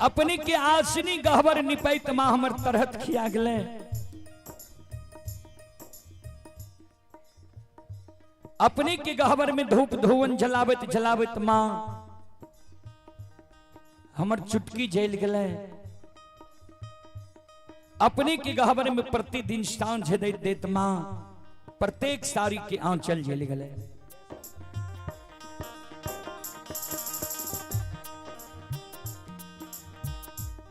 अपने के आसनी गहबर निपैत माँ हमर तरहत खिया गले। अपने के गहबर में धूप धुवन जलावत जलावत माँ हमर चुटकी जल गले। अपने के गहबर में प्रतिदिन सांझ देत माँ प्रत्येक सारी के आंचल जल गले।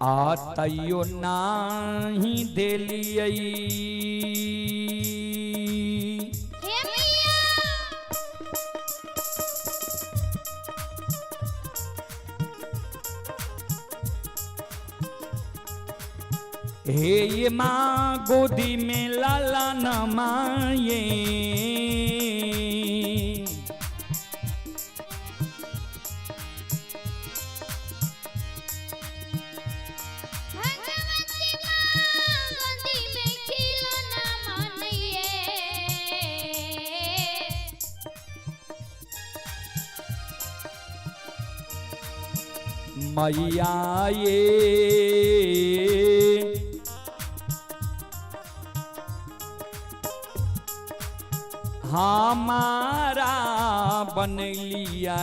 आतयो नाही देलियै हे ये माँ गोदी में लाला न माये। मैया ये हमारा बन लिया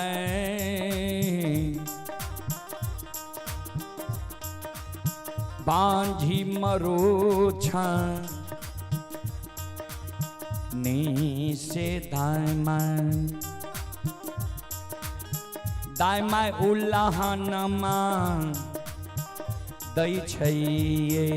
बांझी मरो नी से दायमा दायमा उल्लाहनमा दै छैये।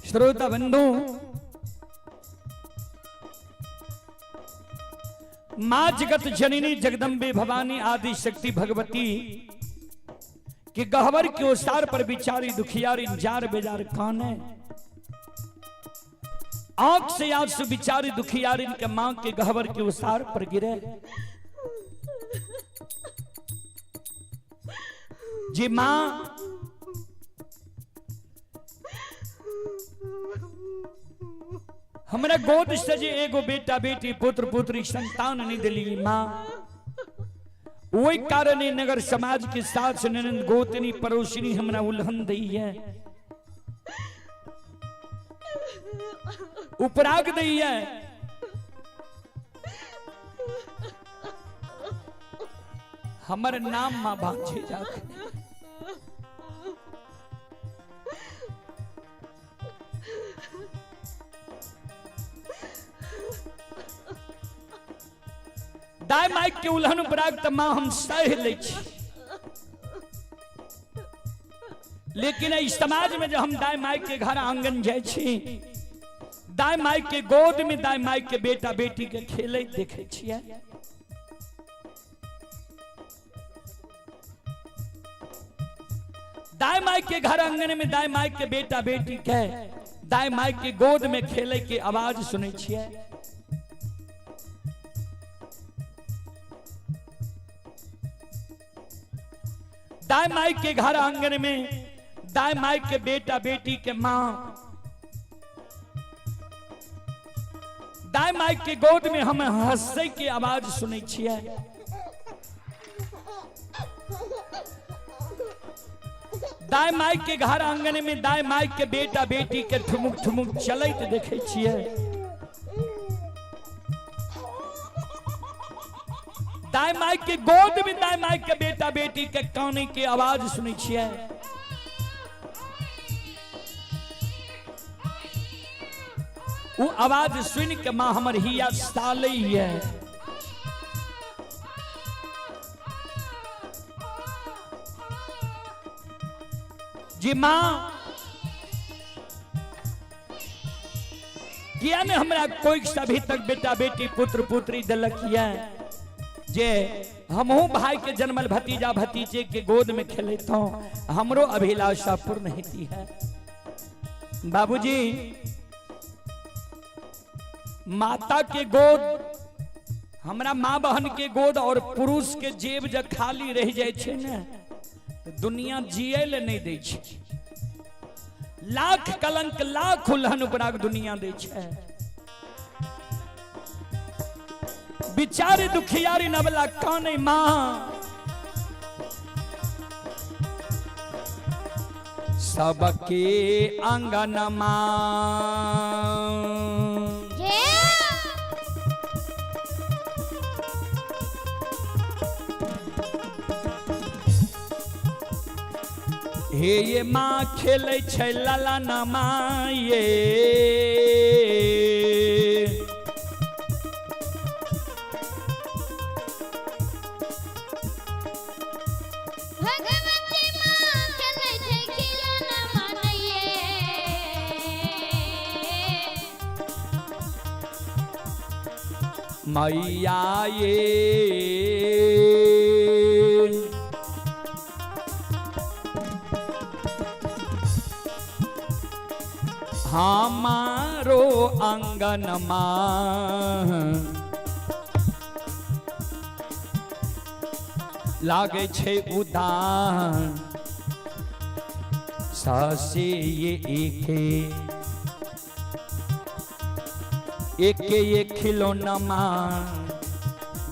श्रोता बंधु, मां जगत जननी जगदम्बे भवानी आदि शक्ति भगवती के गहवर के ओसार पर बिचारी दुखियारी जार बेजार कौन है। आंख से आंसू बिचारी दुखियारी के मां के गहवर के ओसार पर गिरे। जी मां हमरा गोद से जे एगो बेटा बेटी पुत्र पुत्री संतान नहीं दिली माँ, वही कारण नगर समाज के साथ ननद गोतनी पड़ोसिनी हमरा उल्हन दी है, उपराग दी है। हमर नाम माँ बांझे जाके दाई माइक के उल्हन उपराग त माँ हम सह ले, लेकिन इस समाज में जब हम दाई माइक के घर आंगन जाए छी, दाई माइक के गोद में दाई माइक के बेटा बेटी के खेले देखे छिए। दाई माइक के घर आंगन में दाई माइक के बेटा बेटी के दाई माइक के गोद में खेले के आवाज सुने छिए। दाई माइक के घर आंगन में दाई माइक के बेटा बेटी के माँ दाई माइक के गोद में हम हंसे की आवाज सुने छिए। दाई माइक के घर आंगन में दाई माइक के बेटा बेटी के ठुमुक ठुमुक चलते देखे छिए। दाई माइक के गोद में दाई माइक के बेटा बेटी के काने की आवाज सुने छिए। वो आवाज सुन के माँ हमर हिया साले है। जी माँ किया ने हमरा कोई अभी तक बेटा बेटी पुत्र पुत्री दिलक है जे हमहू भाई के जन्मल भतीजा भतीजे के गोद में खेले तो हमरो अभिलाषा पूर्ण होती है। बाबूजी माता के गोद हमरा माँ बहन के गोद और पुरुष के जेब जब खाली रह जाए छे ने दुनिया जिये ले नहीं दे छे। लाख कलंक लाख उल्हन उपराग दुनिया दे छे। बिचारे दुखियारी नबला काने माँ सबके आंगन हे ये माँ खेले छे लाला नमा ये मैया ये हमारो आंगन लागे छे उदान सासे ये एक खिलौना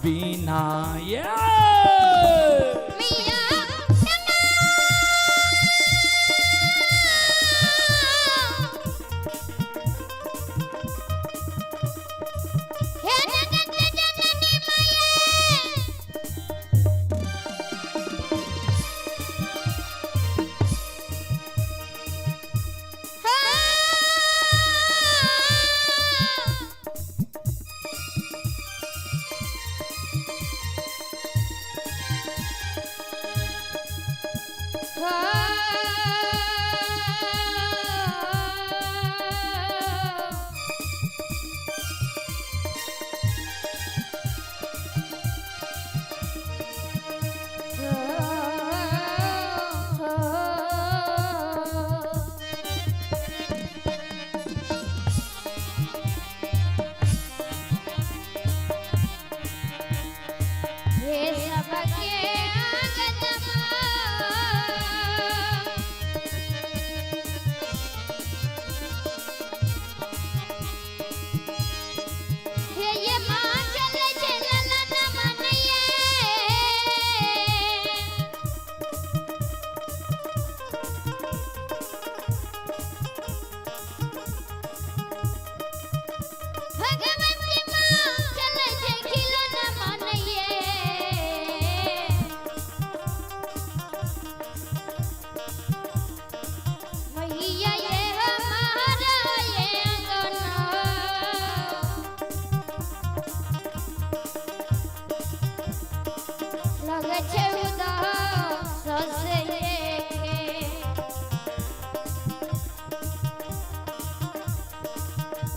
बिना ये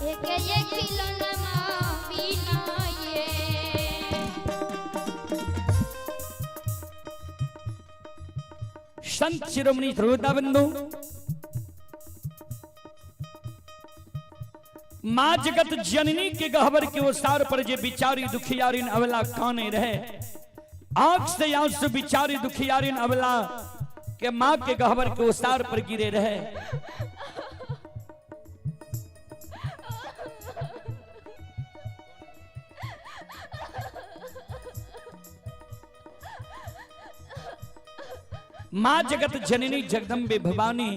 एक ये खिलौना माँ बिना ये। संत शिरोमणि श्रोताबंधु, माँ जगत जननी के गहवर के ओसार पर जे बिचारी दुखियारिन अवला काने रहे, आंख से आंसू बिचारी दुखियारिन अवला के माँ के गहवर के ओसार पर गिरे रहे। माँ जगत जननी जगदम्बे भवानी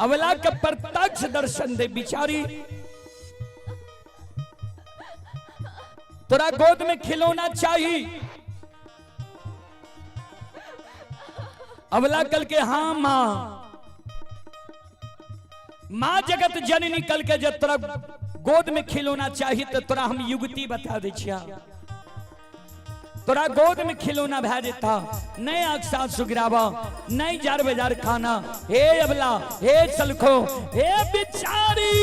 अवला का प्रत्यक्ष दर्शन दे। बिचारी तोरा गोद में खिलौना चाहिए। अवला कल के हाँ माँ, माँ जगत जननी कल के जब तोरा गोद में खिलौना चाहिए तो तोरा हम युगति बता दे छिया। तोरा गोद में खिलौना भै देता, नहीं अक्सा सुगरावा, नहीं जार बाजार खाना। हे अबला, हे सलखो, हे बिचारी,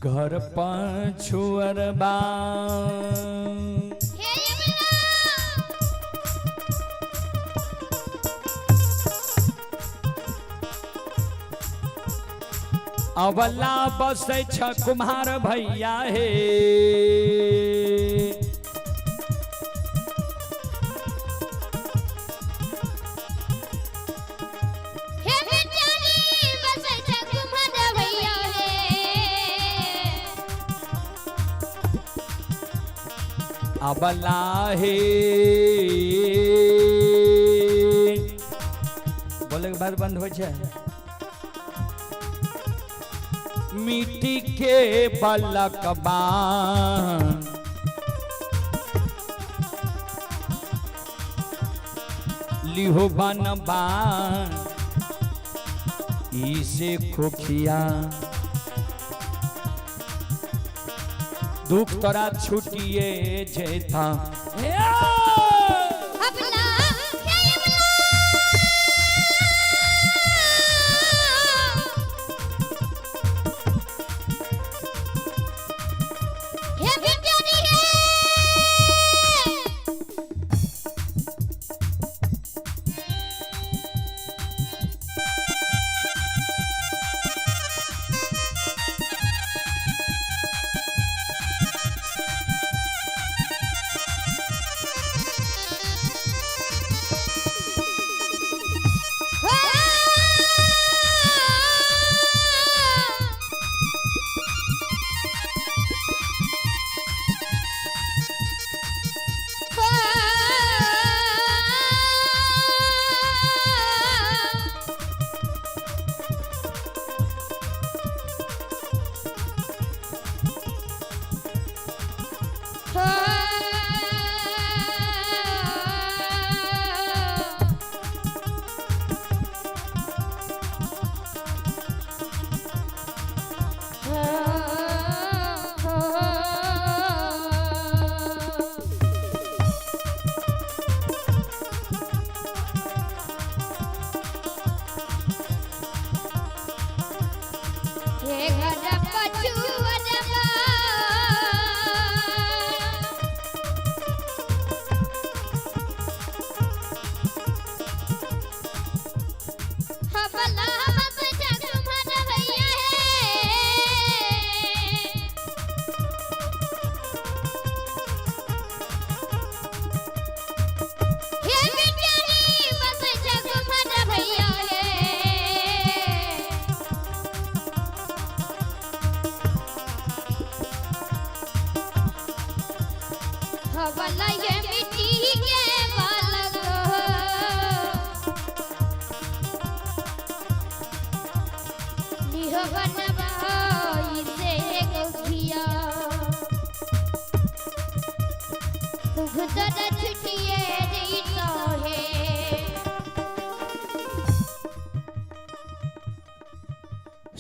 घर पाछुअर बा अवला बस छ कुम्हार भैया हे। अबला हे बोले के बाद बंद हो जाए। मिट्टी के बलक बान लिहो बन बान इसे खोखिया दुख तोरा छुटिए जेता। हवाला ये मिट्टी के बालक बनवाई से गौखिया दुख दर्द छुटिए देता है।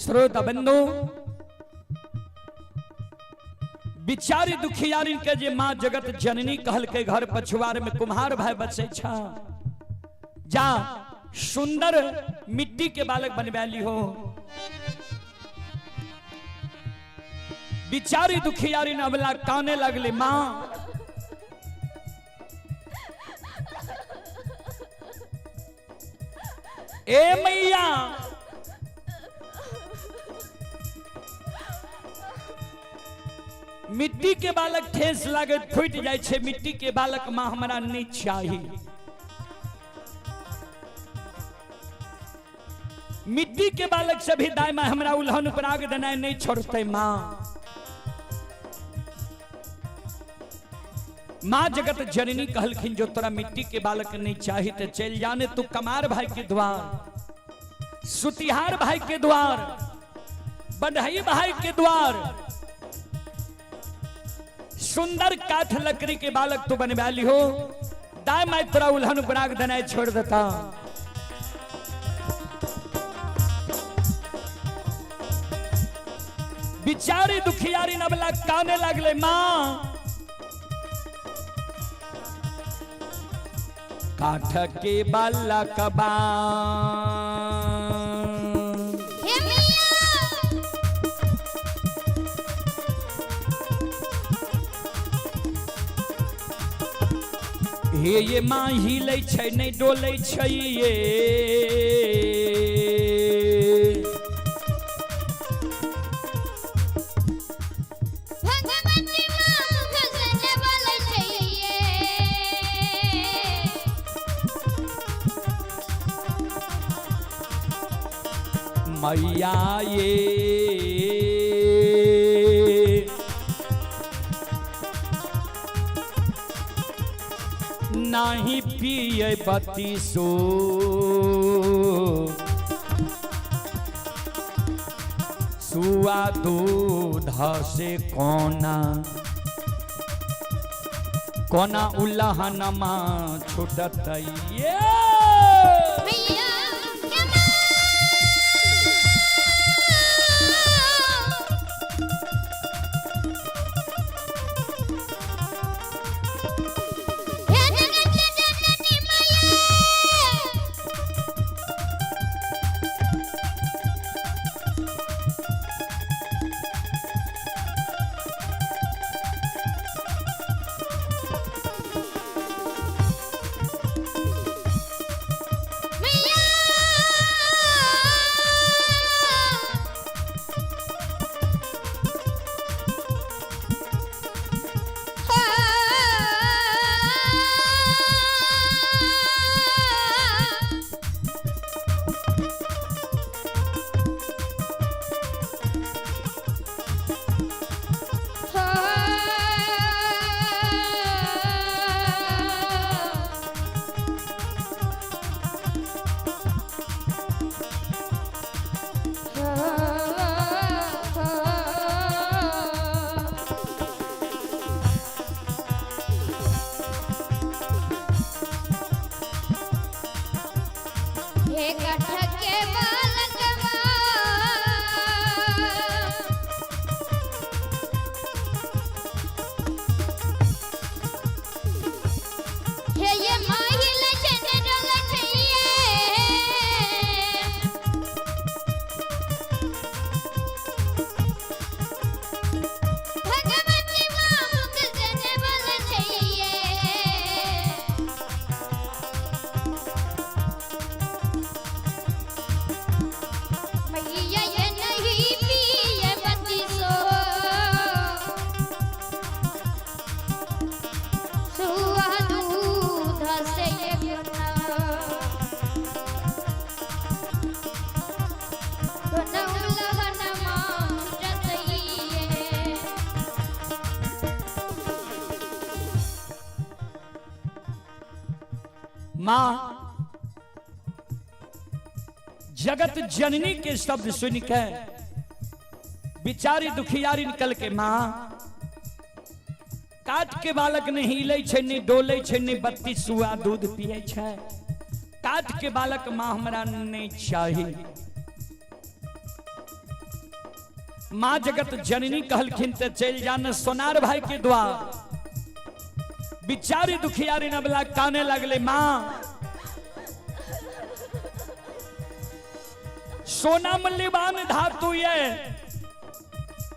श्रोता बंधु बिचारी दुखियारी के जे माँ जगत जननी कहल के घर पछुआर में कुम्हार भाई बचे छा जा सुंदर मिट्टी के बालक बनवाली हो। बिचारी दुखियारी नवला काने लगले माँ ए मैया मिट्टी के बालक ठेस लागे फूट जाए छे मिट्टी के बालक माँ हमारा नहीं चाहिए। मिट्टी के बालक से भी दाई माँ हमारा उल्हन पर आग देना नहीं छोड़ते माँ। माँ जगत जननी कहलखिन जो तोरा मिट्टी के बालक नहीं चाहिए तो चल जाने तू कमार भाई के द्वार सुतिहार भाई के द्वार बढ़ई भाई के द्वार सुंदर काठ लकड़ी के बालक तू बनवा ली हो। दाई माई तोरा उल्हन बराग दनाई छोड़ देता। बिचारी दुखियारी नबला काने लगले माँ काठ के बालक बा हे ये माँ हिले छै नहीं डोले छै ये मैया ये नहीं पिए बत्ती सो सुआ दूध से कोना कोना उल्लहन माँ छुटत ये मां जगत जननी के शब्द सुन के बिचारी दुखियारी निकल के मां काट के बालक ने हिले छे ने डोले छे ने 32 सुआ दूध पिए छे। काट के बालक मां हमरा नहीं चाहिए। मां जगत जननी कहलखिन ते चल जान सोनार भाई के द्वार। बिचारी दुखियारी नबला काने लगले मां सोना मूल्यवान धातु ये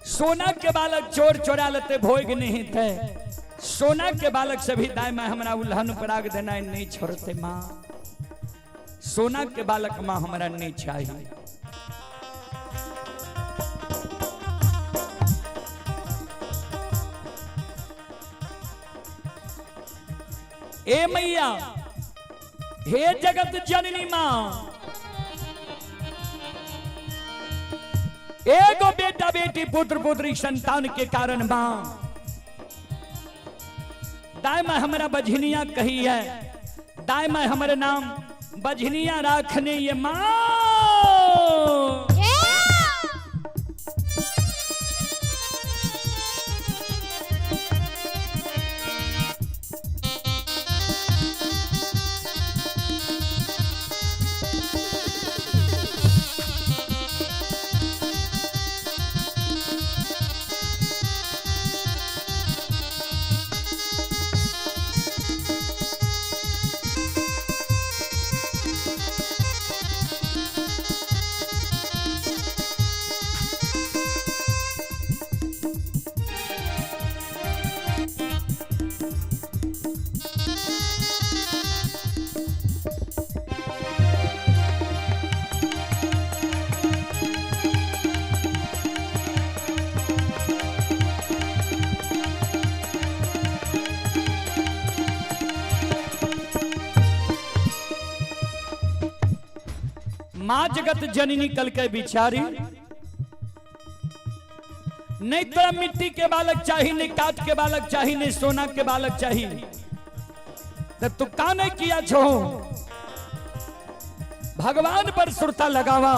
सोना के बालक चोर चोरा लेते भोग नहीं थे। सोना के बालक से भी दाई मां हमरा उल्हन पराग देना नहीं छोड़ते। मां सोना के बालक मां हमरा नहीं चाहिए। ए मैया हे जगत जननी मां एगो बेटा बेटी पुत्र पुत्री संतान के कारण मां दाई मां हमरा बझनिया कही है। दाई मां हमारे नाम बझनिया राखने ये मां मां जगत जननी कल के बिचारी नहीं तो मिट्टी के बालक चाहिए, नहीं काट के बालक चाहिए, नहीं सोना के बालक चाहिए। तो तू का नहीं किया छो भगवान पर सुरता लगावा।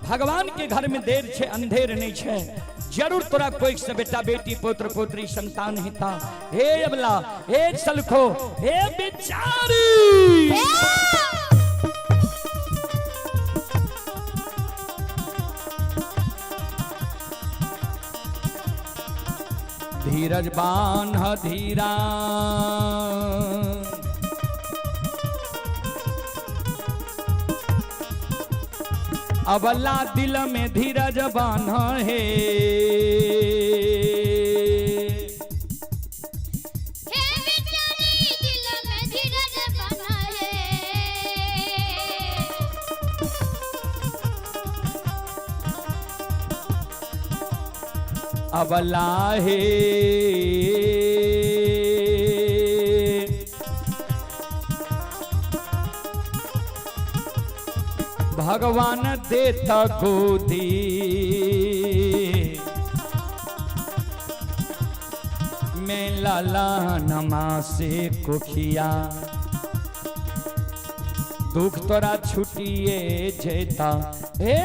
भगवान के घर में देर छे अंधेर नहीं छे। जरूर तोरा कोई से बेटा बेटी पुत्र पुत्री संतान हिता। हे अबला हे सलखो हे बिचारी धीरज बान्ह धीरा अबला दिल में धीरज बान्ह है। दिल में धीरज बान्ह है। अबला है भगवान देता गोदी में लाला नमा से कुखिया दुख तोरा छुटिए जेता हे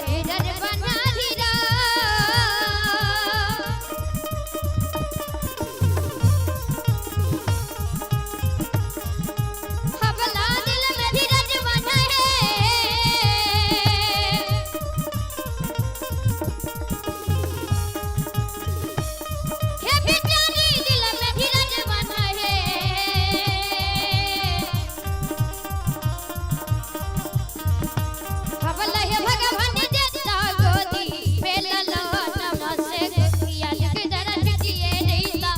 धीरज बना धीरा हवला दिल में धीरज बना है हे बेचारी दिल में धीरज बना है हवला हे भगवान देता गोदी बेला नमसे किया लिख जरा चिटिए देता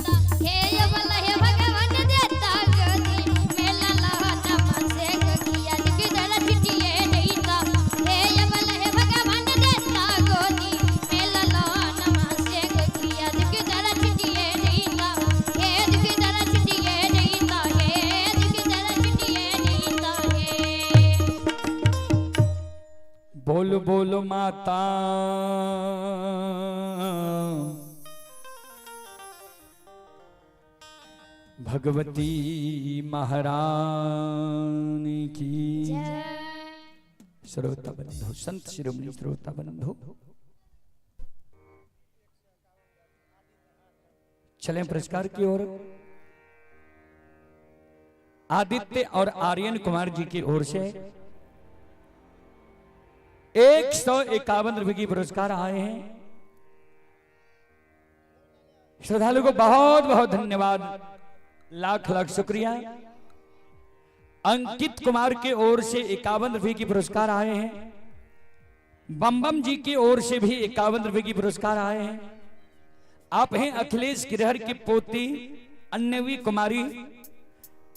हे हवला हे भगवान देता गोदी बेला नमसे किया लिख जरा चिटिए देता हे हवला हे भगवान देता गोदी बेला नमसे किया लिख जरा चिटिए देता हे लिख जरा चिटिए देता हे लिख जरा चिटिए देता हे बोल बोल माता भगवती महारानी की श्रोता बंधु संत शिरोमणि श्रोता बंधु चलें पुरस्कार की ओर। आदित्य और आर्यन कुमार जी की ओर से 151 रुपए की पुरस्कार आए हैं। श्रद्धालु को बहुत बहुत धन्यवाद, लाख लाख शुक्रिया। अंकित कुमार की ओर से 51 रुपए की पुरस्कार आए हैं। बम बम जी की ओर से भी 51 रुपए की पुरस्कार आए हैं। आप हैं अखिलेश गिरहर की पोती अन्नवी कुमारी,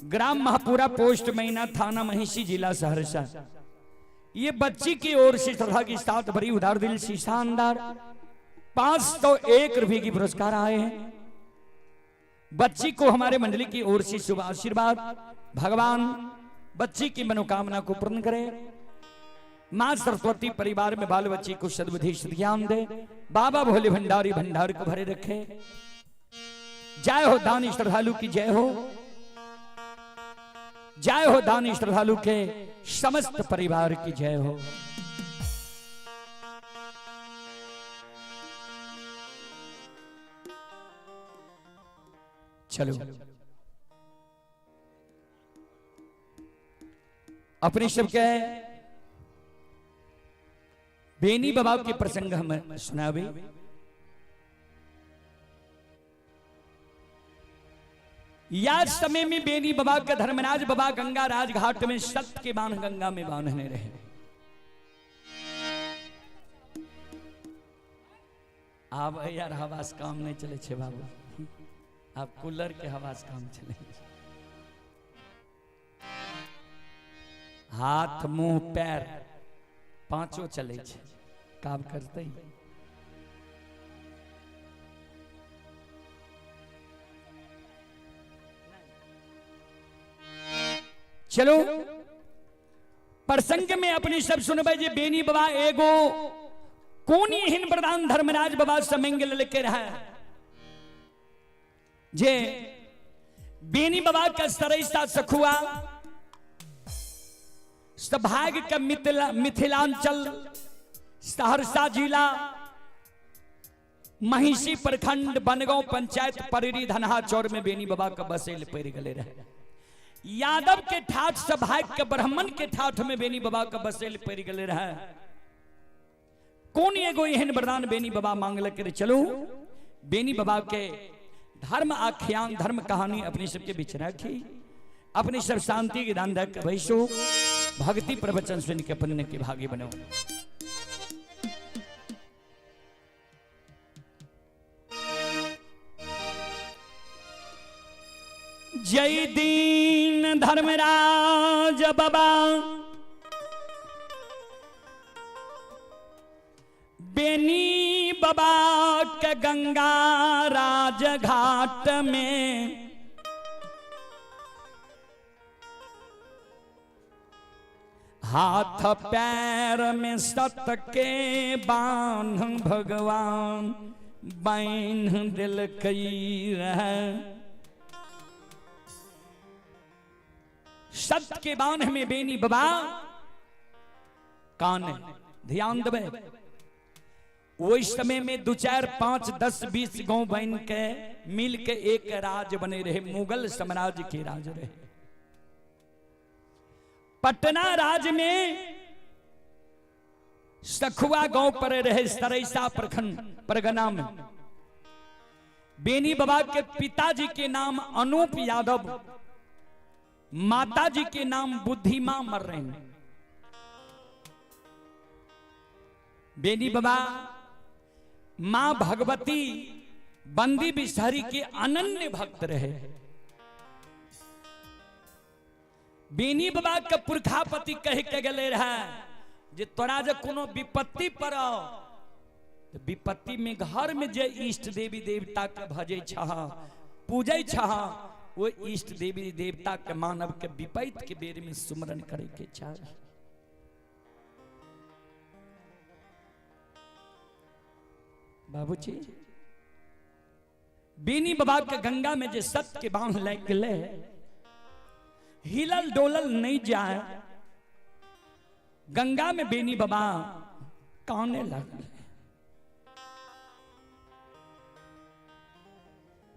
ग्राम महापुरा, पोस्ट मैना, थाना महिषी, जिला सहरसा। ये बच्ची की ओर से श्रद्धा की साथ भरी उदार दिल से शानदार 501 रुपए की पुरस्कार आए हैं। बच्ची को हमारे मंडली की ओर से शुभ आशीर्वाद, भगवान बच्ची की मनोकामना को पूर्ण करे। मां सरस्वती परिवार में बाल बच्ची को सद्बुद्धि ज्ञान दे। बाबा भोले भंडारी भंडार को भरे रखे। जय हो दानी श्रद्धालु की जय हो, जय हो दानी श्रद्धालु के समस्त परिवार की जय हो। चलो अपने शब्द के बेनी बाबा के प्रसंग हम सुनावे। याद समय में बेनी बाबा का धर्मराज बाबा गंगा राज घाट में सत्य के बाण गंगा में बांधने रहे। आप यार हवास काम नहीं चले छे बाबू, आप कूलर के हवास काम चले। हाथ मुंह पैर पांचों चले छे, काम करते ही। चलो प्रसंग में अपने सब सुनबे जे बेनी बाबा एगो कोनी हिन प्रधान धर्मराज बाबा समंगल लेके रहा जे बेनी बाबा का सरैसा सखुआ सभाग का मिथिलांचल सहरसा जिला महिषी प्रखंड बनगांव पंचायत परिरी धनहा चौर में बेनी बाबा का बसेल पैर गले रहे। यादव के ठाठ सभाग के ब्राह्मण के ठाठ में बेनी बाबा का बसेल पैर गले रहे। कौन एगो एहन वरदान बेनी बाबा मांगल करे। चलो बेनी बाबा के धर्म आख्यान धर्म कहानी अपने सबके बीच रखी। अपने सब शांति के दान दक वैसो भक्ति प्रवचन सुन के पुण्य के भागी बनो। जय दीन धर्मराज बाबा बेनी बाबा के गंगा राज घाट में हाथ पैर में सत के बांध भगवान बांध दिल कई रह। सत के बांध में बेनी बाबा कान ध्यान देवे। उस समय में 2 4 5 10 20 गांव बन के मिल के एक राज बने रहे, मुगल साम्राज्य के राज रहे। पटना राज में सखुआ गांव पर रहे, सरैसा प्रखंड परगना में। बेनी बाबा के पिताजी के नाम अनूप यादव, माताजी के नाम बुद्धिमा मर रहे हैं। बेनी बाबा मां भगवती बंदी बिसहरी के अनन्य भक्त रहे। बेनी बाबा के पुरखापति कह के गले रहा जे तोरा जे कोनो विपत्ति पड़ो तो विपत्ति में घर में जे इष्ट देवी देवता के भजे छह पूजे छह, वो इष्ट देवी देवता के मानव के विपत्ति के बेर में सुमरन करे के चाहिए। बाबूजी बेनी बाबा के गंगा में जे सत्य के बांध ले गले, हिलल डोलल नहीं जाए। गंगा में बेनी बाबा काने लगे।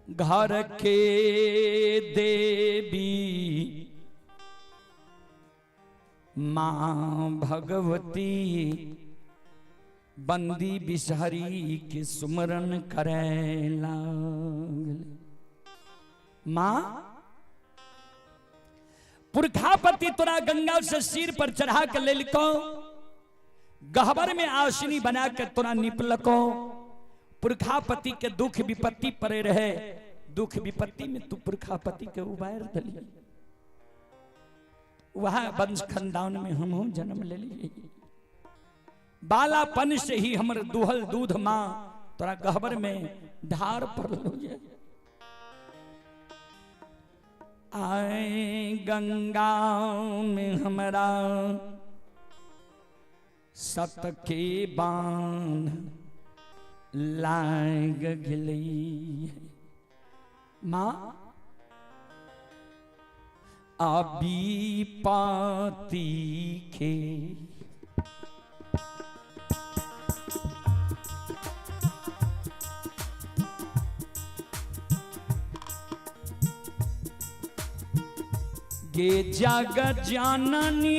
घर के देवी मां भगवती बंदी बिसहरी के सुमरन करे लागल। मां पुरखापति तोरा गंगा से सिर पर चढ़ा के ले लिखो, गहबर में आसनी बना के तोरा निपलको। पुरखापति के दुख विपत्ति पड़े रहे, दुख विपत्ति में तू पुरखापति के उबार दली। वह वंश खानदान में हम जन्म ले लिए। बालापन से ही हमर दुहल दूध मां तोरा गहबर में ढार पर लो। आए गंगा में हमरा सत के बांध लाग गई। मां अभी पाती के गे जग जाननी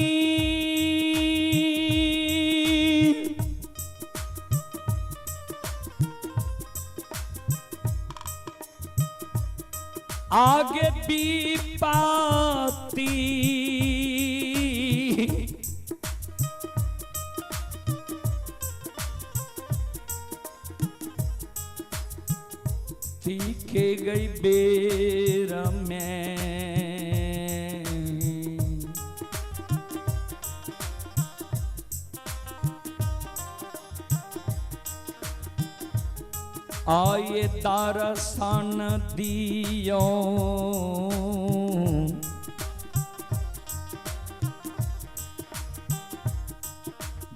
आगे भी पाती तीखे गई बेर में आए दर्शन दियो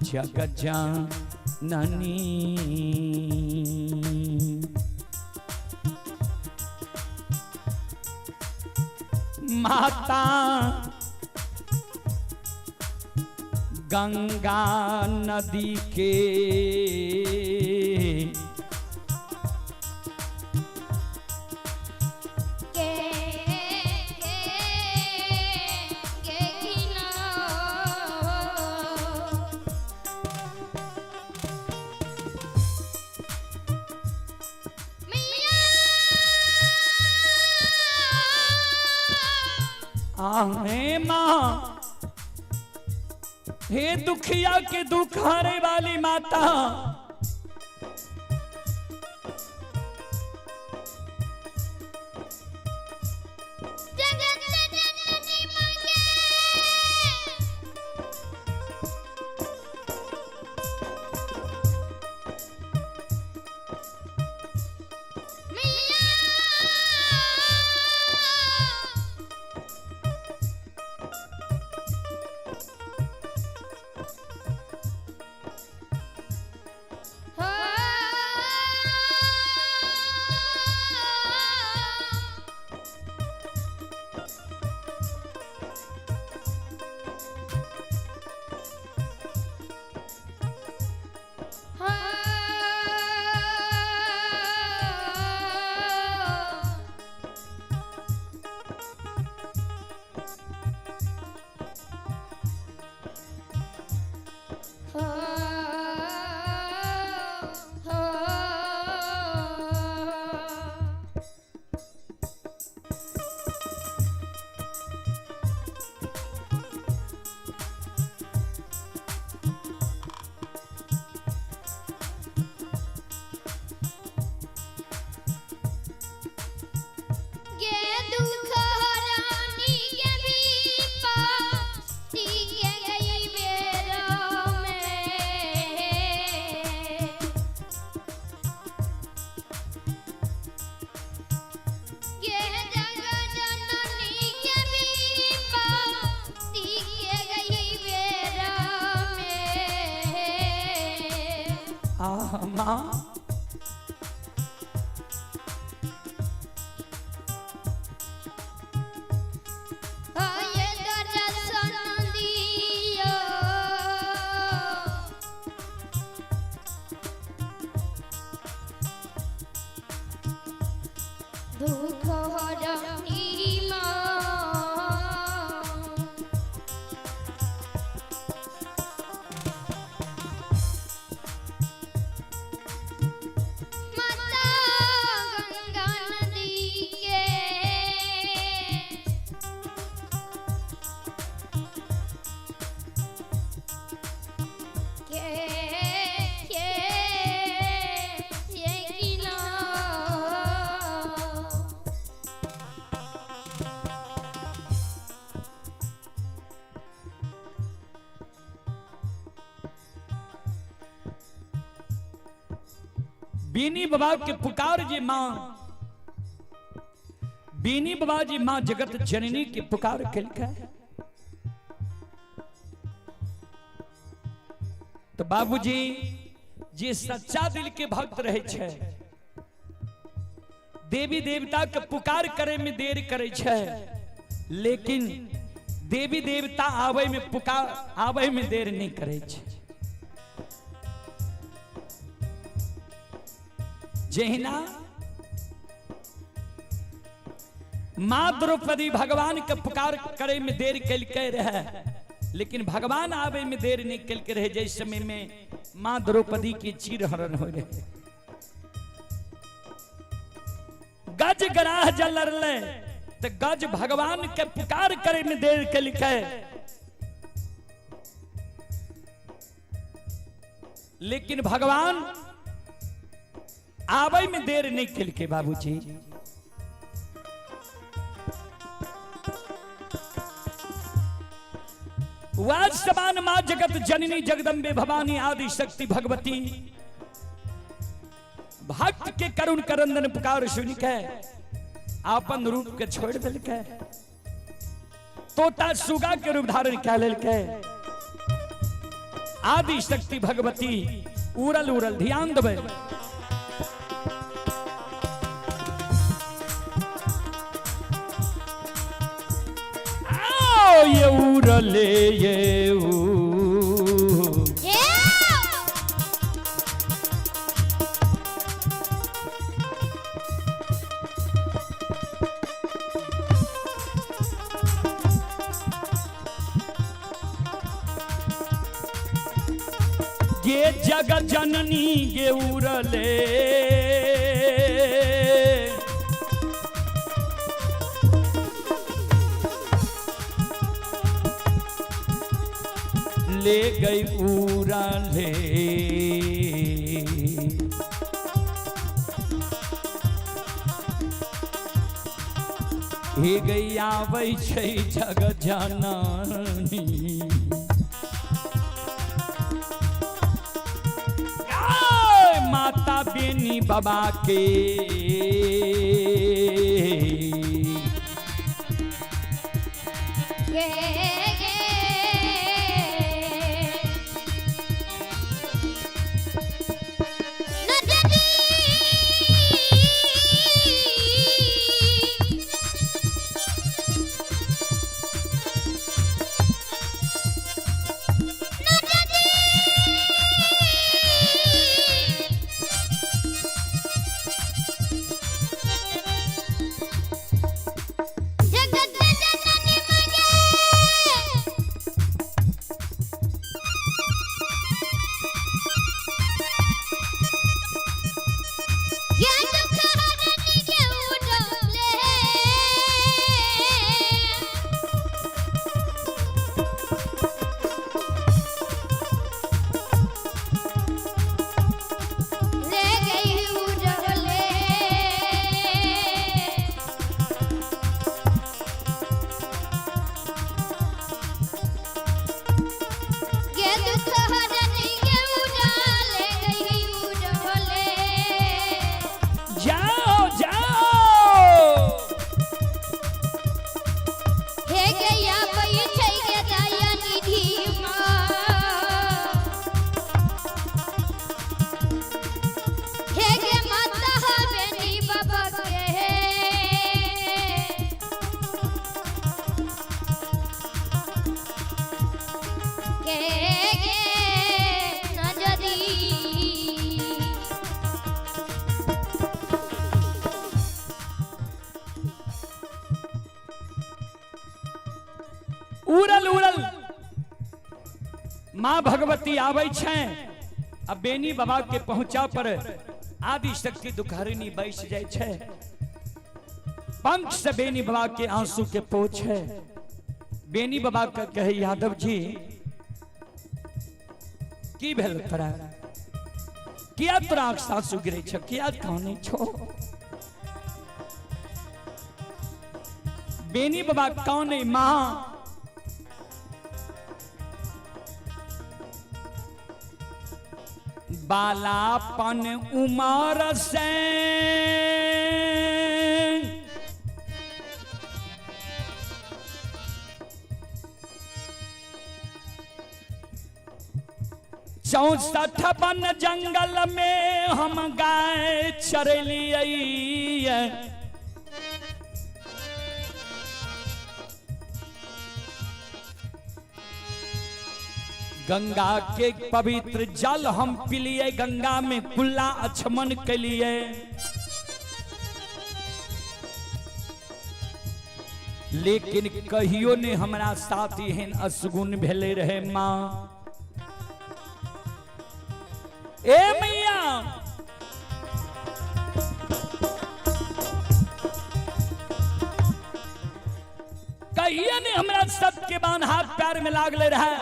जग जननी माता गंगा नदी के आहे मां हे दुखिया के दुख हरे वाली माता माँ ये दर्शन दियो दुख हरणी माता गंगा नदी के ये किनारा बीनी बाबा के पुकार जी माँ, बीनी बाबा जी माँ जगत जननी के पुकार केलकै। तो बाबूजी जे सच्चा दिल के भक्त रहे छे, देवी देवता के पुकार करे में देर करे छे, लेकिन देवी देवता आवे में पुकार आवे में देर नहीं करे छे। जहिना माँ द्रौपदी भगवान के पुकार करे में देर कैलके रहे, लेकिन भगवान आवे में देर नहीं कैलके रहे। जैसे समय में माँ द्रौपदी की चीरहरण हो रहे, गज गराह जलरले, तो गज भगवान के पुकार करे में देर कैलके, लेकिन भगवान आवे में देर नहीं कैलके। बाबूजी वाज समान मां जगत जननी जगदम्बे भवानी आदि शक्ति भगवती भक्त के करुण करंदन पुकार सुन के आपन रूप के छोड़ दिलके, तोता सुगा के रूप धारण कर लेलके। आदि शक्ति भगवती उड़ल उड़ल ध्यान देवे। ये उड़ले ये ये जगत जननी ये उड़ले ले गई पूरा ले। हे गई आबै छै जगत जननी, माता बेनी बाबा के माँ भगवती आवे छे। अब बेनी बाबा के पहुंचा पर आदि शक्ति दुखारिनी बैस जाय छे। पंख से बेनी बाबा के आंसू के पोछ है। बेनी बाबा का कहे यादव जी की भेल तोरा, किया तोरा आंसू गिरे छ, किया काने छो। बेनी बाबा काने मां बालापन उमर से चौसठ बन जंगल में हम गाय चरलिए। गंगा के पवित्र जल हम पिलिए, गंगा में कुल्ला अचमन के लिए। लेकिन कहियो ने हमारा साथ एहन असगुन भेले रहे माँ। ए मैया कहिए ने हमारा सत के बान हाथ पैर में लागले रहे।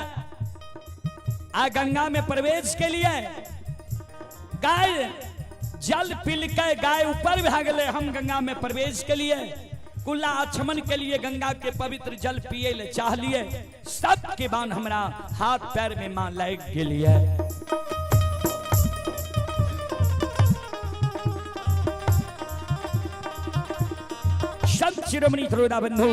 आ गंगा में प्रवेश के लिए गाय जल पील के गाय ऊपर भागले, हम गंगा में प्रवेश के लिए कुल्ला आचमन के लिए गंगा के पवित्र जल पिए ले चाह लिए। सब के बान हमरा हाथ पैर में मां लग के लिए। संत शिरोमणि थोड़ा बंधु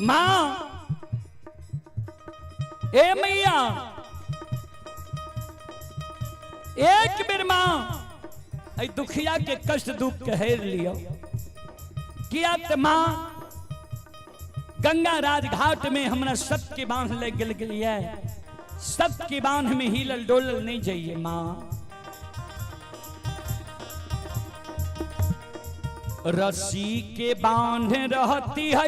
मां, ए मैया एक बेर मां ऐ दुखिया के कष्ट दुख के हेर लियो। किया त मां गंगा राजघाट में हमरा सत के बांध ले गल गेलिए। सत के बांध में हिलल डोलल नहीं जाइए मां। रस्सी के बांध रहती है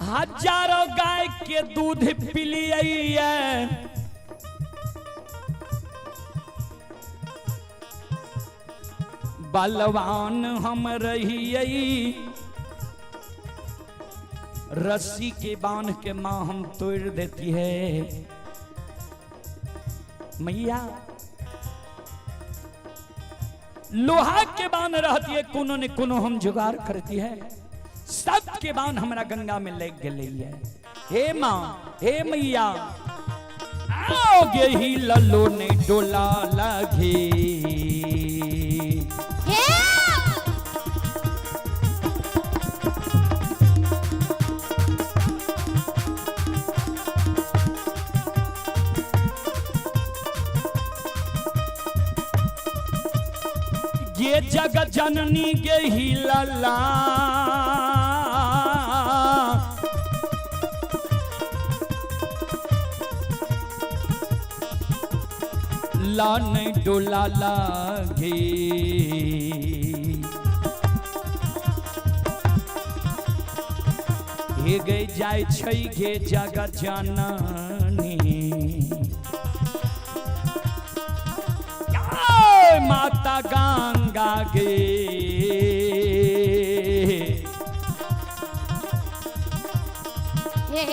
हजारों गाय के दूध पिलिए। बलवान हम रहिए रस्सी के बांध के मां हम तोड़ देती है। मैया लोहा के बांध रहती है, कोनो ने कोनो हम जुगाड़ करती है। सब के बांध हमारा गंगा में लग गई है। हे माँ, हे मैया आओगे ही ललो ने डोला लगे। ये जगत जननी के ही लला लान डोला लागे। हे गए जाय छै गे जगत जननी माता गंगा गे। हे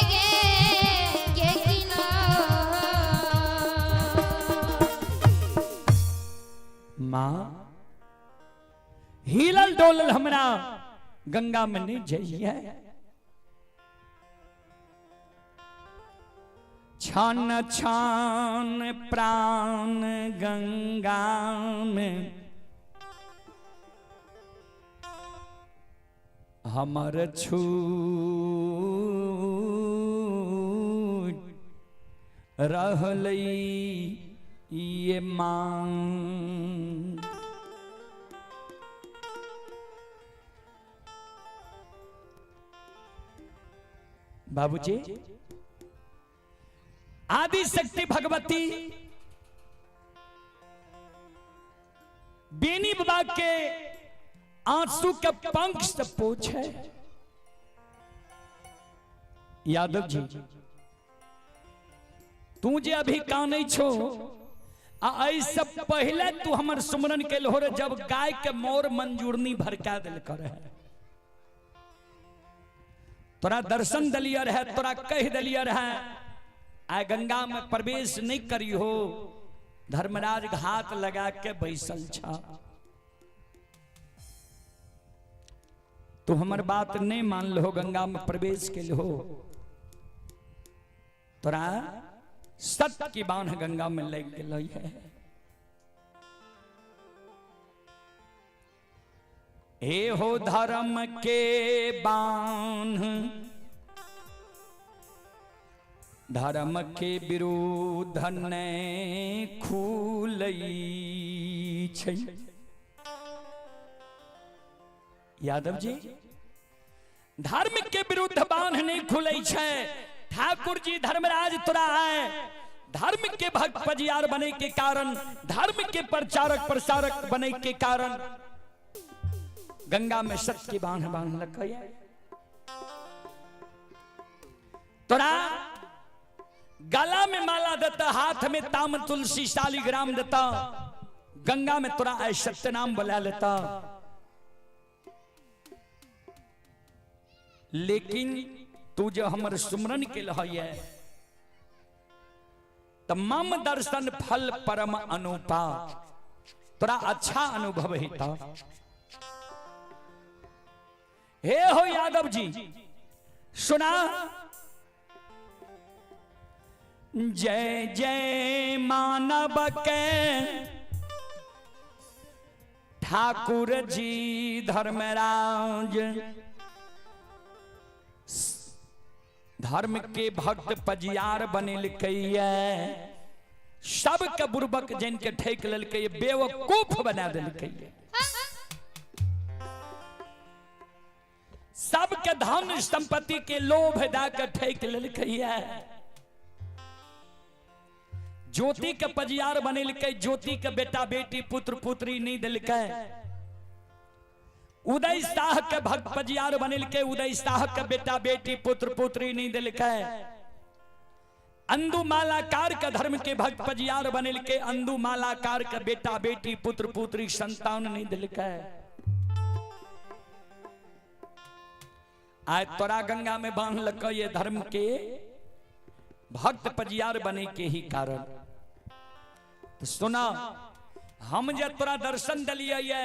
गे किना माँ हिलल डोलल हमरा गंगा में नहीं जाइए। छान छान प्राण गंगा में हमर छूट रहलै ये मांग। बाबूजी आदि शक्ति भगवती बेनी बाबा के आंसू के पंख से पूछे, यादव जी तू जे अभी कानै छो ऐसे पहले तू हमर सुमरन के लोहर जब गाय के मोर मंजूरनी भड़का दिल करे, तोरा दर्शन दलिया रहे, तोरा कह दलिया रहे आ गंगा में प्रवेश नहीं करी हो। धर्मराज घात लगा के बैसल छा, तू हमर बात नहीं मान लो, गंगा में प्रवेश के लो, तोरा सत्य की बाण गंगा में लग गई है। हे हो धर्म के बाण धर्म के विरुद्ध ने खुलई छै। यादव जी धर्म के विरुद्ध बांध नहीं खुलै छै। ठाकुर जी धर्मराज तोरा है धर्म के भक्त पजियार बने के कारण, धर्म के प्रचारक प्रसारक बने के कारण गंगा में सत्य की बांध बांध लगा। तोरा गला में माला देता, हाथ में ताम तुलसी शालिग्राम देता, गंगा में तोरा ऐ सत्य नाम बुला लेता, लेकिन तू जो हमर सुमरन के लहैया तमाम दर्शन फल परम अनुपा, तोरा अच्छा अनुभव हेता। हे हो यादव जी सुना, जय जय मानव के ठाकुर जी धर्मराज, धर्म के भक्त पजियार बनिल कहिए, सबके बुर्बक जन के ठेक लेल कहिए, बेवकूफ बना दिल कहिए, सबके धन संपत्ति के लोभ दा के ठेक लेल कहिए, ज्योति के पजियार बनिल के, ज्योति के बेटा बेटी पुत्र पुत्री नहीं दिल के, उदय शाह के भक्त पजियार बनिल के, उदय शाह के बेटा बेटी पुत्र पुत्री नहीं दिल के, अंदु मालाकार के धर्म के भक्त पजियार बनिल के, अंदु मालाकार के बेटा बेटी पुत्र पुत्री संतान नहीं दिल के। आज तोरा गंगा में बांध लग ये धर्म के भक्त पजियार बने के ही कारण। तो सुना, हम जे तोरा दर्शन दिलिए,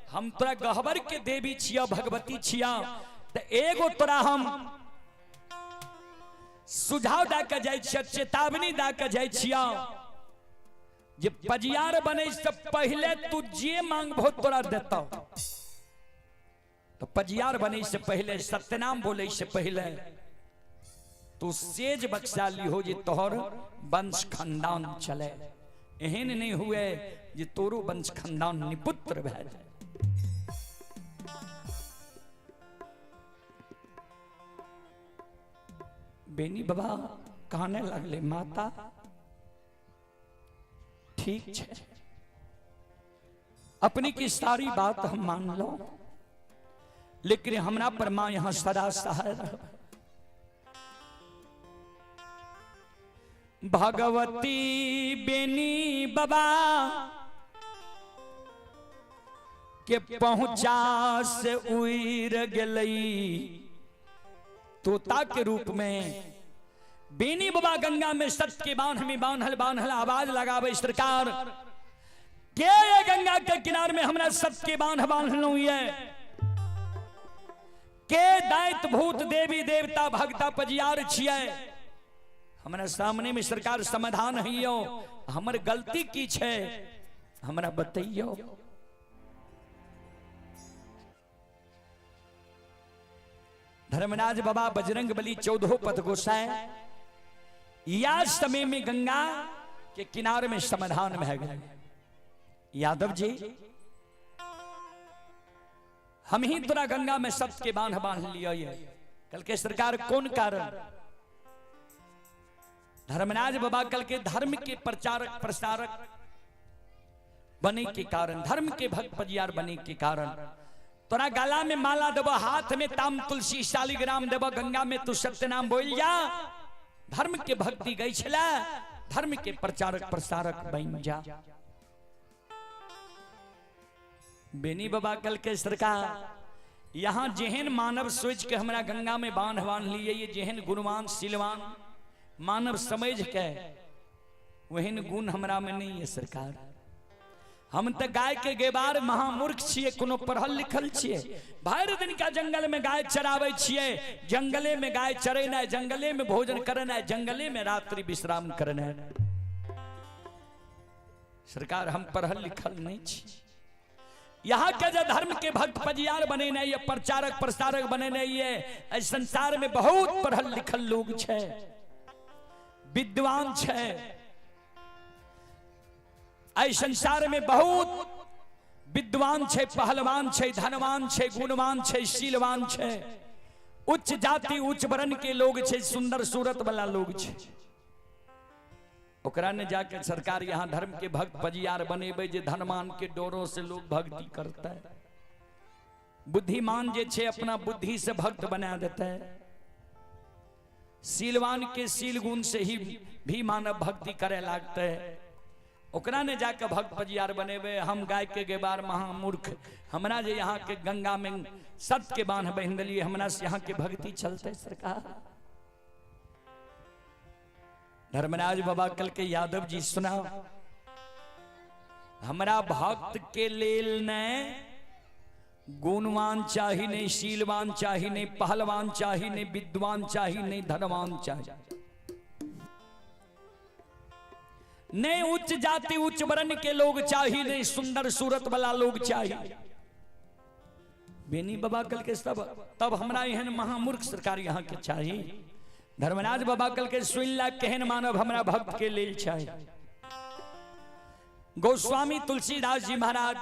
हम तोरा गहबर के देवी छिया, भगवती छिया, तो एगो तोरा हम सुझाव दा के जाय छिया, चेतावनी दा के जाय छिया, जे पजियार बने से पहले तू जे मांगबो तोरा देता। तो पजियार बने से पहले, सत्यनाम बोले से पहले तू सेज बख्शाली हो जे तोहर वंश खानदान चले, एहन नहीं हुए जे तोरो वंश खानदान निपुत्र भए जाए। बेनी बाबा कहने लगले, माता ठीक है, अपनी की सारी बात हम मान लो, लेकिन हमरा पर मां यहां सदा सहाय रह। भगवती बेनी बाबा के पहुंचा से उड़ गई, तोता के रूप में बेनी बाबा गंगा में सत्य के बांध में बांधल बांधल आवाज लगावे सरकार के ये गंगा के किनारे में हमरा सत्य के बांध बांधलू ये के दैत भूत देवी देवता भक्ता पजियार छिए हमरा सामने में सरकार समाधान हइयो हमर गलती की छे हमरा बतइयो। धर्मराज बाबा बजरंग बली 14 पद गोसाए या समय में गंगा के किनारे में समाधान में गए। यादव जी हम ही तोरा गंगा में सत्य के बांध बांध लियो ये कल के सरकार कौन कारण? धर्मराज बाबा कल के धर्म के प्रचारक प्रसारक बने के कारण, धर्म के भक्त पजियार बने के कारण तोरा गला में माला देव, हाथ में ताम तुलसी शालिग्राम देव, गंगा में तू सत्य नाम बोल जा, धर्म के भक्ति गई छला, धर्म के प्रचारक प्रसारक बन जा। बेनी बाबा कल के सरकार यहाँ जेहन मानव सोच के हमरा गंगा में बांध बांध लिए, ये जेहन गुणवान सिलवान मानव समझ के वहन गुण हमरा में नहीं है सरकार। हम तो गाय के गेबार महामूर्ख छिए, कोनो पढ़ल लिखल छिए, भर दिन का जंगल में गाय चरावे छिए, जंगले में गाय चरेना, जंगले में भोजन करना, जंगले में रात्रि विश्राम करना। सरकार हम पढ़ल लिखल नहीं छी। यहाँ के जो धर्म के भक्त पजियार बने नहीं, ये प्रचारक प्रसारक बने नहीं, ये संसार में बहुत पढ़ल लिखल लोग छे, विद्वान छे। ऐ संसार में बहुत विद्वान छे, पहलवान छे, धनवान छे, गुणवान छे, शीलवान छे, उच्च जाति उच्च वर्ण के लोग छे, सुंदर सूरत वाला लोग छे। ओकरा ने जाके सरकार यहाँ धर्म के भक्त पजियार बनेबे जे धनमान के डोरों से लोग भक्ति करता है, बुद्धिमान जे छे अपना बुद्धि से भक्त बना देता है, शीलवान के शील गुण से ही भी मानव भक्ति करे लागते है। ओकरा ने जाके भक्त पजियार बनेबे। हम गाय के गेबार महामूर्ख, हमरा जे यहाँ के गंगा में सत्य के बांध बांध दिलिए, हमरा से यहाँ के भक्ति चलते सरकार। धर्मराज बाबा कल के यादव जी सुना, हमरा भक्त के लेल ने गुणवान चाही नहीं, शीलवान चाही नहीं, पहलवान चाही नहीं, विद्वान चाही नहीं, धनवान चाही नहीं, उच्च जाति उच्च वर्ण के लोग चाहिए नहीं, सुंदर सूरत वाला लोग चाहिए। बेनी बाबा कल के तब हमरा एहन महामूर्ख सरकार यहाँ के चाहिए। धर्मराज बाबा कल के सुन ला केहन मानव हमरा भक्त के लेल चाहिए। गोस्वामी तुलसीदास जी महाराज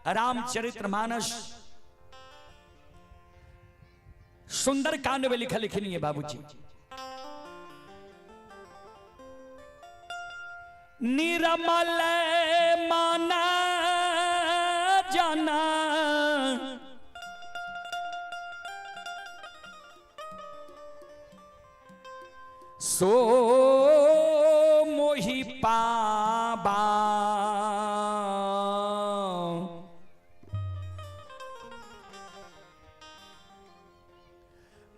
रामचरितमानस सुंदर कांड में लिखा लिखनी है बाबूजी। निरमल माना जाना सो मोहि पाबा,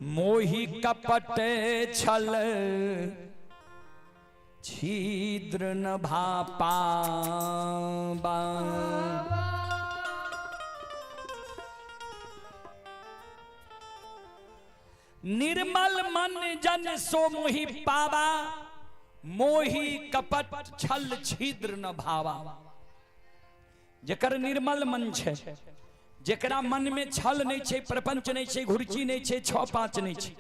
मोहि कपट छल छिद्र न भापा। निर्मल मन जन सो मोहि पावा, मोहि कपट छल छिद्र न भावा। जेकर निर्मल मन छे, जेकरा मन में छल नहीं छे, प्रपंच नहीं छे, घुरची नहीं छे, छो पांच नहीं छे,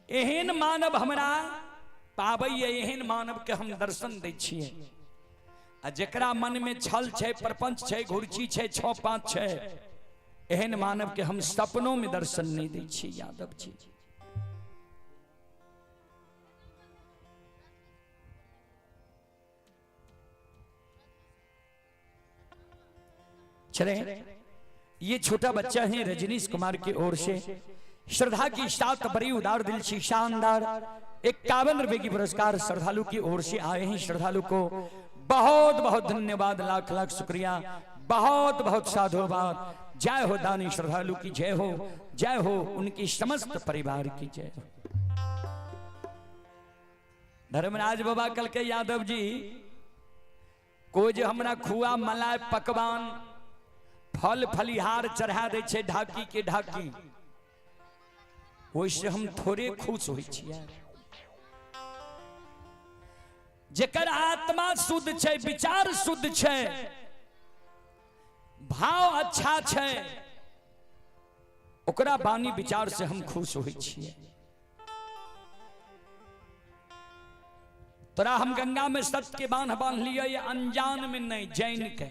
एहन मानव हमरा पाबै, एहन मानव के हम दर्शन दै छियै। आ जेकरा मन में छल छे, प्रपंच छे, घुरची छे, छो पांच छे, एहन मानव के हम सपनों में दर्शन नहीं दै छियै। यादव जी चले, ये छोटा बच्चा है रजनीश कुमार की ओर से श्रद्धा की सात बड़ी उदार दिल से शानदार 51 रुपए की पुरस्कार श्रद्धालु की ओर से आए हैं। श्रद्धालु को बहुत बहुत धन्यवाद, लाख लाख शुक्रिया, बहुत बहुत साधुवाद। जय हो दानी श्रद्धालु की जय हो। जय हो, उनकी समस्त परिवार की जय हो। धर्मराज बाबा कल के यादव जी कोई जो हमरा खुआ मलाई पकवान फल फलिहार चढ़ा दे छे ढाकी के ढाकी, वैसे हम थोड़े खुश होई छियै। जेकर आत्मा शुद्ध छे, विचार शुद्ध छे, भाव अच्छा छे, ओकरा बानी विचार से हम खुश होई छियै। तोरा हम गंगा में सत्य के बांध बांध लिया, ये अनजान में नहीं, जैन के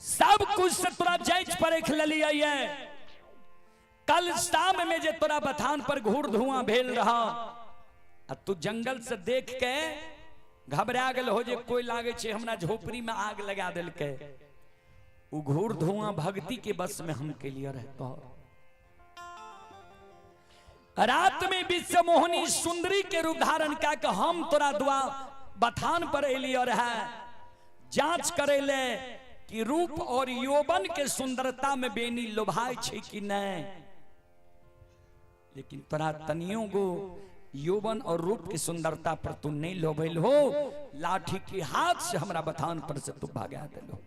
सब कुछ से तोरा जांच परख लिया। ये कल शाम में जे तोरा बथान पर घूर धुआं भेल रहा, तू जंगल से देख के घबरा गल हो जे कोई लागे छे हमरा झोपड़ी में आग लगा दिल के। उ घूर धुआं भक्ति के बस में हम के लिए रहता। रात में विश्व मोहनी सुंदरी के रूप धारण का हम तोरा दुआ बथान पर एलियो रहे, जांच करे ले कि रूप और यौवन के सुंदरता में बेनी लोभाय छे कि नहीं। लेकिन तोरा तनियों गो यौवन और रूप की सुंदरता पर तू नहीं लोभल हो, लाठी के हाथ से हमरा बथान पर से तू भागा दिलो।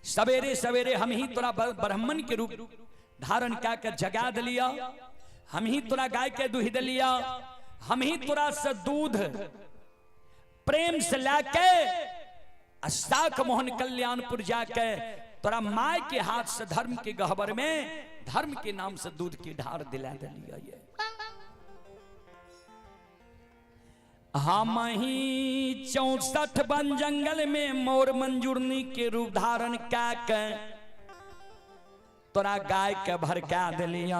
सवेरे सवेरे हम ही तोरा ब्राह्मण के रूप धारण कर जगा दिलिया, हम ही तोरा गाय के दूध दिलिया, हम ही तोरा से दूध प्रेम से लाके शाख मोहन कल्याणपुर जाके तोरा माय के हाथ से धर्म के गहबर में धर्म के नाम से दूध की ढार दिला दिलिया। ये हम ही 64 वन जंगल में मोर मंजूरनी के रूप धारण के तोरा गाय के भड़का दिलिया।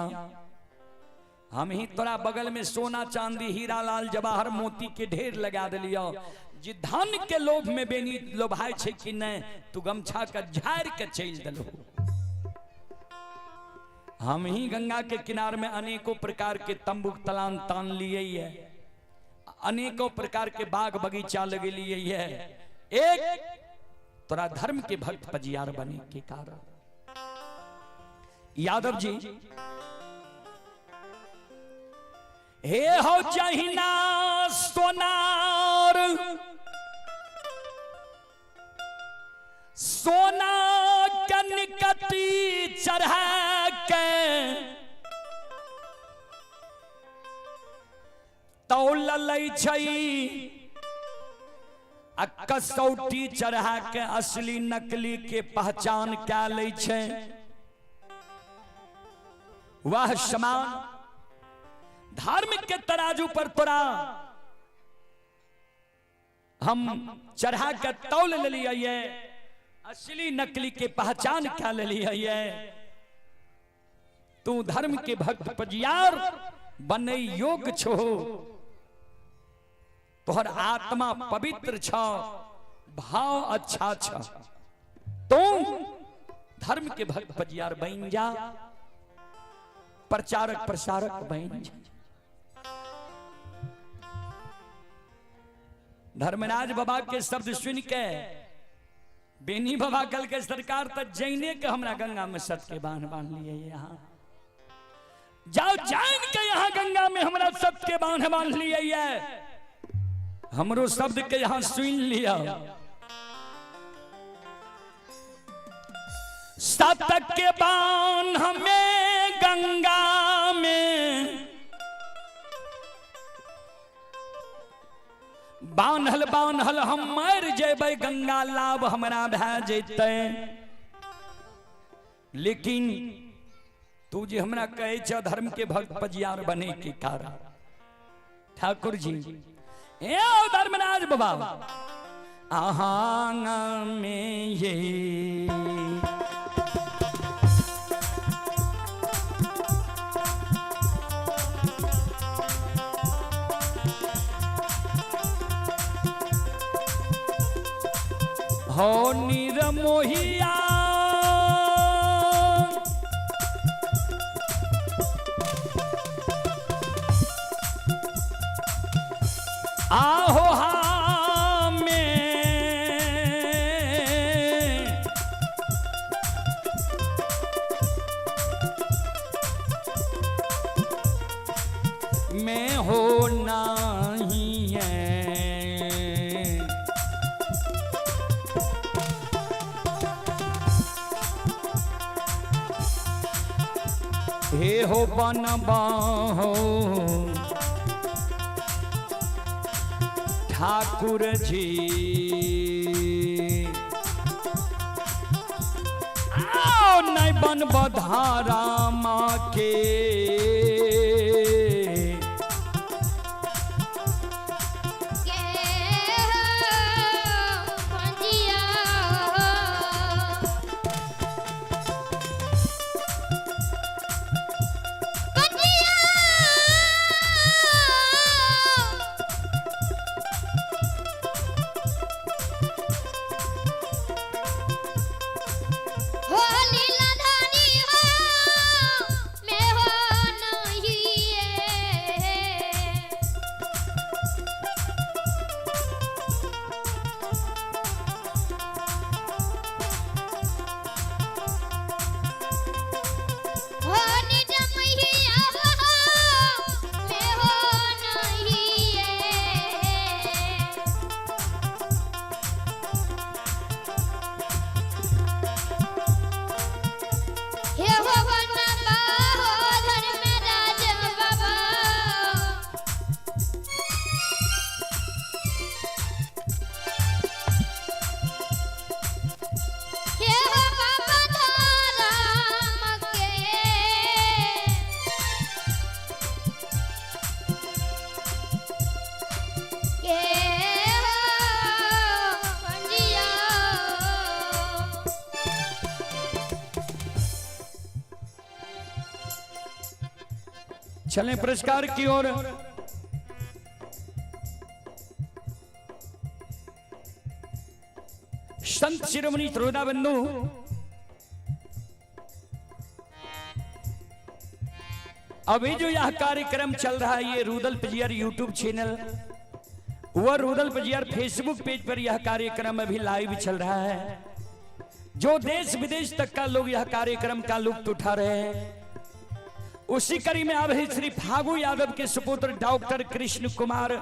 हम ही तोरा बगल में सोना चांदी हीरा लाल जवाहर मोती के ढेर लगा दिलिया। जी धन के लोभ में बेनी लोभाय छे कि नहीं, तू गमछा का झाड़ के चल दिलो। हम ही गंगा के किनार में अनेकों प्रकार के तंबू तलान तान लिए है, अनेकों प्रकार के बाग बगीचा लगे लिए है, एक तोरा धर्म के भक्त पजियार बने के कारण। यादव जी हे हो जहिना सोनार सोना के निकटी चढ़ा के तौल लई छई, आ कसौटी चढ़ा के असली नकली के पहचान क्या लई छे। वह समान धर्म के तराजू पर तोरा हम चढ़ा के तौल ले लिया, असली नकली के पहचान क्या ले लिया। तू धर्म के भक्त पजियार बने योग छो, तोहर आत्मा पवित्र छ, भाव अच्छा छ, तू धर्म के भक्त पजियार बन जा, प्रचारक प्रसारक बन जा। धर्मराज बाबा के शब्द सुन के बेनी बाबा कल के सरकार तक जैने के हमरा गंगा में सत के बांध बांध लिए। यहाँ जाओ जैन के यहाँ गंगा में हमरा सत के बांध बांध लिए, हमरो शब्द के यहाँ सुन लिया। सत के बांध हमें गंगा में बान्हल बान्हल हम मर जेबै, गंगा लाभ हमरा भै जेतै। लेकिन तू जे हमरा कहे छ धर्म के भक्त पजियार बने के कारण, ठाकुर जी ए धर्मराज बाबा आहांग में ये हो निरमोहिया आहो हा में में हो नहीं है। हे हो बनबा हो ठाकुर जी, आओ नहीं बन बधारा माँ के, चलें पुरस्कार की ओर। संत शिरोमणि श्रोता बंधु, अभी जो यह कार्यक्रम चल रहा है ये रूदल पजियर यूट्यूब चैनल व रूदल पजियर फेसबुक पेज पर यह कार्यक्रम अभी लाइव चल रहा है। जो देश विदेश तक का लोग यह कार्यक्रम का लुत्फ उठा रहे हैं। उसी कड़ी में अब श्री फागू यादव के सुपुत्र डॉक्टर कृष्ण कुमार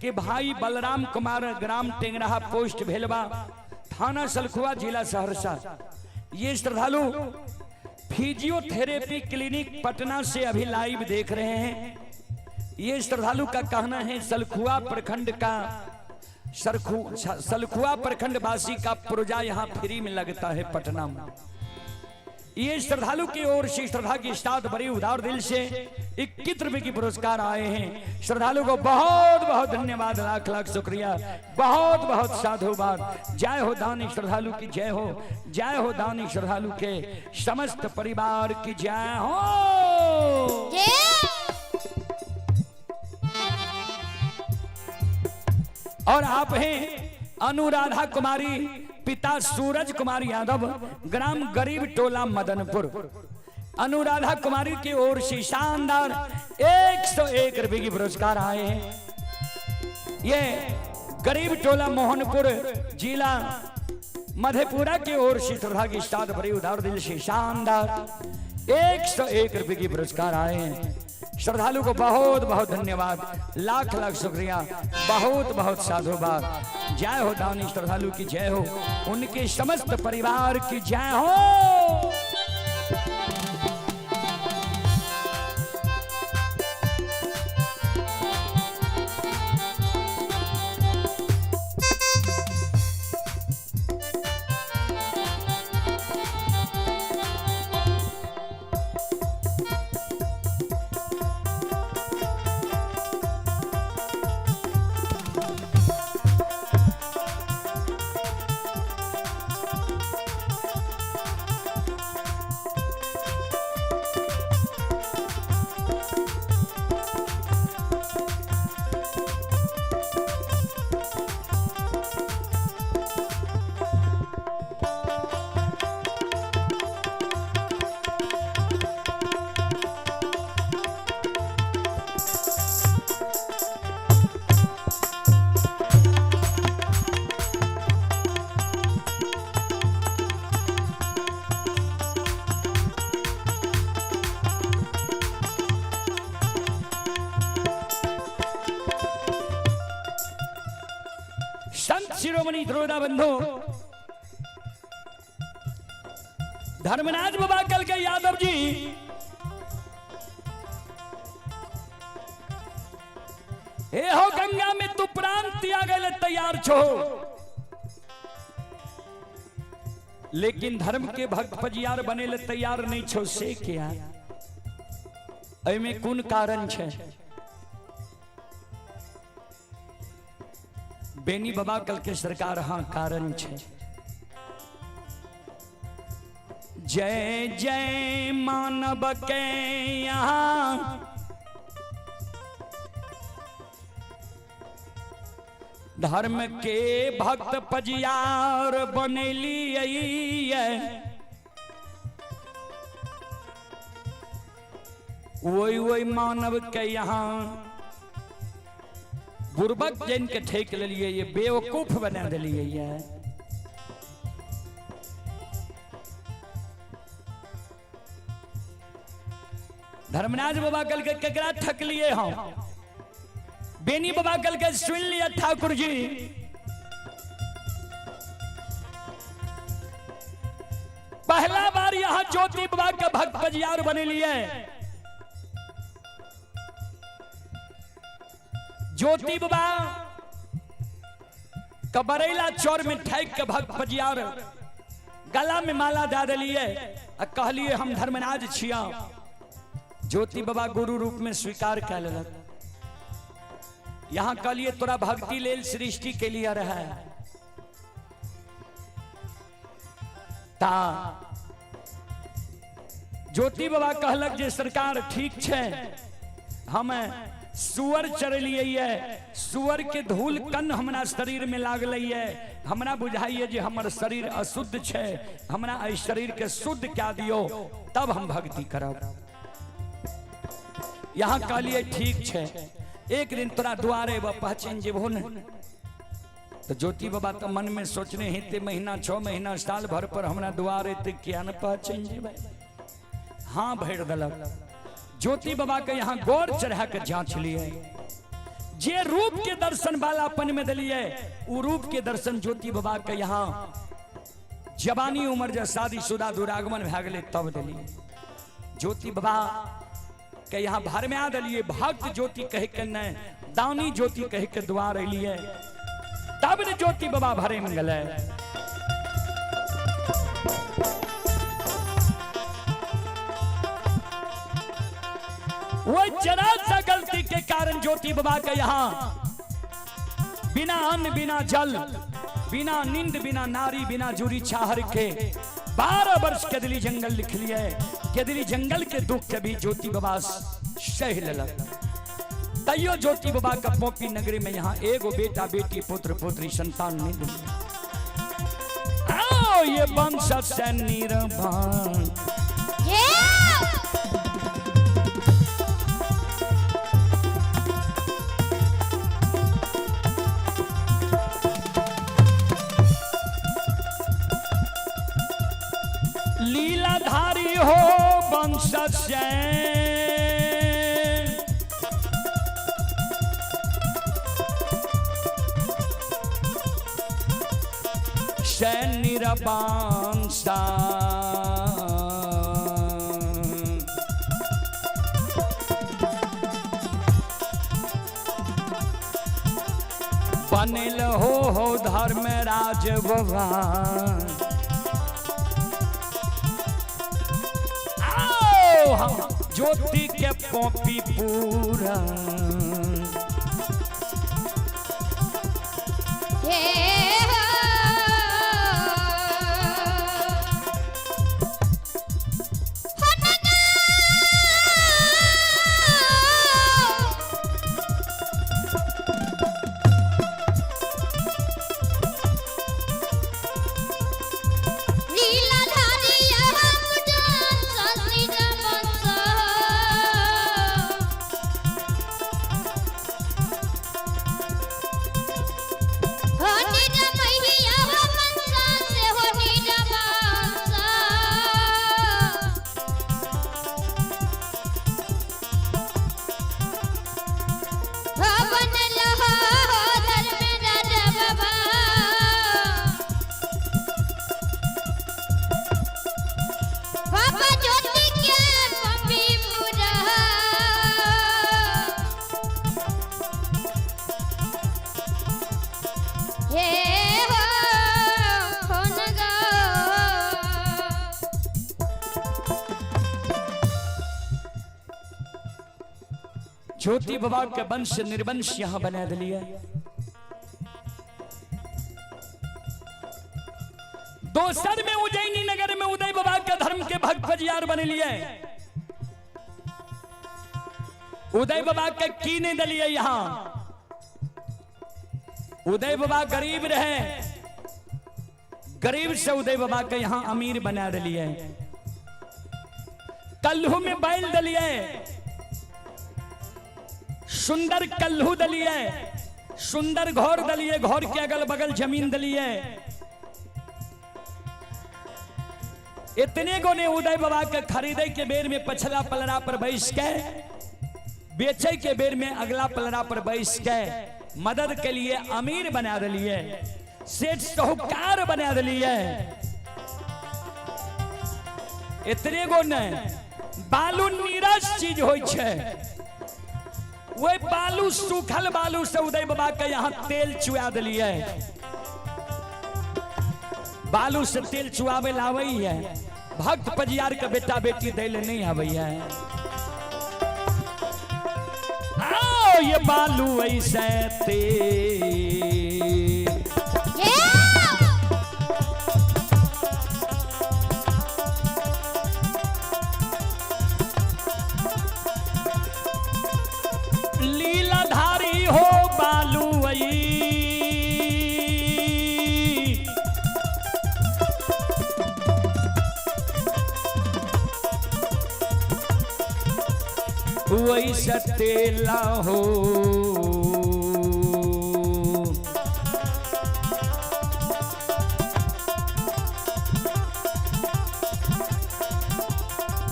के भाई बलराम कुमार, ग्राम टेंगराहा, पोस्ट भेलवा, थाना सलखुआ, जिला सहरसा, ये श्रद्धालु फिजियोथेरेपी क्लिनिक पटना से अभी लाइव देख रहे हैं। ये श्रद्धालु का कहना है सलखुआ प्रखंड का सलखुआ प्रखंड वासी का पुर्जा यहाँ फ्री में लगता है पटना में। ये श्रद्धालु की ओर से श्रद्धा की साथ बड़ी उदार दिल से 21 रुपए की पुरस्कार आए हैं। श्रद्धालु को बहुत बहुत धन्यवाद, लाख लाख शुक्रिया, बहुत बहुत साधुवाद। जय हो दानी श्रद्धालु की जय हो, जय हो दानी श्रद्धालु के समस्त परिवार की जय हो। और आप हैं अनुराधा कुमारी, पिता सूरज कुमार यादव, ग्राम गरीब टोला मदनपुर। अनुराधा कुमारी की ओर से शानदार 101 रुपए की पुरस्कार आए हैं। ये गरीब टोला मोहनपुर, जिला मधेपुरा की ओर से श्रद्धा की साथ बड़ी उदार दिल से शानदार 101 रुपए की पुरस्कार आए हैं। श्रद्धालु को बहुत बहुत धन्यवाद, लाख लाख शुक्रिया, बहुत बहुत साधुवाद। जय हो दानी श्रद्धालु की जय हो, उनके समस्त परिवार की जय हो। शिरोमणि श्रोता बंधु धर्मराज बाबा कल के यादव जी हे हो गंगा में तू प्राण त्यागे ले तैयार छो, लेकिन धर्म के भक्त पजियार बने ले तैयार नहीं छो से क्या में कौन कारण छे? बेनी बाबा कल के सरकार हाँ कारण छे। जय जय मानव के यहाँ धर्म के भक्त पजियार बनेली वही वही मानव के यहाँ बुर्बक जैन के ठेक ले लिए ये बेवकूफ बना दिलिए ये। धर्मराज बाबा कल के केकरा ठक लिए हम? बेनी बाबा कल के सुन लिया ठाकुर जी पहला बार यहाँ ज्योति बाबा का भक्त पजियार बने लिए। ज्योति बाबा कबरेला चौर में ठेक के भक्त पजियार गला में माला दे दिलिए और कहलिए हम धर्मराज छिया। ज्योति बाबा गुरु रूप में स्वीकार कर लेलक। यहाँ कहलिए तोरा भक्ति लेल सृष्टि के लिए रहा ता ज्योति बाबा कहलक जे सरकार ठीक छे, हम सुअर चरलिए, सुअर के धूल कन हमरा शरीर में लागलिए, हमरा बुझाइए जे हमर शरीर अशुद्ध छे, हमरा इस शरीर के शुद्ध क्या दियो तब हम भक्ति करब। यहाँ कहलिए ठीक छे, एक दिन तोरा द्वारे वह पहचान जेबो न। तो ज्योति बाबा तो मन में सोचने हेते महीना 6 महीना साल भर पर हमरा द्वारे ते क्या न पहचान जेबे। हाँ भर दलक। ज्योति बाबा के यहाँ गौर चढ़ा के जांच लिए, जे रूप के दर्शन वालापन में दिलिए वो रूप के दर्शन ज्योति बाबा के यहाँ जवानी उम्र जब शादीशुदा दुरागमन भे गए तब दिलिए। ज्योति बाबा के यहाँ भर में आ दिलिए, भक्त ज्योति कह के न दानी ज्योति कह के द्वार अलिए, तब न ज्योति बाबा भरे में गए। वो जरा सा गलती के कारण ज्योति बाबा के यहाँ बिना अन्न बिना जल बिना नींद बिना नारी बिना जुरी छाहर के 12 वर्ष केदली जंगल लिख लिए। केदली जंगल के दुख के भी ज्योति बाबा सह लेलक। तैयो ज्योति बाबा का पोपी नगरी में यहाँ एगो बेटा बेटी पुत्र पुत्री संतान नहीं दिली। आओ ये वंश से निर्वाण लीलाधारी हो वंश से निरबांसा बनिल हो धर्मराज भगवान। ज्योति के पोपी पूरा हो निरमय ज्योति बाबा के वंश निर्वंश यहाँ बना दिलिए। दोसर में उज्जैनी नगर में उदय बाबा के धर्म के भक्त फजियार बन लिए। उदय बाबा के की नहीं दलिए यहाँ। उदय बाबा गरीब रहे, गरीब से उदय बाबा के यहाँ अमीर बना दिलिए। कल्हू में बैल दलिए, सुंदर कल्हू दलिए, सुंदर घोर दलिए, घोर के अगल बगल जमीन दलिए। इतने को ने उदय बाबा के खरीदे के बेर में पछला पलड़ा पर बैस के, बेचे के बेर में अगला पलड़ा पर बैस के मदद के लिए अमीर बना दिलिए, सेठ साहूकार बना दिलिए। इतने को ने बालू नीरस चीज होय छे, वही बालू सूखल बालू से उदय बाबा के यहाँ तेल चुआ दिलिए। बालू से तेल चुआवे लावे है, भक्त पजियार के बेटा बेटी दैले नहीं आवे है। आओ ये बालू ऐसे तेल लीलाधारी हो बालू वैसे तेला हो।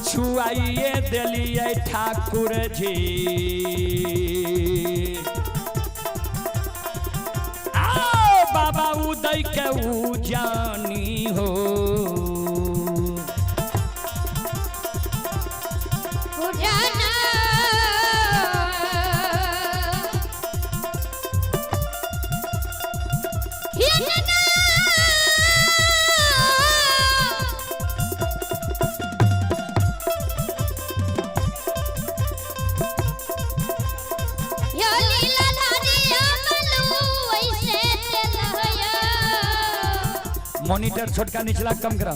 छुआइए दिलिए ठाकुर जी, आओ बाबा उदय के उजानी हो। मॉनिटर छोटका निचला कम करा।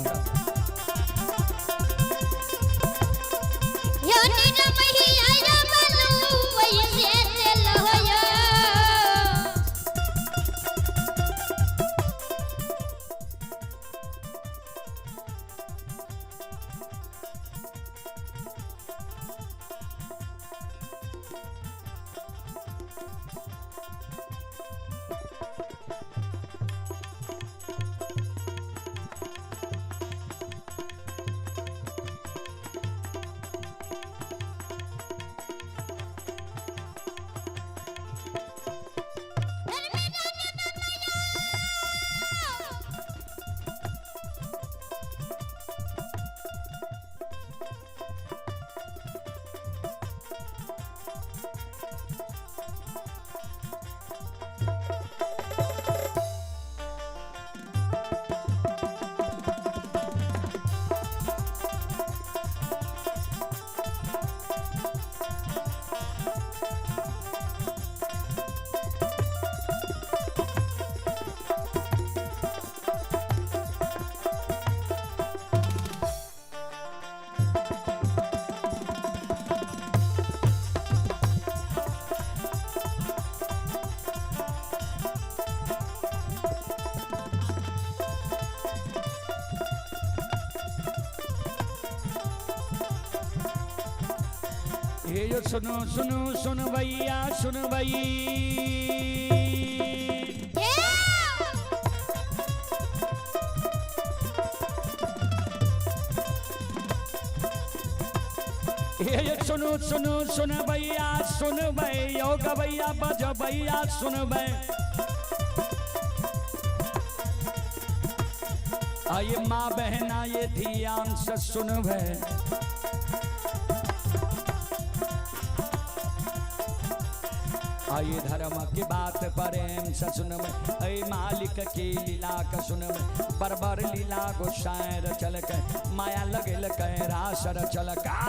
ये जो सुनो सुनो सुन भैया सुन भई, ये सुनो सुनो सुन भैया सुन भई, यो गवैया बज भैया सुन भई। आये माँ बहना ये ध्यान से सुन भई। आये धर्म की बात प्रेम से सुनब, ऐ मालिक की लीला का सुनब। बरबर लीला गोसायर चल के माया लगल के रासर चल का।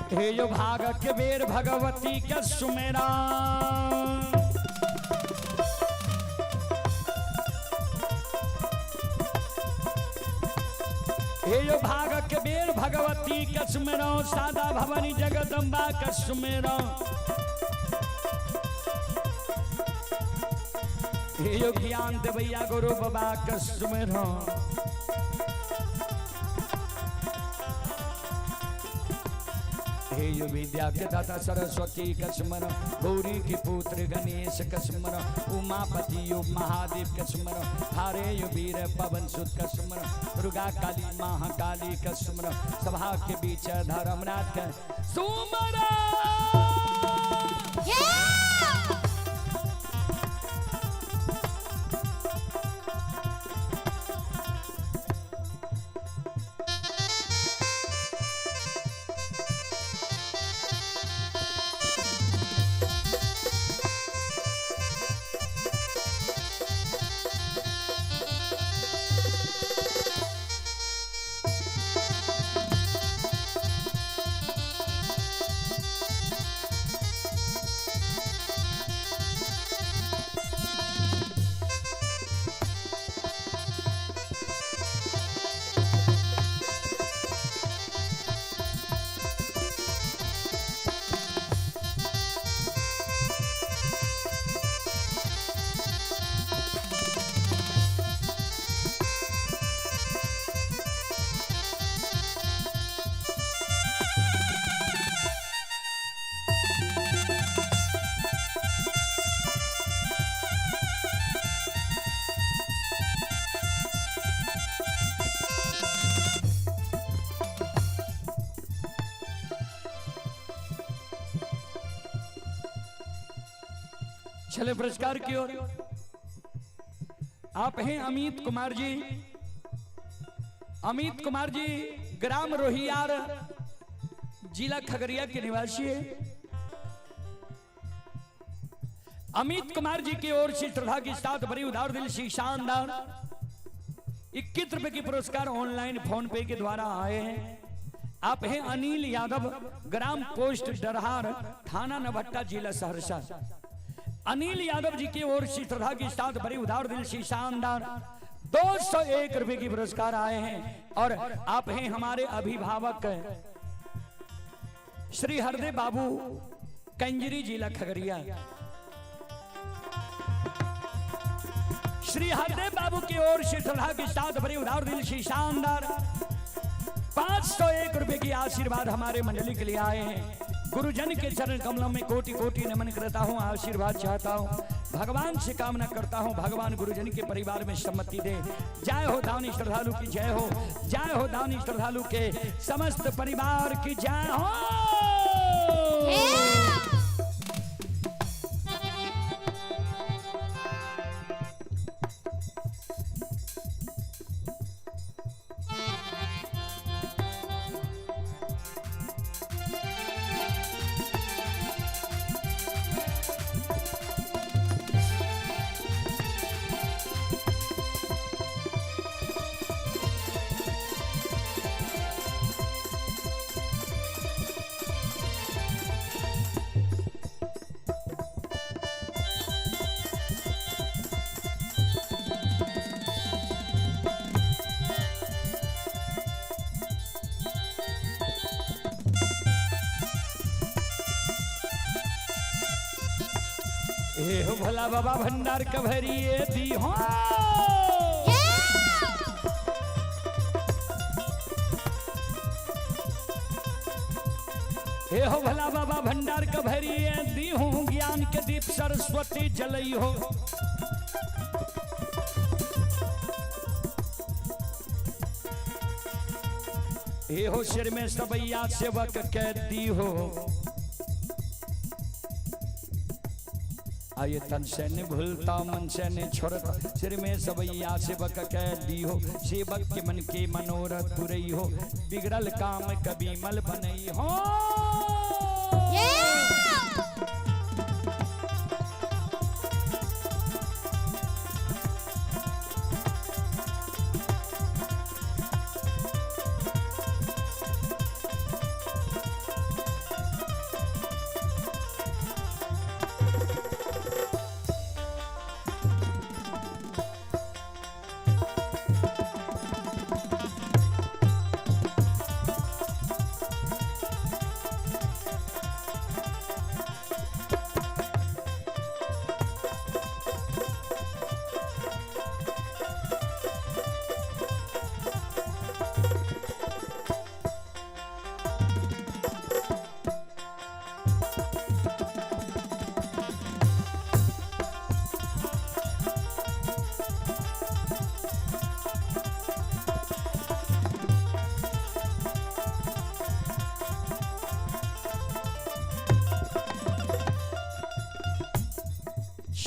हे यो भाग के बेर भगवती के सुमेरा हे यो भाग के बेर भगवती के सुमेरा सादा भवानी जगदम्बा के सुमेरा हे यो ज्ञान देवैया गुरु बाबा के सुमेरा हे यो विद्या के दाता सरस्वती का स्मरण गौरी की पुत्र गणेश का स्मरण उमापति यो महादेव का स्मरण हारे यो वीर पवन सुत का स्मरण दुर्गा काली महाकाली का स्मरण सभा के बीच धर्मनाथ का सुमरण चले पुरस्कार की ओर। आप हैं अमित कुमार जी। अमित कुमार जी ग्राम रोहियार जिला खगड़िया के निवासी है। अमित कुमार जी की ओर से श्रद्धा के साथ बड़ी उदार दिल से शानदार 21 रुपए की पुरस्कार ऑनलाइन फोन पे के द्वारा आए हैं। आप हैं अनिल यादव ग्राम पोस्ट डरहार थाना नवट्टा जिला सहरसा। अनिल यादव जी की ओर से श्रद्धा के साथ बड़ी उदार दिल से शानदार 201 रुपए की पुरस्कार आए हैं। और आप हैं हमारे अभिभावक श्री हरदेव बाबू कंजरी जिला खगड़िया। श्री हरदेव बाबू की ओर से श्रद्धा के साथ बड़ी उदार दिल से शानदार 501 रुपए की आशीर्वाद हमारे मंडली के लिए आए हैं। गुरुजन के चरण कमलों में कोटि कोटि नमन करता हूँ, आशीर्वाद चाहता हूँ, भगवान से कामना करता हूँ भगवान गुरुजन के परिवार में सम्मति दे। जय हो दानी श्रद्धालु की जय हो, जय हो दानी श्रद्धालु के समस्त परिवार की जय हो। हे हो भला बाबा भंडार कभरिए दी हो। हे हो भला बाबा भंडार कभरिए दी हूँ, ज्ञान के दीप सरस्वती जलई हो। हे हो सिर में सबैया सेवक कैदी हो। आये तन से न भूलता मन से न छोड़ता, सिर में सबैया सेवक कैदी हो। सेवक के मन के मनोरथ पुरई हो, बिगड़ल काम कभी मल बनई हो।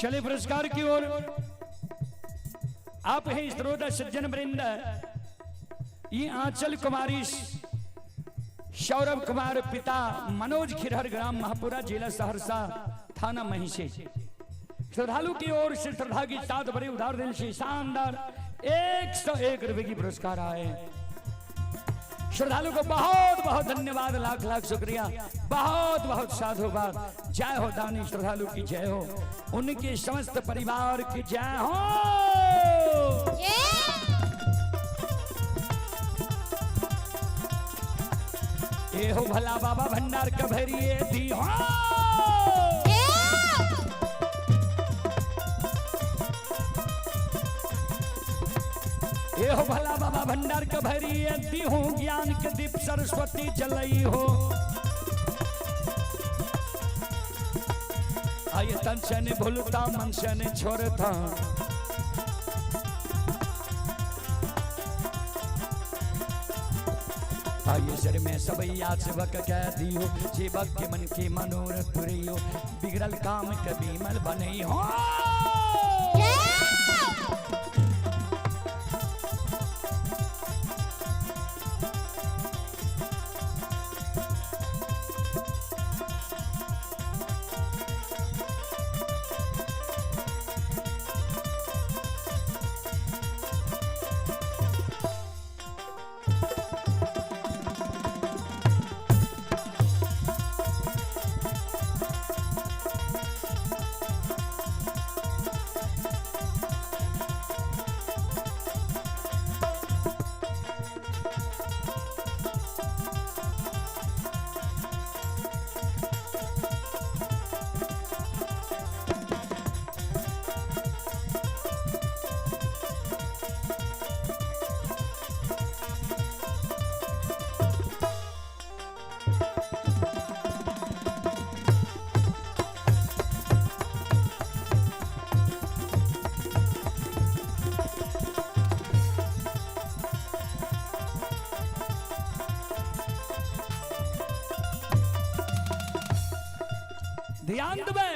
चले पुरस्कार की ओर। आप हैं श्रोता सज्जन वृंद, ये आंचल कुमारी सौरभ कुमार, पिता मनोज खिरहर, ग्राम महापुरा, जिला सहरसा, थाना महिषी। श्रद्धालु की ओर से श्रद्धा की साथ बड़े उदार दिल से शानदार 101 रुपए की पुरस्कार आए। श्रद्धालु को बहुत बहुत धन्यवाद, लाख लाख शुक्रिया, बहुत बहुत साधुवाद। जय हो दानी श्रद्धालु की जय हो, उनके समस्त परिवार की जय हो। ये हो भला बाबा भंडार कभरिए दी हो। ये हो भला बाबा भंडार कभरिए दी हो, ज्ञान के दीप सरस्वती जलई हो। आइए तन से ने भूलता, मन से ने छोड़ता, आइए सर में सब याद सेवक कह दियो, सेवक के मन के मनोरथ पुरियो, बिगड़ल काम कभी मल बने हो। ध्यान दबे,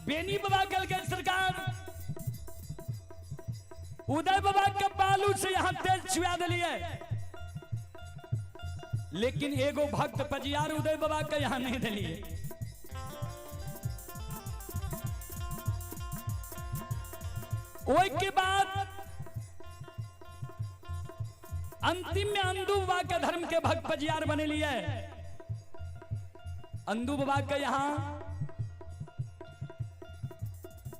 बेनी बाबा कल के सरकार उदय बाबा के बालू से यहां तेल छुआ दिलिए, लेकिन एगो भक्त पजियार उदय बाबा के यहां नहीं दिलिए। ओई के बाद अंतिम में अंदू बाबा के धर्म के भक्त पजियार बने लिए। अंदू बाबा के यहाँ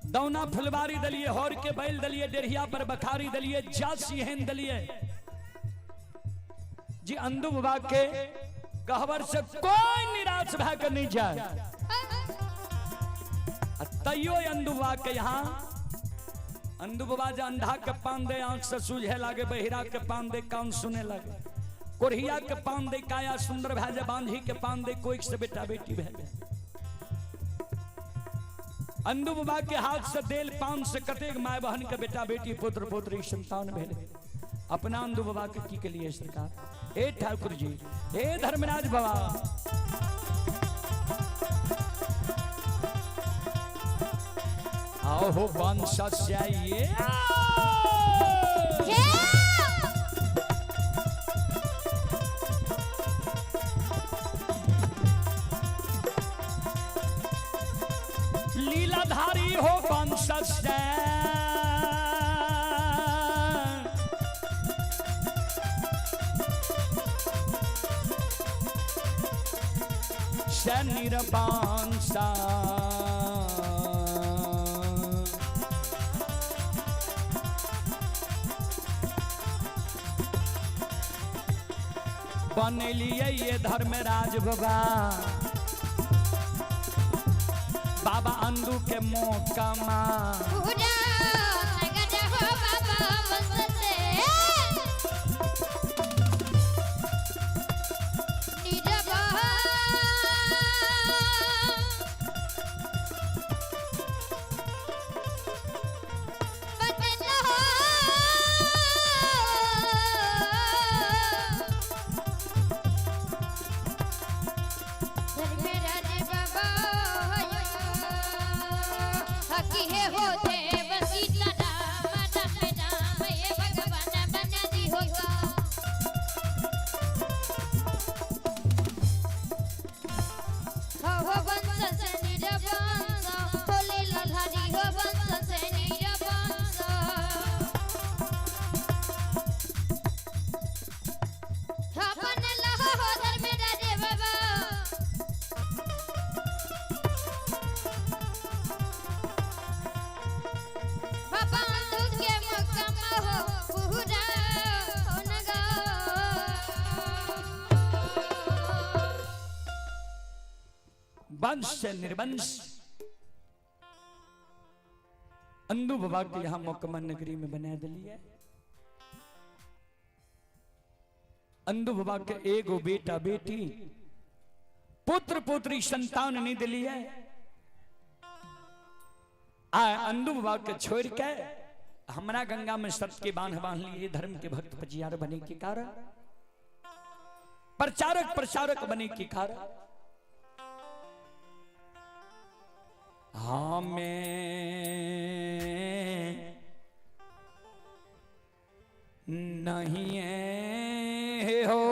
दौना फुलवारी दलिए, हौर के बैल दलिए, डेढ़िया पर बखारी दलिए, जासी हेन दलिए जी। अंदू बाबा के कहवर से कोई निराश भकर नहीं जाए। तैयो अंदू बाबा के यहाँ अंदू बाबा जो अंधा के पान दे आंख से सूझे लागे, बहिरा के पान दे कान सुने लगे, कोरिया के पान दे काया सुंदर भैजे, बांझी के पान दे कोई से बेटा बेटी भैजे। अंदू बाबा के हाथ से देल पान से कतेक माय बहन के बेटा बेटी पुत्र पुत्री संतान भेले। अपना अंदू बाबा के की लिए सरकार, हे ठाकुर जी, हे धर्मराज बाबा, आओ हो वंश चाहिए। लीलाधारी हो वंश से निर्वांसा, बन लिए ये धर्मराज बाबा, बाबा अंदू के मोकमा। कि हे हो देव सीता राम राम राम हे भगवान बना दी होगा हो वंश से निरवंश बोले ललहरी हो वंश से निरवंश अपन लहो हो धर्म राजे बाबा बाबा दूध के मकम हो पूरा होनगा वंश से निर्वंश अंधु बाबा के यहाँ मोकमन नगरी में बना दिलिए। अंधु बाबा के एगो बेटा बेटी पुत्र पुत्री संतान नहीं दिली है। आ अंधु बाबा के छोड़ के हमरा गंगा में सत्य के बांध लिए धर्म के भक्त पजियार बने के कारण प्रचारक प्रसारक बने के कारण हमें नहीं है हो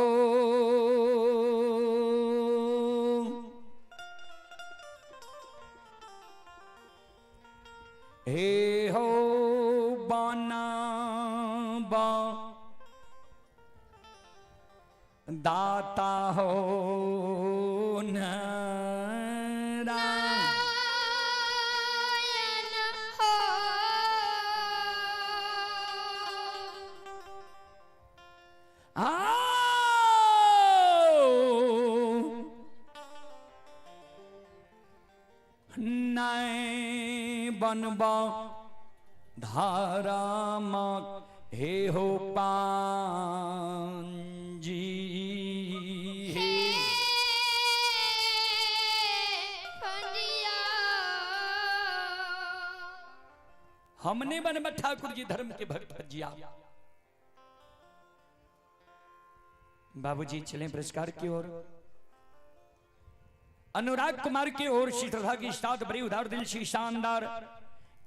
हे हो बाना बा दाता हो न बनबा धारा हे हो पांजी हे हमने बनबा ठाकुर जी धर्म के भक्त भजिया। बाबूजी चलें पुरस्कार की ओर। अनुराग कुमार की ओर श्रद्धा की स्टार्ट बड़ी उदार दिल से शानदार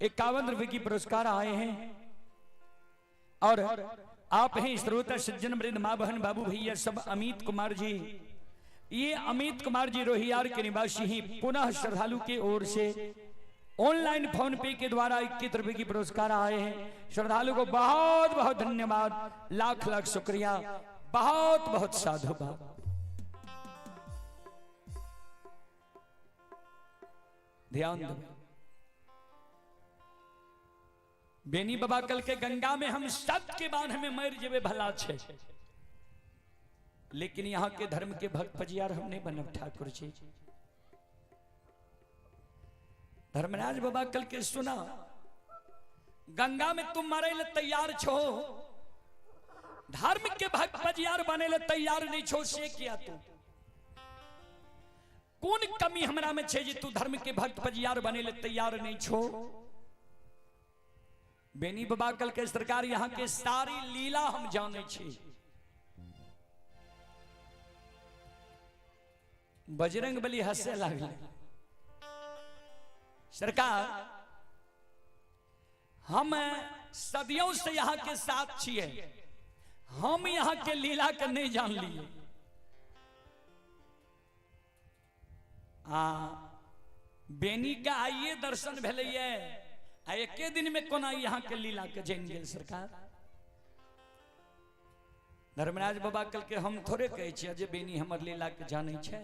51 रुपए की पुरस्कार आए हैं और आप हैं श्रोता सज्जन वृंद मां बहन बाबू भैया सब अमित कुमार जी। ये अमित कुमार जी रोहियार के निवासी ही पुनः श्रद्धालु के ओर से ऑनलाइन फोन पे के द्वारा 21 रुपए की पुरस्कार आए हैं। श्रद्धालु को बहुत बहुत धन्यवाद, लाख लाख शुक्रिया, बहुत बहुत साधुवाद। ध्यान दो बेनी बाबा कल के गंगा में हम सब के बांध में मर जेबे भला छे, लेकिन यहाँ के धर्म के भक्त पजियार हमने बनब ठाकुर जी। धर्मराज बाबा कल के सुना गंगा में तुम मरे ले तैयार छो, धर्म के भक्त पजियार बने ले तैयार नहीं छो, से किया तू कौन कमी हमरा में छे जे तू धर्म के भक्त पजियार बने ले तैयार नहीं छो। बेनी बाबा कल के सरकार यहाँ के सारी लीला हम जाने छी। बजरंग बली हंसे लागले, सरकार हम सदियों से यहाँ के साथ छिए, हम यहाँ के लीला के नहीं जान लिए। बेनी का आइए दर्शन भेलैये, एके दिन में कोना यहाँ के लीला के जान गेल सरकार। धर्मराज बाबा कल के हम थोड़े कहे छियै जे बेनी हमर लीला के जाने छे,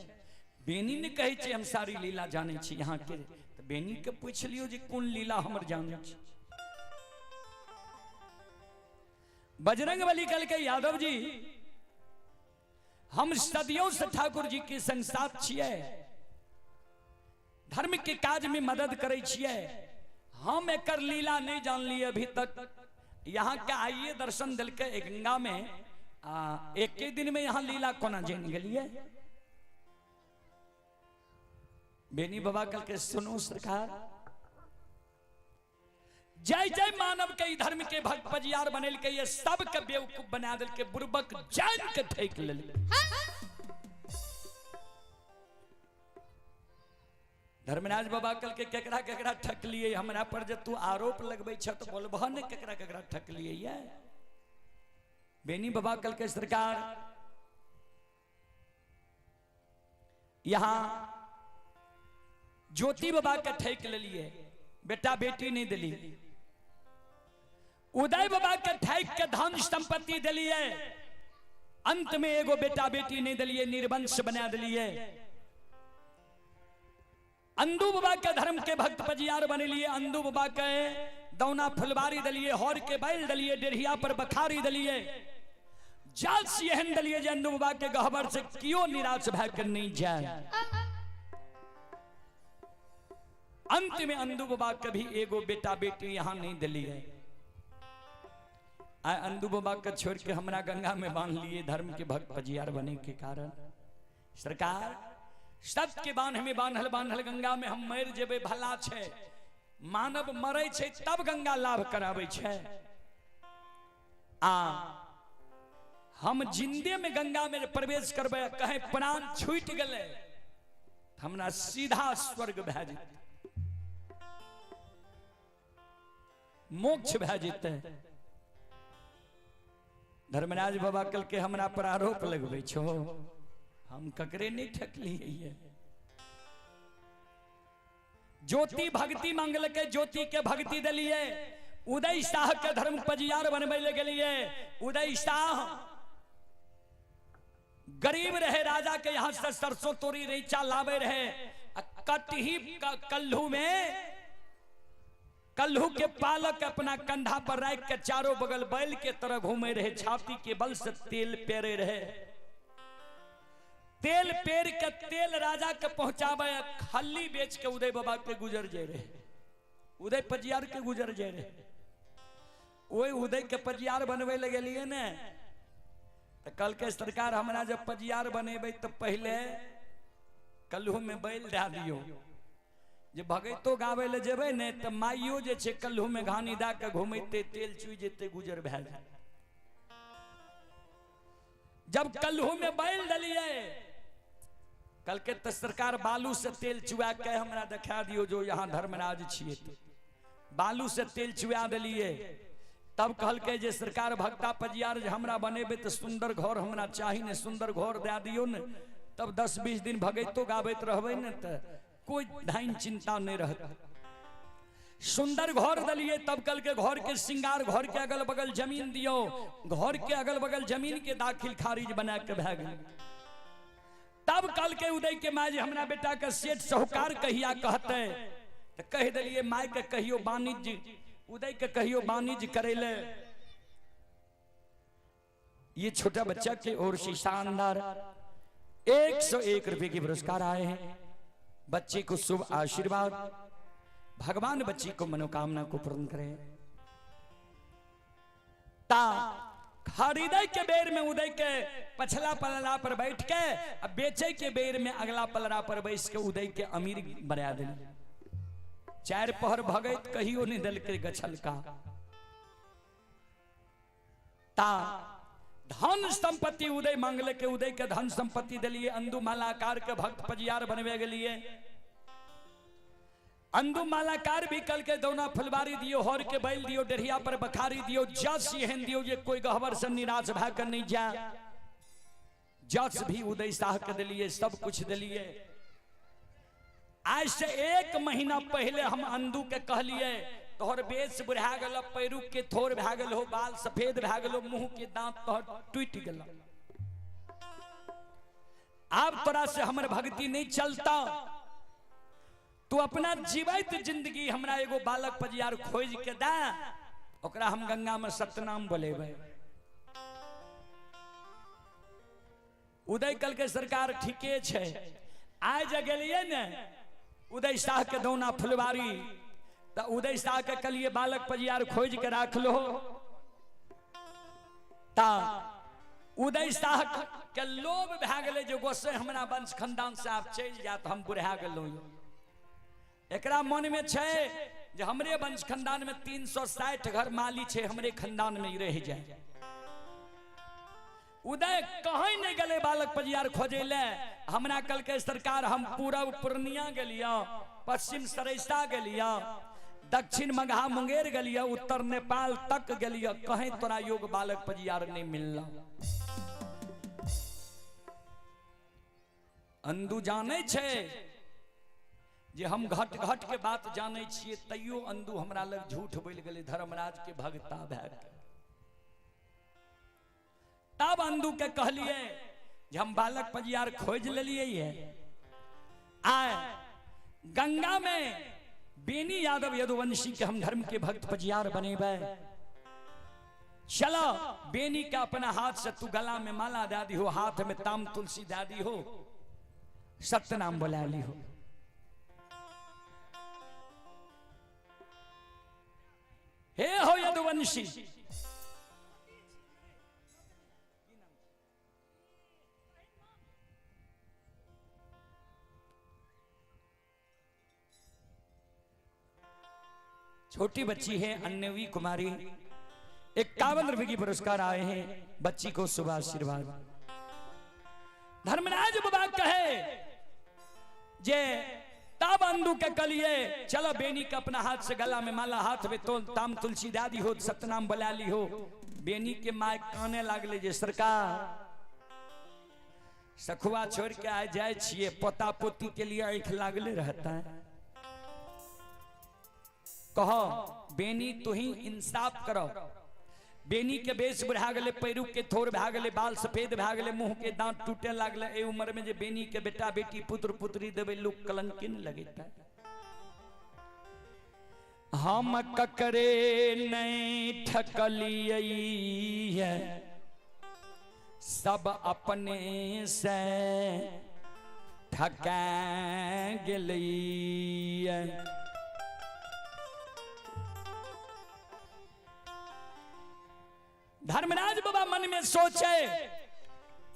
बेनी ने कहे छे हम सारी लीला जाने छी यहाँ के। तो बेनी के पूछ लियो जे कौन लीला हमर जाने छी। बजरंग बली कल के यादव जी हम सदियों से ठाकुर जी के संग साथ छियै, धर्म के काज में मदद करे छियै, हम एकर लीला नहीं जान लिए अभी तक। यहाँ के आइए दर्शन दिल के गंगा में एक के दिन में यहाँ लीला कोना जान गलिए। बेनी बाबा कल के सुनो सरकार, जय जय मानव के धर्म के भक्त पजियार बनेल के ये सब के बेवकूफ बना दिल के, बुर्बक जान के ठेक ले। धर्मराज बाबा कल के केकरा केकरा ठक लिए हमरा पर जब तू आरोप लगबे छ तो बोलबह ने केकरा केकरा ठक लिए ये। बेनी बाबा कल के सरकार यहां ज्योति बाबा के ठेक ले लिए, बेटा बेटी नहीं दिली। उदय बाबा के ठेक के धन संपत्ति दिलिए, अंत में एगो बेटा बेटी नहीं दिलिए, निर्वंश बना दिलिए। अंदू बाबा के धर्म के भक्त पजियार बने लिए, अंदू बाबा के दौना फुलवारी दलिए, हौर के बैल दलिए, डेढ़िया पर बखारी दलिए, जाल सिहन दलिए जे अंदू बाबा के गहबर से क्यों निराश भकर नहीं जाए। अंत में अंदू बाबा कभी एगो बेटा बेटी यहां नहीं दलिए। अंदू बाबा का छोड़ के हमरा गंगा में बांध लिए धर्म के भक्त पजियार बने के कारण। सरकार सत्य के बांध में बांधल बांधल गंगा में हम मर जेबे भला छे, मानव मरे छे तब गंगा लाभ करावे छे। हम जिंदे में गंगा में प्रवेश करबे कहे प्राण छूट गले हमरा सीधा स्वर्ग भे जेते, मोक्ष भे जेते। धर्मराज बाबा कल के हमरा पर आरोप लगबे छो, हम ककरे नहीं ठकलिए। ज्योति भक्ति मांगल के ज्योति के भक्ति दिलिए, उदय शाह के धर्म पजियार बनबे ले गेलिए। उदय शाह गरीब रहे, राजा के यहां से सरसों तोरी रईचा लावे रहे। कटही कल्हू में कल्हू के पालक अपना कंधा पर रख के चारों बगल बैल के तरह घूमे रहे, छाती के बल से तेल पेरे रहे। तेल पेर के तेल राजा के पहुंचावे, खल्ली बेच के उदय बाबा के गुजर जे रहे, उदय पजियार के गुजर जे रहे। वही उदय के पजियार बनवे लगे लिए ने तो कल के सरकार हमरा जब पजियार बनेबे तो पहले कल्हू में बैल दे दियो, जे भगैतो गावे ले जेबे ने तो माइयो जे छे कल्हू में घानी दा के घूमते तेल चुई जेते गुजर भे जाए। जब कल्हू में बैल दलिए कल के तो सरकार बालू से तेल चुआ के हमरा दिखा दियो जो यहाँ धर्मराज छिए, बालू से तेल चुआ दिलिए। तब कहल के जे सरकार भक्ता पजियार हमरा बनेबे तो सुंदर घर हमरा चाहिए ने, सुंदर घर दे दियो ने, तब 10-20 दिन भगैतो गाबैत रहबे ने तो कोई धाइन चिंता नहीं रहता। सुंदर घर दलिए, तब कल के घर के श्रृंगार, घर के अगल बगल जमीन दियो, घर के अगल बगल जमीन के दाखिल खारिज बना के भे गए। तब कल के उदय के माय हमरा बेटा के सेठ साहूकार कहिया कहते तो कह दिलिए माय के कहियो वाणिज्य, उदय के कहियो वाणिज्य करे ले। ये छोटा बच्चा की ओर से शानदार 101 रुपए की पुरस्कार आए हैं। बच्चे को शुभ आशीर्वाद, भगवान बच्ची को मनोकामना को पूर्ण करे। ता खरीदे के बेर में उदय के पछला पलड़ा पर बैठ के, अब बेचे के बेर में अगला पलड़ा पर बैठ के उदय के अमीर बना दे। 4 पहर भगत कहियो नहीं दल के गछल का। ता धन संपत्ति उदय मांगले के उदय के धन संपत्ति दिलिए। अंदु मालाकार के भक्त पजियार बनवे गलिए। अंदु मालाकार भी कल के दौना फुलवारी दियो, हौर के बैल दियो, डेढ़िया पर बखारी दियो, जस एहन दियो जे कोई गहवर से निराश भकर नहीं जा। जस भी उदय शाह के दिलिए, सब कुछ दिलिए। आज से 1 महीना पहले हम अंदू के कहलिए तोहर बेच बुढ़ा गल, पैरू के थोर भे गल हो, बाल सफेद भे गल हो, मुंह के दांत तोहर टूट गल, अब तोरा से हमर भक्ति नहीं चलता। तू अपना जीवित जिंदगी हमरा एगो बालक पजियार खोज के दा, ओकरा हम गंगा में सतनाम बोलेबे। उदय कल के सरकार ठीके छे। आज गेलिए ने उदय शाह के दौना फुलवारी, तो उदय शाह के कलिए बालक पजियार खोज के राख लो। ता उदय शाह के लोभ भे गले जो गोसे हमरा वंश खानदान से आप चल जात, हम बुढ़ा गलो। एकरा मन में छे जे हमरे वंश खानदान में 360 घर माली छे, हमरे खानदान में रह जाए। उदय कहीं नहीं गले बालक पजियार खोजे ले। हमरा कल के सरकार हम पूरा पूर्णिया गलिया, पश्चिम सरिस्ता गेलिया, दक्षिण मगहा मुंगेर गेलिया, उत्तर नेपाल तक गेलिया, कहीं तोरा योग बालक पजियार नहीं मिलला। अंदू जाने छे जे हम घट घट के बात जाने छिए, तैयो अंदू हमरा लग झूठ बोल गेले धर्मराज के भगता भै के। तब अंदू के कहलिए जे हम बालक पजियार खोज लेलिए है, आए गंगा में बेनी यादव यदुवंशी के हम धर्म के भक्त पजियार बनेबे। चलो बेनी का अपना हाथ से तू गला में माला दे दी हो, हाथ में ताम तुलसी दे दी हो, सत्य नाम बोला ली हो। हे हो यदुवंशी, छोटी बच्ची है अन्नवी कुमारी, 51 रुपए की पुरस्कार आए हैं, बच्ची को शुभ आशीर्वाद। धर्मराज बाबा कहे जे तब अंदू के कलिए चलो बेनी का अपना हाथ से गला में माला, हाथ में तो ताम तुलसी दादी हो, सतनाम बुला ली हो। बेनी के माय काने लागले जे सरकार सखुआ छोड़ के आ जाए छिए, पोता पोती के लिए आंख लागले रहता है। कहो बेनी तू ही इंसाफ करो। बेनी के बेस बुढ़ा गले, पैरू के थोर भा गले, बाल सफेद भा गले, मुंह के दांत टूटे लागले। ए उम्र में जे बेनी के बेटा बेटी पुत्र पुत्री देवे लोग कलंकिन लगेता। हम ककरे नहीं ठकलिए है, सब अपने से ठका गेलिए। धर्मराज बाबा मन में सोचे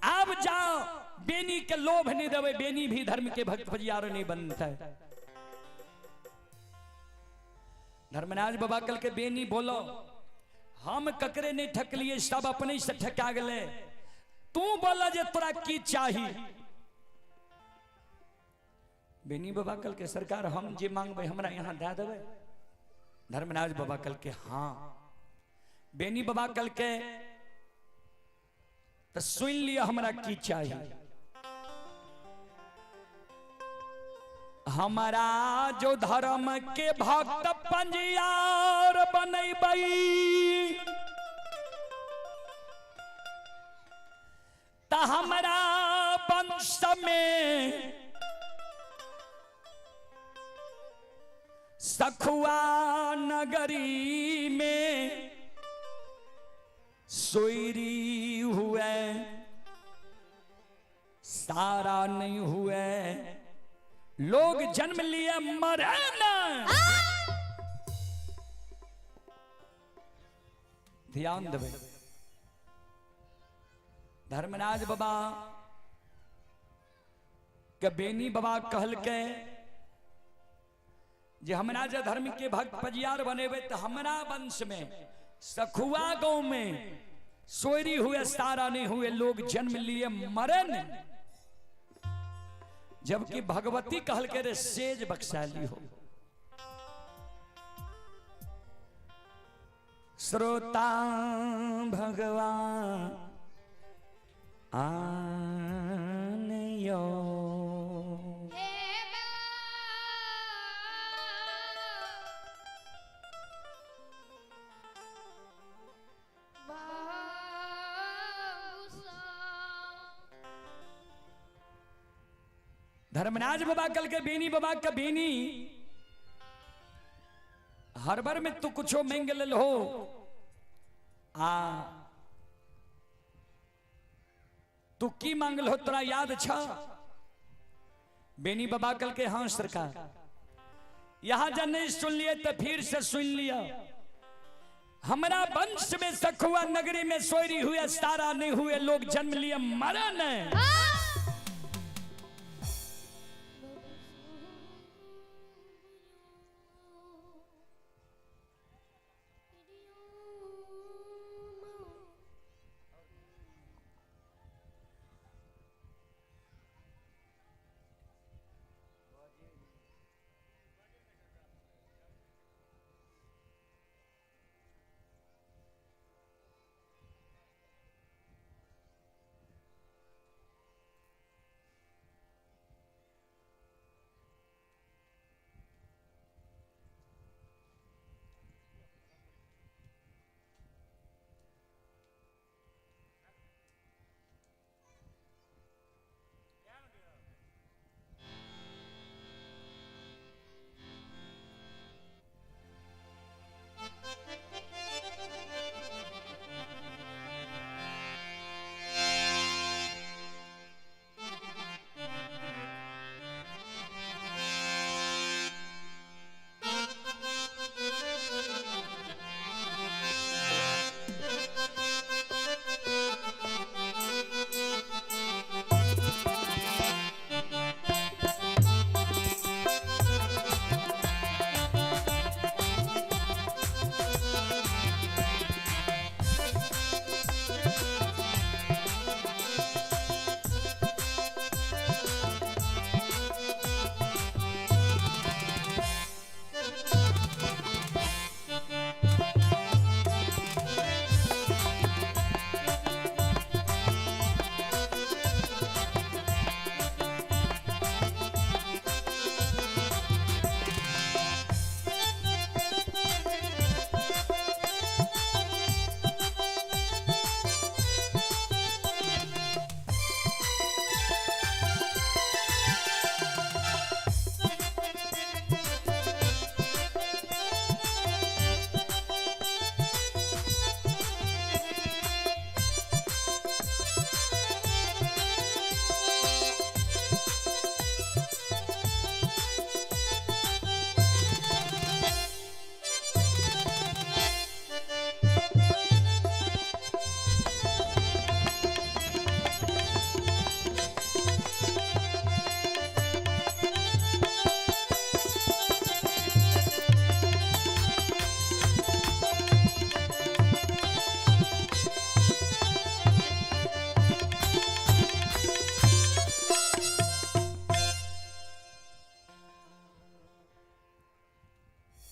अब जाओ बेनी के लोभ नहीं देवे, बेनी भी धर्म के भक्त पजियार नहीं बनता है। धर्मराज बाबा कल के बेनी बोलो हम ककरे नहीं ठक लिए, सब अपने से ठका गले। तू बोला जे तोरा की चाहिए। बेनी बाबा कल के सरकार हम जे मांगबे हमरा यहाँ दे देवे। धर्मराज बाबा कल के हाँ। बेनी बाबा कल के तो सुन लिया हमरा की चाहिए। हमारा जो धर्म के भक्त पंजियार बनैबई, ता हमारा वंश में सखुआ नगरी में सोयरी हुए सारा नहीं हुए, लोग जन्म लिए मरे न। ध्यान देवे। धर्मराज बाबा के बेनी बाबा कहल के जे हमरा जे धर्म के भक्त पजियार बनेबे तो हमरा वंश में सखुआ गांव में सोयरी हुए सारा नहीं हुए, लोग जन्म लिए मरन। जबकि भगवती कहल के रे सेज बख्शाली हो। श्रोता भगवान आनयो धर्मराज बाबा कल के बेनी बाबा का बेनी हर बार में तू कुछो मांग ले हो आ तू की मांग लो तोरा याद छ। बेनी बाबा कल के हाँ सरकार, यहां जब नहीं सुन लिए तो फिर से सुन लिया। हमारा वंश में सखुआ नगरी में सोयरी हुए सारा नहीं हुए, लोग जन्म लिए मरा नहीं।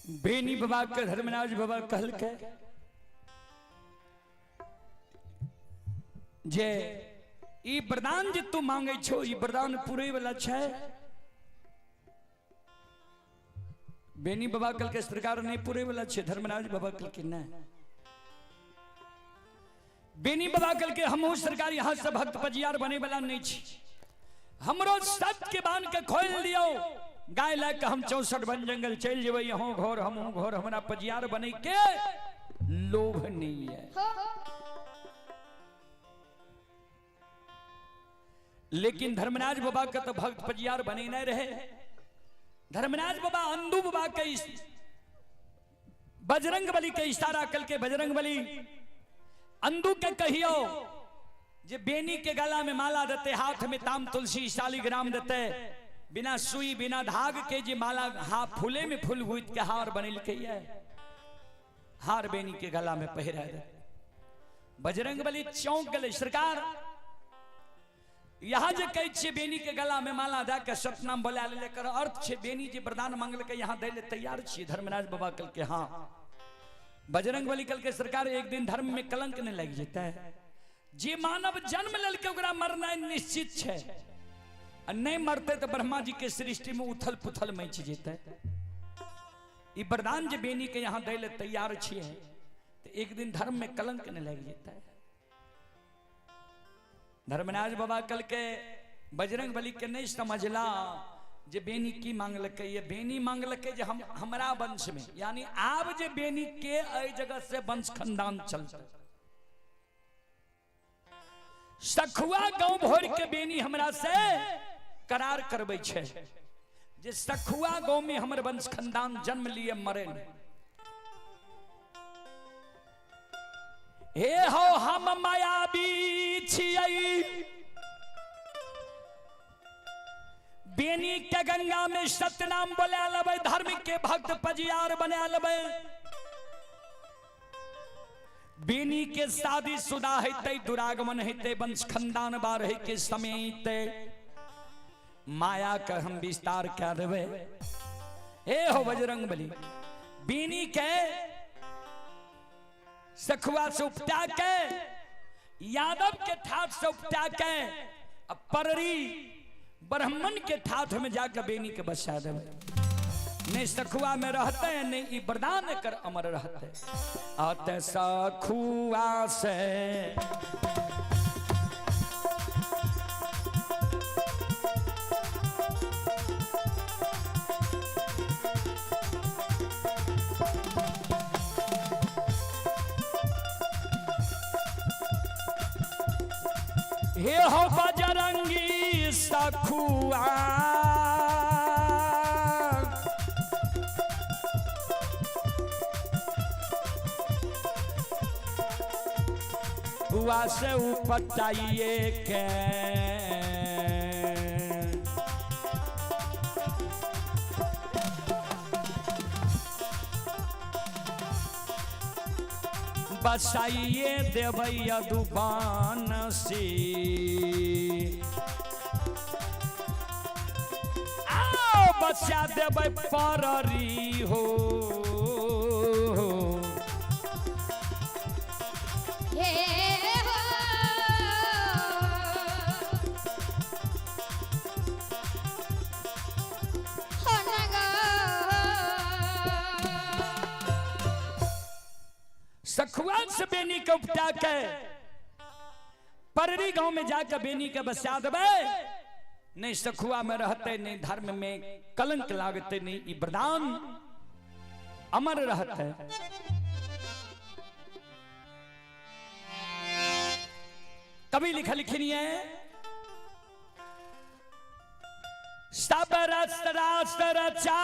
बेनी बाबा के धर्मराज बाबा कहल के जे ई वरदान जे तू मांगे छो ई वरदान पूरे वाला छे। बेनी बाबा कल के सरकार नहीं पूरे वाला छे। धर्मराज बाबा कल के नहीं। बेनी बाबा कल के हमहू सरकार यहाँ से भक्त पजियार बने वाला नहीं छी। हमरो सत्य के बांध के खोल दियो। गाय ला के हम 64 वन जंगल चल जेबे। यहाँ घर हमहू घर हमरा पजियार बने के लोभ नहीं है। लेकिन धर्मराज बाबा का तो भक्त पजियार बने नहीं रहे। धर्मराज बाबा अंधु बाबा के बजरंग बली के इशारा कल के बजरंग बली अंधु के कहियो जे बेनी के गला में माला देते, हाथ में ताम तुलसी शालिग्राम देते, बिना सुई बिना धाग के जे माला हाँ फूले में फूल हुई के हार बनिल के हार बेनी के गला में पहिरा दे। बजरंग बली चौंक गले। सरकार यहाँ जे कहे छे बेनी के गला में माला दे के सतनाम बोला लेकर अर्थ छे बेनी जे वरदान मांगल के यहाँ दे ले तैयार छे। धर्मराज बाबा कल के हाँ। बजरंग बली कल के सरकार एक दिन धर्म में कलंक नहीं लग जाता है। जे मानव जन्म लेल के ओकरा मरना निश्चित छे। नहीं मरते तो ब्रह्मा जी के सृष्टि में उथल पुथल मच जेते। ई वरदान जे बेनी के यहाँ दे ले तैयार छे तो एक दिन धर्म में कलंक नहीं लग जाता है। धर्मराज बाबा कल के बजरंग बली के नहीं समझला जे बेनी की मांगल के। ये बेनी मांगल के जे हम हमरा वंश में यानी आब जे बेनी के अय जगह से वंश खानदान चलते। सखुआ गांव भोर के बेनी हमरा से करार करबे छे जे सखुआ गांव में हमर वंश खानदान जन्म लिए मरे नहीं। हे हो हम मायावी छियै बेनी के गंगा में सतनाम बोला लबे। धर्म के भक्त पजियार बना लबे। बेनी के शादी शुदा हेते, दुरागमन हेते, वंश खानदान बार के समय माया का हम विस्तार कर देवे। हे हो बजरंग बली बेनी के सखुआ से उपटा के यादव के ठाठ से उपटा के अब पररी ब्राह्मण के ठाठ में जाकर बेनी के बसा देवे। नहीं सखुआ में रहते नहीं ई वरदान कर अमर रहते। आते सखुआ से हे हो बजरंगी सखुआ हुआ से उपटाइए के बसाइए देवैया दुकान सी आओ बचा देवे पररी हो। सखुआ से बेनी के उपटा के पररी गांव में जाकर बेनी के बसा देवे। नहीं सखुआ में रहते नहीं धर्म में कलंक लागते नहीं ई वरदान अमर रहते। कभी लिखा लिखनी है सब रस रस रचावत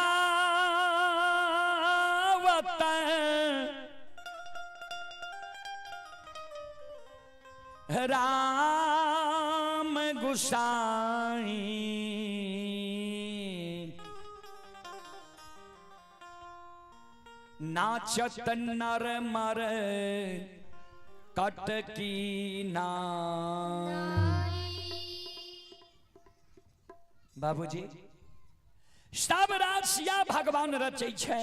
राम गुसाई नाचत नर मर कट की बाबूजी सब राशिया भगवान रचे छे।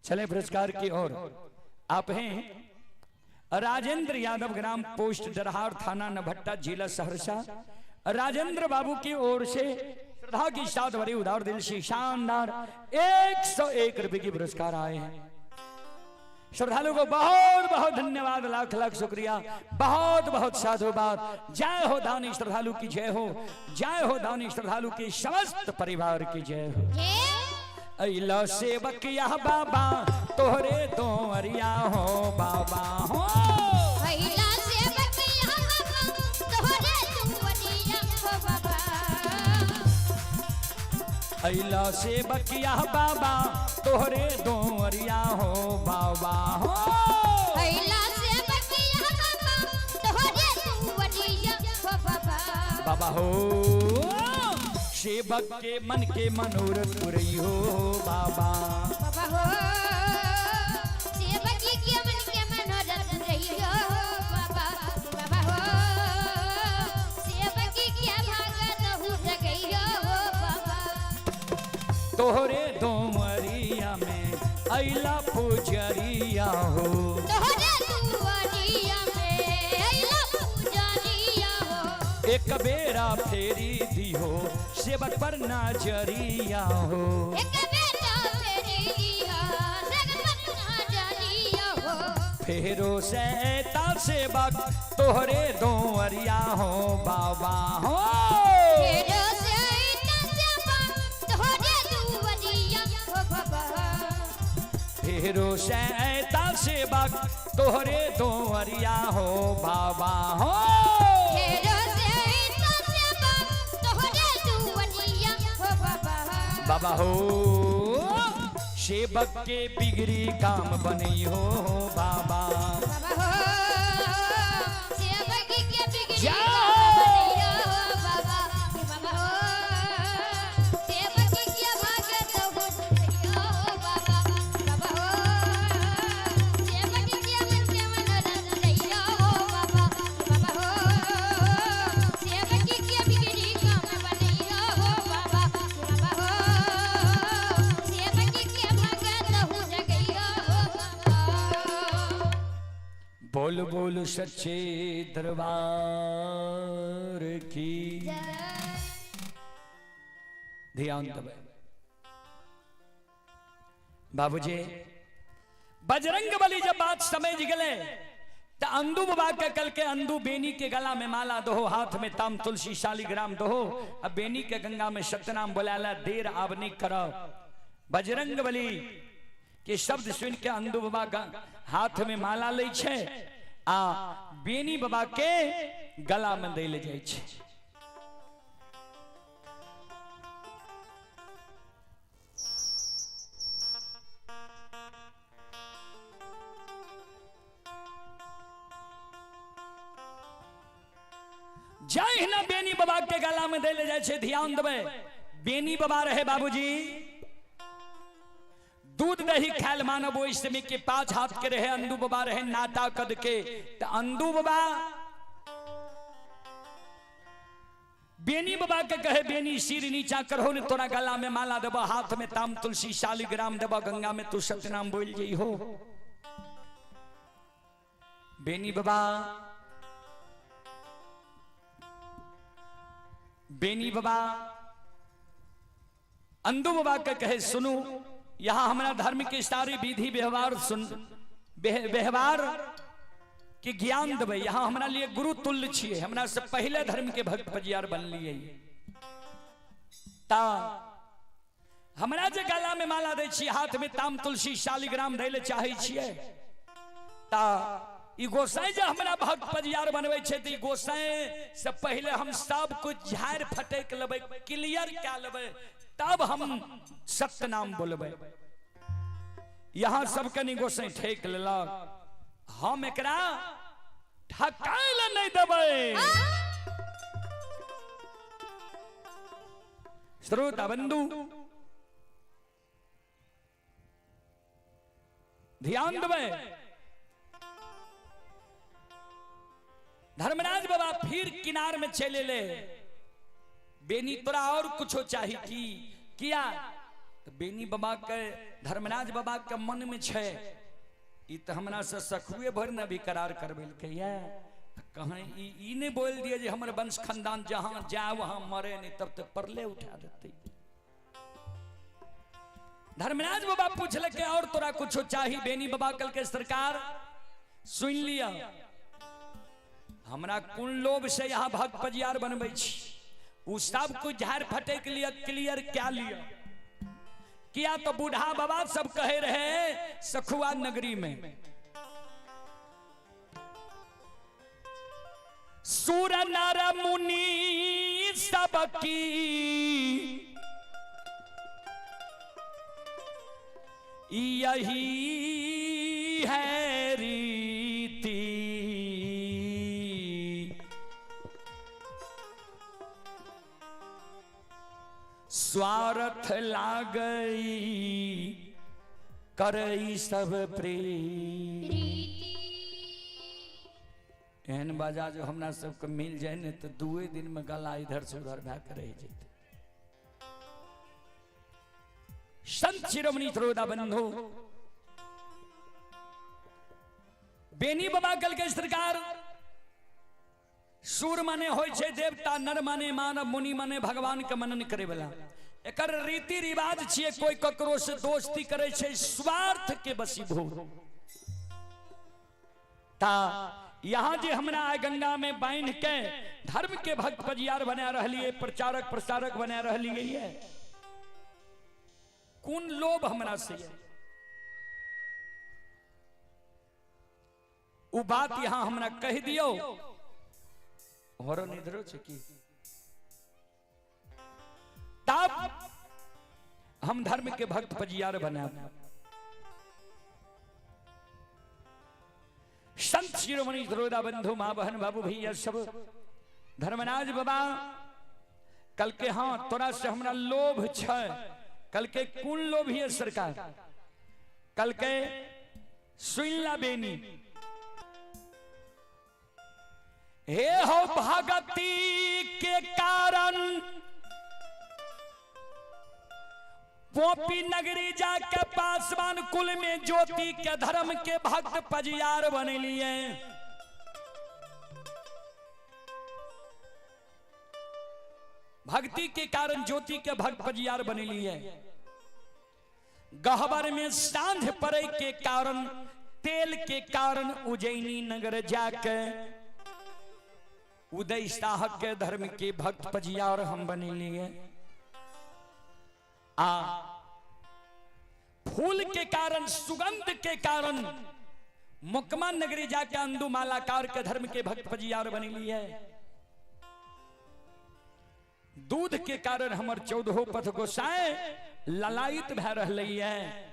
चले पुरस्कार की ओर। आप हैं राजेंद्र यादव, ग्राम पोस्ट डरहार, थाना नभट्टा, जिला सहरसा। राजेंद्र बाबू की ओर से श्रद्धा की साथ भरी उदार दिल से शानदार 101 रुपए की पुरस्कार आए हैं। श्रद्धालु को बहुत बहुत धन्यवाद, लाख लाख शुक्रिया, बहुत बहुत साधुवाद। जय हो दानी श्रद्धालु की जय हो, जय हो दानी श्रद्धालु के समस्त परिवार की जय हो। अइला सेवक यह बाबा तोहरे तो अरिया हो बाबा हो। अइला सेवक यह बाबा तोहरे तो अरिया हो बाबा। अइला सेवक यह बाबा तोहरे दो अरिया हो बाबा हो। अइला सेवक यह बाबा तोहरे तो अरिया हो बाबा। बाबा हो सेवक के मन के मनोरथ पुरई हो बाबा। बाबा हो सेवक के मन के मनोरथ पुरई हो बाबा। बाबा हो सेवक के भागत हो जगई हो बाबा। तोहरे दो अरिया में अइला पुजरिया हो। तोहरे दो अरिया में अइला पुजरिया हो। एक बेरा फेरी दी हो सेवक पर नजरिया हो। एक बेरा फेरी दिया सेवक पर नजरिया हो। फेरो से ता सेवक तोहरे दो अरिया हो बाबा हो। फेरो से ता सेवक तोहरे दो अरिया हो बाबा। फेरो से ता सेवक तोहरे दो अरिया हो बाबा हो। फेरो से ता सेवक तोहरे दो अरिया हो बाबा। बाबा हो सेवक के बिगड़ी काम बनई हो बाबा। बाबा हो सेवक के बिगड़ी जय काम बनैया हो बाबा। बाबा हो सेवक के भागत हो जगैया हो बाबा। बाबा हो सेवक के मन के मनोरथ दैया हो बाबा। बाबा हो सेवक के बिगड़ी काम बनैया हो बाबा। बाबा हो सेवक के भागत हो जगैया हो बाबा। बोल बोल सच्चे दरबार की ध्यान दबे। बाबूजी बजरंग बली जब बात समझ गए तो अंदू बाबा के कल के अंदू बेनी के गला में माला दो, हाथ में ताम तुलसी शालिग्राम दो। अब बेनी के गंगा में सत्यनाम बोलाला, देर आवनी करो। बजरंग बली के शब्द सुन के अंदू बाबा का हाथ में माला ले छे आ बेनी बाबा के गला में दे ले जाए छे। जय ना बेनी बाबा के गला में दे ले जाए छे। ध्यान देवे, बेनी बाबा रहे बाबूजी दूध दही खायल मानव ओहि समय के 5 हाथ के रहे। अंदू बाबा रहे नाटा कद के। तो अंदू बाबा बेनी बाबा के कहे बेनी सिर नीचा करहो ने तोरा गला में माला देबा, हाथ में ताम तुलसी शालिग्राम देबा, गंगा में तू सत्यनाम बोल जई हो। बेनी बाबा अंदू बाबा के कहे सुनो, यहाँ हमारा धर्म के सारी विधि व्यवहार सुन, व्यवहार के ज्ञान देवे। यहाँ हमारा लिए गुरु तुल्य छिए, हमरा से पहले धर्म के भक्त पजियार बन लिए। ता हमरा जे गला में माला दे छी, हाथ में ताम तुलसी शालिग्राम दे ले चाहे छिए, ता ई गोसाई जे हमरा भक्त पजियार बनवे छे, त ई गोसाई से पहले हम सब कुछ झाड़ फटेक लेबे, क्लियर क्या लेबे, तब हम सत्य नाम बोलबे। यहाँ सबके नी गोसाई ठेक लेलक, हम एकरा ठकाइल नहीं देबे। श्रोता बंधु ध्यान देबे। धर्मराज बाबा फिर किनार में चले ले। बेनी तोरा और कुछ चाहिए की किया तो बेनी बाबा के धर्मराज बाबा के मन में छे ई तो हमरा से सखुए भर न भी करार करबेलकै ये कहाँ ई ने बोल दिए जे हमर वंश खानदान जहां जाए वहां मरे नहीं तब तो परले उठा देते। धर्मराज बाबा पूछल के और तोरा कुछ चाहिए? बेनी बाबा कल के सरकार सुन लिया हमरा कुन लोभ से यहाँ भक्त पजियार बनबै छी उ सब कुछ झाड़ फटे के लिए क्लियर क्या लिया किया तो बूढ़ा बाबा सब कहे रहे सखुआ नगरी में सूर नर मुनि सबकी यही है रीति स्वार्थ लागई करई सब प्रीति। एहन बाजा जो हमरा सबके मिल जाए ने तो दुए दिन में गला इधर से उधर भा कर रह जाते। संत शिरोमणि श्रोता बंधु बेनी बाबा कल के सरकार सूर माने होय छे देवता, नर माने मानव, मुनि माने भगवान के मनन करे वाला। एकर रीति रिवाज छिए कोई ककरो से दोस्ती करे छे स्वार्थ के बसीभूत। ता यहाँ जे हमरा आय गंगा में बांध के धर्म के भक्त पजियार बना रहलिए, प्रचारक प्रसारक बना रहलिए, कौन लोभ हमरा से है? उ बात यहाँ हमरा कह दियो हरो निधरो छे की तब हम धर्म के भक्त पजियार बना। संत शिरोमणि श्रोता बंधु मां बहन बाबू भैया सब धर्मराज बाबा कल के हाँ तोरा से हमरा लोभ छे। कल के कौन लोभ है सरकार? कल के सुनला बेनी हे हो भगती के कारण पोपी नगरी जाके पासवान कुल में ज्योति के धर्म के भक्त पजियार बने लिए। भक्ति के कारण ज्योति के भक्त पजियार बने लिए। गहबर में सांझ पड़े के कारण तेल के कारण उज्जैनी नगर जाके उदय शाह के धर्म के भक्त पजियार हम बने लिए। फूल के कारण सुगंध के कारण मुकमा नगरी जाके अंदु मालाकार के धर्म के भक्त पजियार बने लिए। दूध के कारण हमर 14 पथ गोसाए ललायित भै रहले है।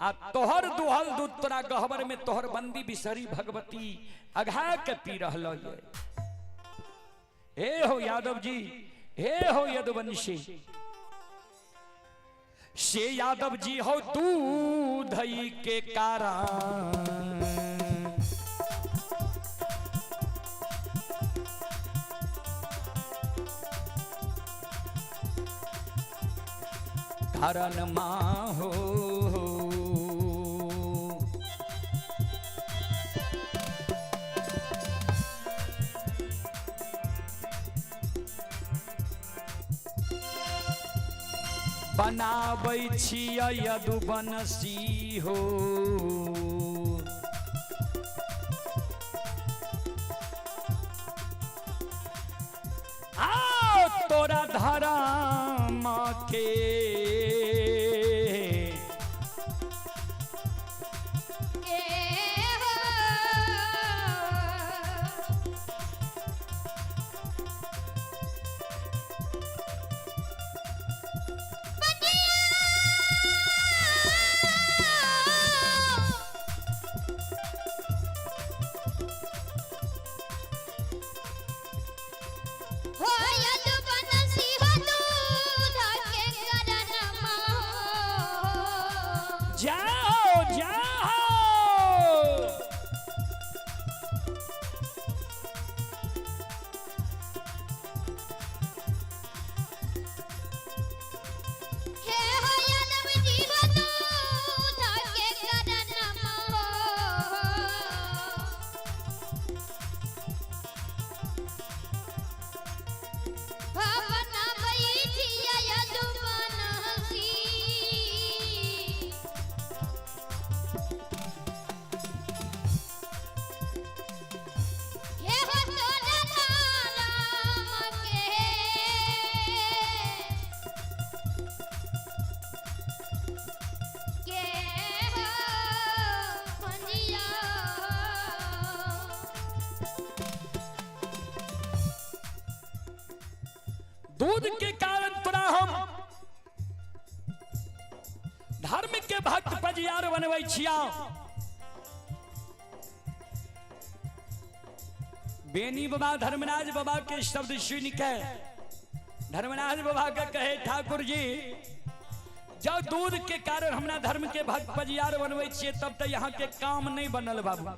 आ तोहर दुहल दूध तोरा गहबर में तोहर बंदी बिसरी भगवती अघा के पी रहल है। हे हो यादव जी, हे हो यदुवंशी, से यादव जी हो दूध के कारण कारण मां हो बनाबै छियै यदुवंशी हो। आओ तोरा धर्म के हो यदुवंशी हो दूध के दूध के कारण तोरा हम धर्म के भक्त पजियार बनबै छिया। बेनी बाबा धर्मराज बाबा के शब्द सुन के धर्मराज बाबा के कहे ठाकुर जी जब दूध के कारण हमरा धर्म के भक्त पजियार बनबै छियै तब तो यहाँ के काम नहीं बनल बाबू।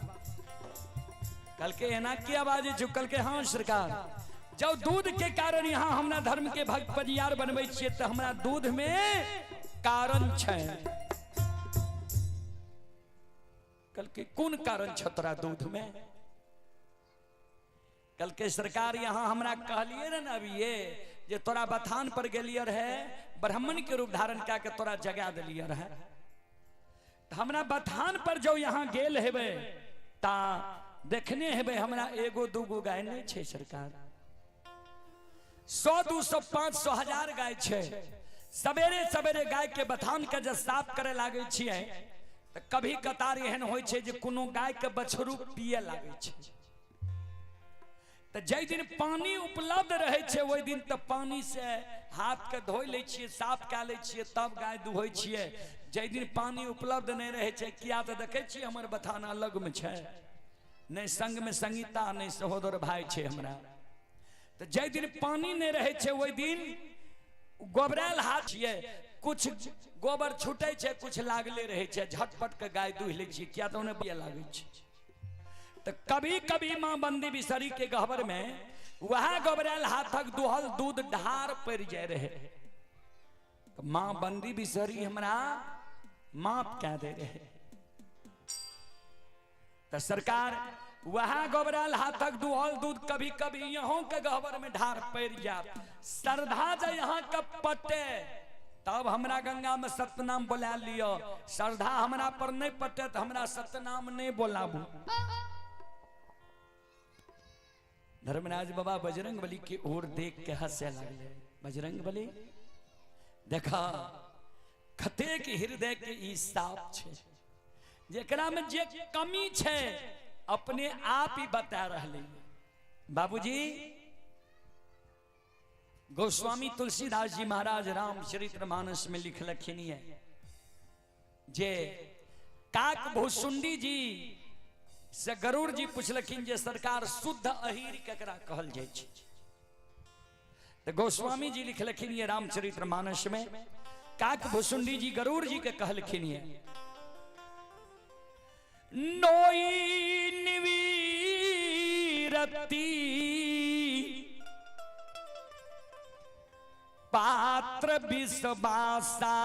कल के एना की आवाज चुकल के हाँ सरकार जब दूध के कारण यहाँ हमरा धर्म के भक्त पजियार बनबै छियै तो हमरा दूध में कारण छै। कल के कौन कारण छ तोरा दूध में? कल के सरकार यहाँ हमरा कहलिए रहे ना अभी ये जे तोरा बथान पर गेलियर है ब्राह्मण के रूप धारण करके तोरा जगा दिलियर है। हमरा बथान पर जो यहाँ गेल हेबे ता देखने हेबे हमरा एगो दूगो गाय नहीं छे सरकार, 100 200 500 1000 गाय छे। सवेरे सवेरे गाय के बथान के जब साफ करे लागे छिए तो कभी कतार एहन होय छे जे कोनो गाय के बछरू पिए लागे छे। तो जै दिन पानी उपलब्ध रहे छे ओइ दिन तो पानी से हाथ के धोई ले छिए साफ कर ले छिए तब गाय दुहै छिए। जै दिन पानी उपलब्ध नहीं रहे छे किया तो देखे छिए हमर बथान अलग में छे, नहीं संग में संगीता नहीं सहोदर भाई छे हमरा। तो जै दिन पानी नहीं रहे छे ओइ दिन गोबराल हाथ छिए, कुछ गोबर छूटे छे कुछ लागले रहे छे, झटपट के गाय दुह ले छिए किया तो उन्हें बिया लागे छे। तो कभी कभी माँ बंदी बिसरी के गहबर में वह गोबराल हाथक दुहल दूध ढार पड़ जाए रहे। तो माँ बंदी बिसरी हमरा माफ कह दे रहे। तो सरकार वह गोबराल हाथक दुहल दूध कभी कभी यहाँ के गहबर में ढार पड़ जाए। श्रद्धा जो यहाँ का पटे तब हमरा गंगा में सतनाम बोला लियो, श्रद्धा हमरा पर नहीं पटे तो हमरा सतनाम नहीं बोलाबू। धर्मराज बाबा बजरंग बली की ओर देख के हंसे लगले। बजरंग बली देखा खते के हृदय के ई साफ छे, जेकरा में जे कमी छे अपने आप ही बता रहले। बाबूजी गोस्वामी तुलसीदास जी महाराज रामचरितमानस में लिखलखिन है जे काक भुसुंडी जी से गरुड़ जी पूछलखिन जे सरकार शुद्ध अहीर केकरा कहल जाय छै। तो गोस्वामी जी लिखलखिन ये रामचरितमानस में काक भुसुंडी जी गरुड़ जी के कहलखिन ये नोई निवीरती पात्र विषबासा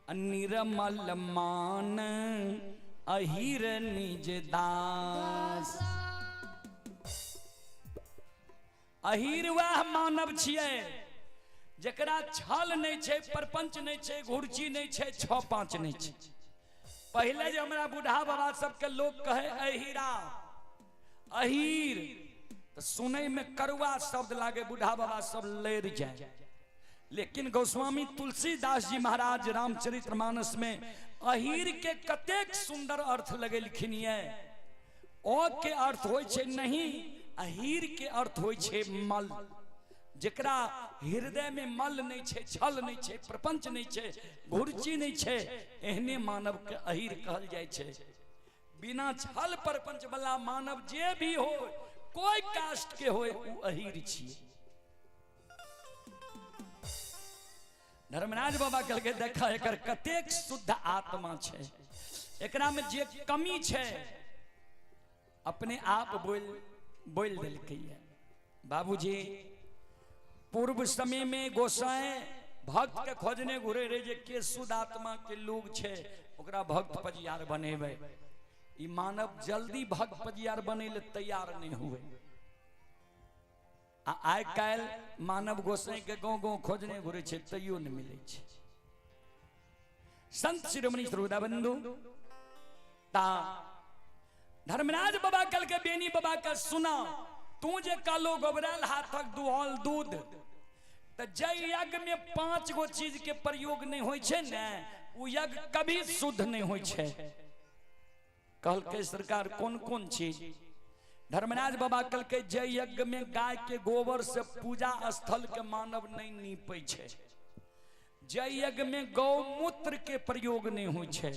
निर्मल मान अहीर निज दास। अहीर वह मानव छिए जकरा छल नहीं छे, परपंच नहीं छे, घुरची नहीं छे, 6-5 नहीं छे। पहले जो हमारा बूढ़ा बाबा सबके लोग कहे अहीरा अहीर तो सुने में करुआ शब्द लागे, बूढ़ा बाबा सब लेर जाए। लेकिन गोस्वामी तुलसीदास जी महाराज रामचरितमानस में अहीर के कतेक सुंदर अर्थ लगेलखिन है। ओ के अर्थ होय छे नहीं, अहीर के अर्थ होय छे मल। जेकरा हृदय में मल नहीं छे, छल नहीं छे, प्रपंच नहीं छे, घुरची नहीं छे, एहने मानव के अहीर कहल जाय छे। बिना छल प्रपंच वाला मानव जे भी हो, कोई कास्ट के होय उ अहीर छिए। धर्मराज बाबा कह के देखा एकर कतेक शुद्ध आत्मा छे, एकरा में जे कमी छे अपने आप बोल देलकै है। बाबूजी पूर्व समय में गोसाई भक्त के खोजने घुरे रहे जे के शुद्ध आत्मा के लोग छे ओकरा भक्त पजियार बनेबे। ई मानव जल्दी भक्त पजियार बने ले तैयार नहीं हुए। आइ काल मानव गोसाई के गाँव गाँव खोजने घुरे छे तैयो नहीं मिले छे। संत शिरोमणि श्रोताबंधु ता धर्मराज बाबा कल के बेनी बाबा का सुना तू जे कालो गोबराल हाथक दुहल दूध तो जय यज्ञ में 5 गो चीज के प्रयोग नहीं होय छे ने उ यज्ञ कभी शुद्ध नहीं होय छे। कहल के सरकार कौन कौन चीज? धर्मराज बाबा कल के जय यज्ञ में गाय के गोबर से पूजा स्थल के मानव नहीं नीपे छे। जय यज्ञ में गौमूत्र के प्रयोग नहीं हुई छे।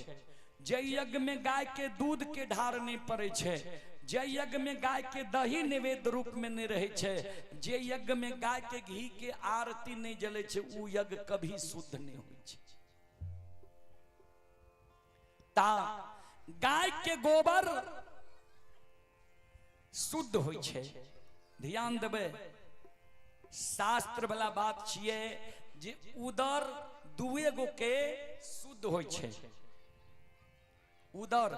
जय यज्ञ में गाय के दूध के ढार नहीं पड़े छे। जय यज्ञ में गाय के दही नैवेद्य रूप में नहीं रहे छे। जय यज्ञ में गाय के घी के आरती नहीं जले छे। उ यज्ञ कभी शुद्ध नहीं हुई छे। ता गाय के गोबर शुद्ध होई छे। ध्यान देबे, शास्त्र वाला बात छिए जे उदर दुए गो के शुद्ध होई छे। उदर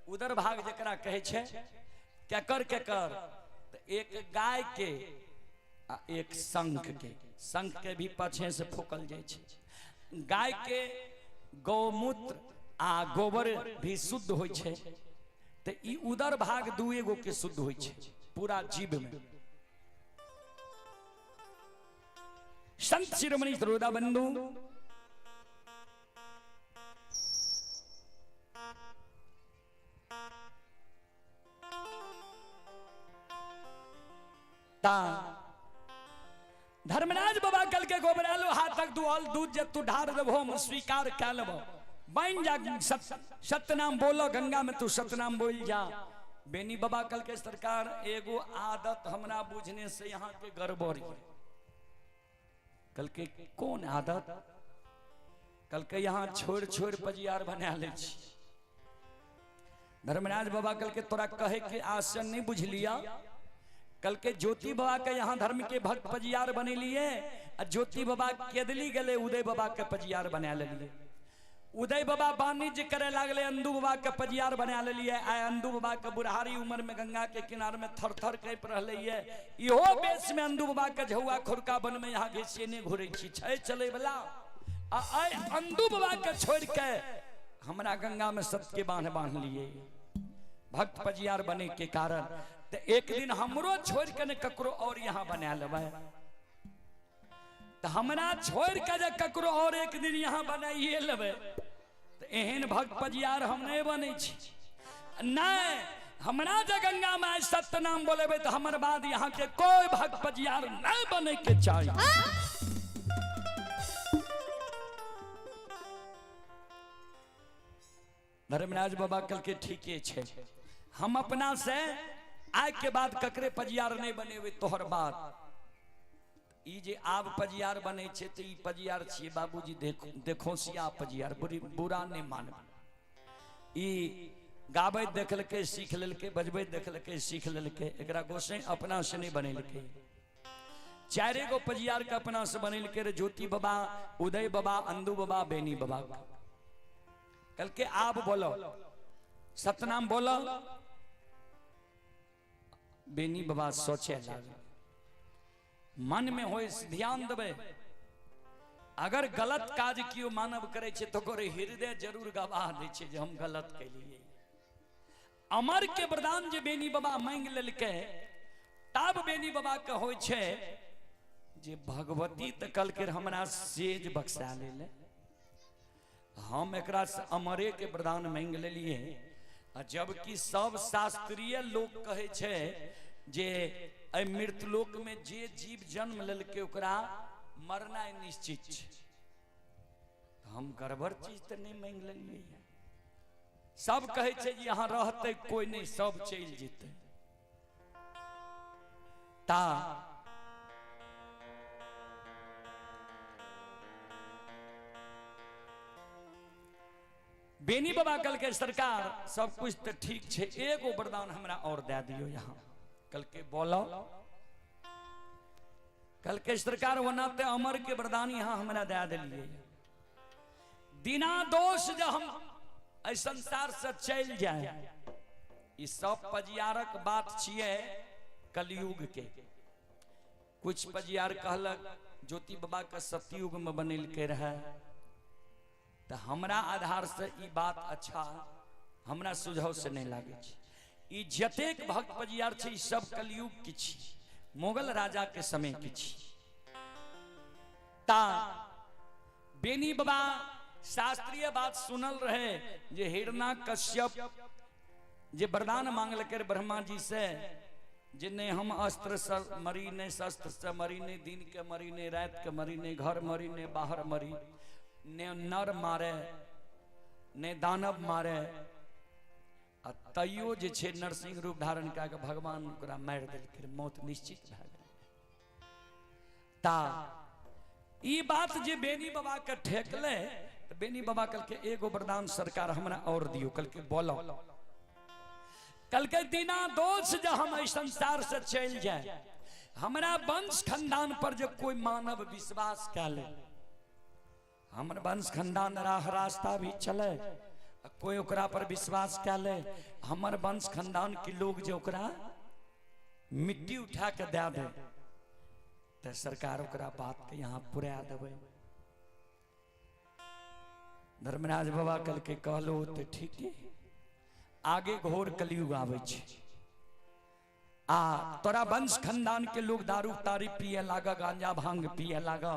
उदर भाग जकरा कहे छे, केकर केकर, तो एक गाय के आ एक शंख के। शंख के भी पाछे से फूकल जाय छे। गाय के गौमूत्र आ गोबर भी शुद्ध होय छे। तो ई उदर भाग दुए गो के शुद्ध होय छे पूरा जीव में। संत शिरोमणि श्रोता बंधु, धर्मराज बाबा कल के गोबरालो हाथ तक दुआल दूध जब तू ढार देबो हम स्वीकार कर लेबो। बन जा सतनाम बोलो गंगा में तू सतनाम बोल जा। बेनी बाबा कल के सरकार एगो आदत हमरा बुझने से यहाँ के गड़बड़ी। कल के कौन आदत? कल के यहाँ छोड़ छोड़ पजियार बना ले छी। धर्मराज बाबा कल के तोरा कहे के आसन नहीं बुझ लिया। कल के ज्योति बाबा के यहाँ धर्म के भक्त पजियार बने लिए। ज्योति बाबा केदली गले उदय बाबा के पजियार बना ले लिए। उदय बाबा वाणिज्य करे लागले, अंदू बाबा के पजियार बना ले लिए। आय अंदू बाबा के बुढ़ारी उम्र में गंगा के किनारे में थर थर कैप रहले ये। इहो बेस में अंदू बाबा के झौआ खुरका बन में यहाँ घिसे ने घुरे छी छै चले वाला। आय अंदू बाबा के छोड़ के हमरा गंगा में सबके बांध लिए। भक्त पजियार बने के कारण तो एक दिन हमरो छोड़ के न ककरो और यहाँ बना लेबै। तो हमरा छोड़ के जे ककरो और एक दिन यहाँ बनाइए लेबै तो एहन भक्त पजियार हम नहीं बने छी। नहीं, हमरा जे गंगा में आज सत्य नाम बोलेबै तो हमर बाद यहाँ के कोई भक्त पजियार नहीं बने के चाहिए। धर्मराज बाबा कल के ठीके छे। हम अपना से आज के बाद ककरे पजियार नहीं बनेबे तोहर बात। ई जे आब पजियार बने छे तो ई पजियार छिए बाबूजी देखो सिया पजियार बुरा नहीं मानब। ई गाबै देखलके सीख लेलके, बजबै देखलके सीख लेलके। एकरा गोसे अपना से नहीं बनेलके। चारे गो पजियार के अपना से बनेलके रे। ज्योति बाबा, उदय बाबा, अंदू बाबा, बेनी बाबा। कल के आप बोलो सतनाम बोलो। बेनी बाबा सोचे लागे, मन में हो ध्यान देवे। अगर गलत काज कियो मानव करे छे तो ओकर हृदय जरूर गवाह दे छे जे हम गलत कैलिए। अमर के वरदान जे बेनी बाबा मांग लेलके तब बेनी बाबा के होय छे जे भगवती त कल के हमरा सेज बक्सा ले। हम एकरा से अमरे के वरदान मांग लेलिए। जबकि सब शास्त्रीय लोग कहे छे जे मृतलोक में जे जीव जन्म लेलके ओकरा मरना निश्चित छे। हम गड़बड़ चीज तो नहीं मांग लेलिए। सब कहे छे जे यहाँ रहते कोई नहीं, सब चल जेते। ता बेनी बाबा कल के सरकार सब कुछ तो ठीक छे, एगो वरदान हमरा और दे दियो। यहाँ कल के बोलो। कल के सरकार वनाते अमर के वरदान यहाँ हमरा दे दिलिए। बिना दोष जो हम इस संसार से चल जाए, ये सब पजियारक बात छिए कलयुग के। कुछ पजियार कहलक ज्योति बाबा के सतयुग में बनेल के रहे। तो हमरा आधार से ई बात अच्छा हमरा सुझाव से नहीं लागे छे। ई जतेक भक्त पजियार छे सब कलयुग की छी, मुगल राजा के समय की छी। ता बेनी बाबा शास्त्रीय बात सुनल रहे जे हिरणा कश्यप जे वरदान मांगल कर ब्रह्मा जी से जिन्हें हम अस्त्र से मरी ने, शस्त्र से मरी ने, दिन के मरी ने, रात के मरी ने, घर मरी ने, बाहर मरी ने, नर मारे ने, दानव मारे, आ तैयो जे छे नरसिंह रूप धारण कऽ के भगवान ओकरा मारि देलकै, मौत निश्चित भए गेल। ता ई बात जे बेनी बाबा के ठेकले, तो बेनी बाबा कल के एगो वरदान सरकार हमरा और दियो। कल के बोलो, कल के दिना दोष जो हम इस संसार से चल जाए, हमरा वंश खानदान पर जो कोई मानव विश्वास कर ले, हमर वंश खानदान राह रास्ता भी चले, कोई ओकरा पर विश्वास कर ले, हमर वंश खानदान के लोग जो ओकरा मिट्टी उठा के दे दे, तो सरकार ओकरा बात के यहाँ पुरा देवे। धर्मराज बाबा कल के कहलो तो ठीक है, आगे घोर कलयुग आवे छे, आ तोरा वंश खानदान के लोग दारू तारी पिए लागा, गांजा भांग पिए लागा,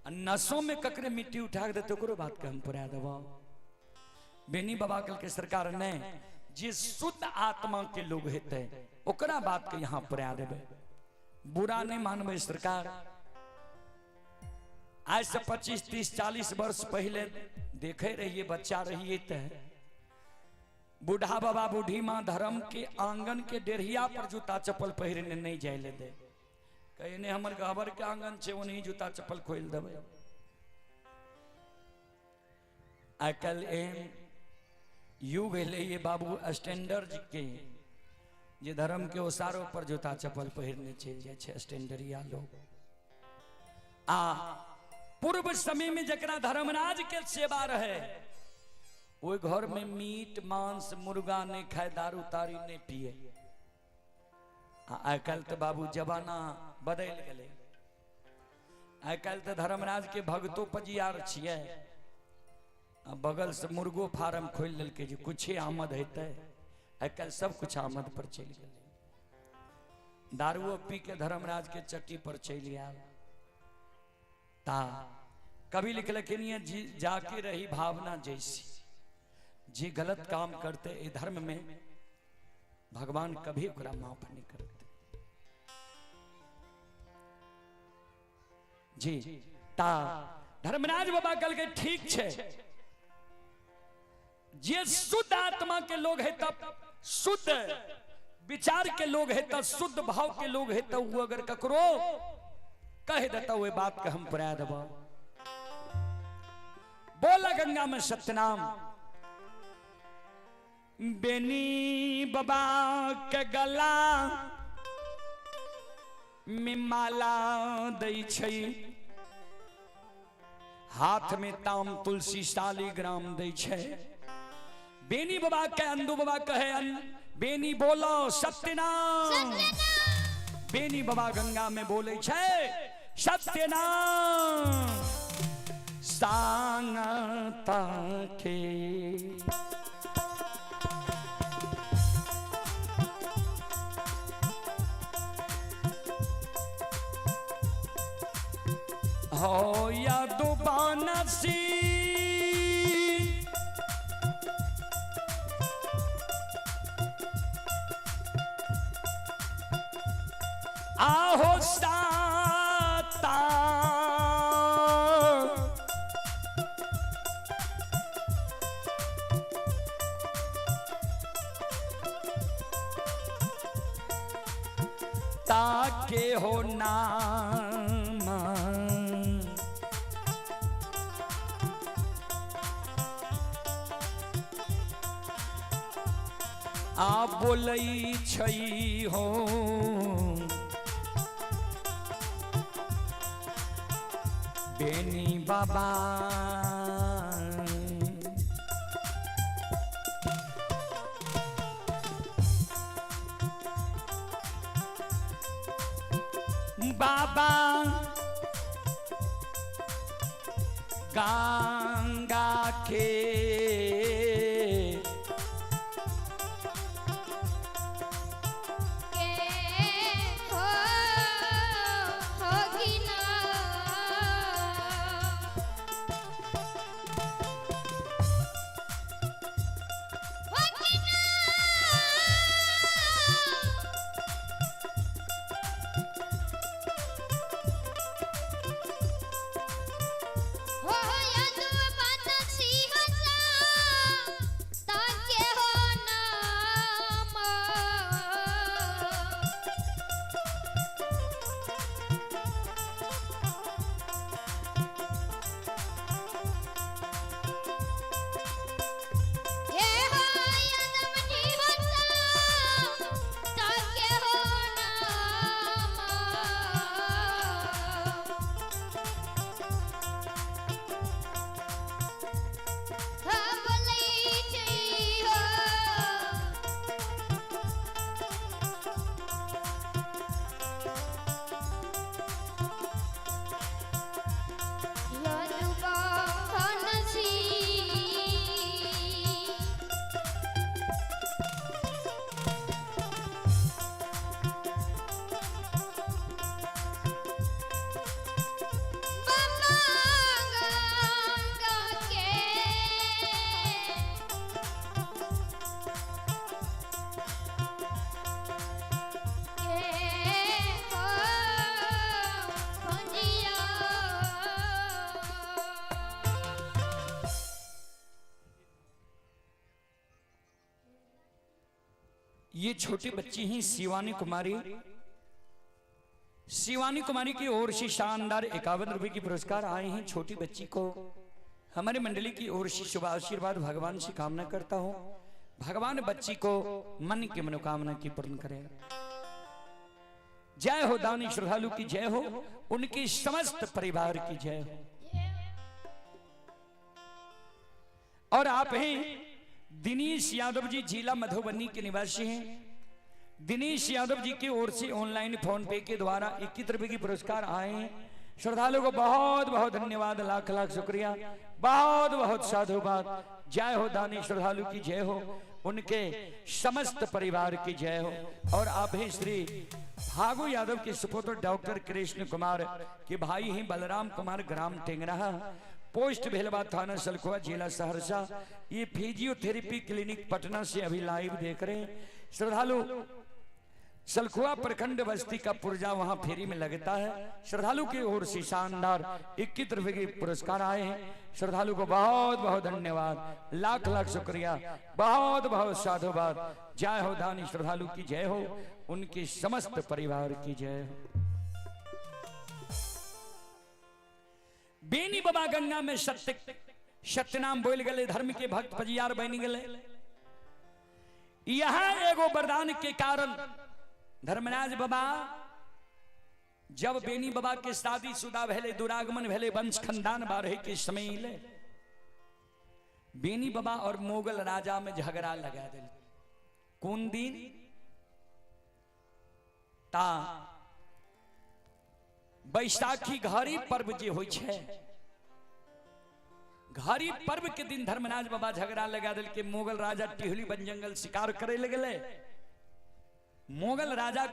नसों में ककरे मिट्टी उठा के देते, ओकरो बात के हम पुरा देबो। बेनी बाबा कल के सरकार ने जे शुद्ध आत्मा के लोग हेते ओकरा बात के यहाँ पुरा देबे, बुरा नहीं मानबे सरकार। आज से 25, 30, 40 वर्ष पहले देखे रहिए, बच्चा रहिए तो बूढ़ा बाबा बूढ़ी माँ धर्म के आंगन के डेढ़िया पर जूता चप्पल पहिरने नहीं जाए ले दे, कहने हमर गहबर के आंगन छे ओनही जूता चप्पल खोल देवे। आजकल एहन युग है ये बाबू स्टैंडर्ड के, जे धर्म के ओसारों पर जूता चप्पल पहिरने चल जाए छे स्टैंडर्डिया लोग। आ पूर्व समय में जकरा धर्मराज के सेवा रहे, वो घर में मीट मांस मुर्गा नहीं खाए, दारू तारी नहीं पिए। आजकल तो बाबू जमाना बदल गए, आजकल तो धर्मराज के भक्तों पजियार छिए, बगल से मुर्गो फार्म खोल ललके जो कुछ आमद हेते, आजकल सब कुछ आमद पर चल गए। दारुओ पी के धर्मराज के चट्टी पर चल आया। ता कभी लिख लखिन जाके रही भावना जैसी, जे गलत काम करते ए धर्म में भगवान कभी ओकरा माफ नहीं करते जी। ता धर्मराज बाबा कल के ठीक छे, जे शुद्ध आत्मा के लोग है, तब शुद्ध विचार के लोग है, तब शुद्ध भाव के लोग है, तब वो अगर ककरो कह देता हुए बात का हम पुरा देबा। बोला गंगा में सत्यनाम, बेनी बाबा के गला में माला दई छई, हाथ में ताम तुलसी शालिग्राम दई छे। बेनी बाबा के अंदू बाबा कहे बेनी बोलो सत्यनाम, बेनी बाबा गंगा में बोले छे सत्यनाम। सांगता के हो या दुबानसी, आहो साता ताके हो नाम, आ बोलई छई हो बेनी बाबा। बाबा गंगा के ये छोटी बच्ची ही शिवानी कुमारी, शिवानी कुमारी की ओर से शानदार 51 रुपए की पुरस्कार आए हैं। छोटी बच्ची को हमारे मंडली की ओर से शुभ आशीर्वाद भगवान से कामना करता हूं, भगवान बच्ची को मन की मनोकामना की पूर्ण करे। जय हो दानी श्रद्धालु की जय हो, उनकी समस्त परिवार की जय हो। और आप हैं दिनेश यादव जी, जिला मधुबनी के निवासी हैं। दिनेश यादव जी की ओर से ऑनलाइन फोन पे के द्वारा 21 रुपए की पुरस्कार आए हैं। श्रद्धालु को बहुत बहुत धन्यवाद, लाख लाख शुक्रिया, बहुत बहुत साधुवाद। जय हो दानी श्रद्धालु की जय हो, उनके समस्त परिवार की जय हो। और आप हैं श्री भागु यादव के सुपुत्र डॉक्टर कृष्ण कुमार के भाई हैं बलराम कुमार, ग्राम टेंगरा, पोस्ट भेलवा, थाना सलखुआ, जिला सहरसा। ये फिजियोथेरेपी क्लिनिक पटना से अभी लाइव देख रहे हैं। श्रद्धालु सलखुआ प्रखंड बस्ती का पुर्जा वहां फेरी में लगता है। श्रद्धालु की ओर से शानदार 21 रुपए के पुरस्कार आए हैं। श्रद्धालु को बहुत बहुत धन्यवाद, लाख लाख शुक्रिया, बहुत बहुत साधुवाद। जय हो दानी श्रद्धालु की जय हो, उनके समस्त परिवार की जय हो। बेनी बाबा गंगा में सत्य नाम बोल गए, धर्म के भक्त पजियार बन गए। यहां एगो वरदान के कारण धर्मराज बाबा जब बेनी बाबा के शादी शुदा भेले, दुरागमन भेले, वंश खानदान बारहे के समय ले बेनी बाबा और मोगल राजा में झगड़ा लगा दिल। कौन दिन ता बैसाखी घड़ी पर्व जे होइ छे, घड़ी पर्व के दिन धर्मराज बाबा झगड़ा लगा दिल के मोगल राजा टिहली बन जंगल शिकार करे लगे। मोगल राजा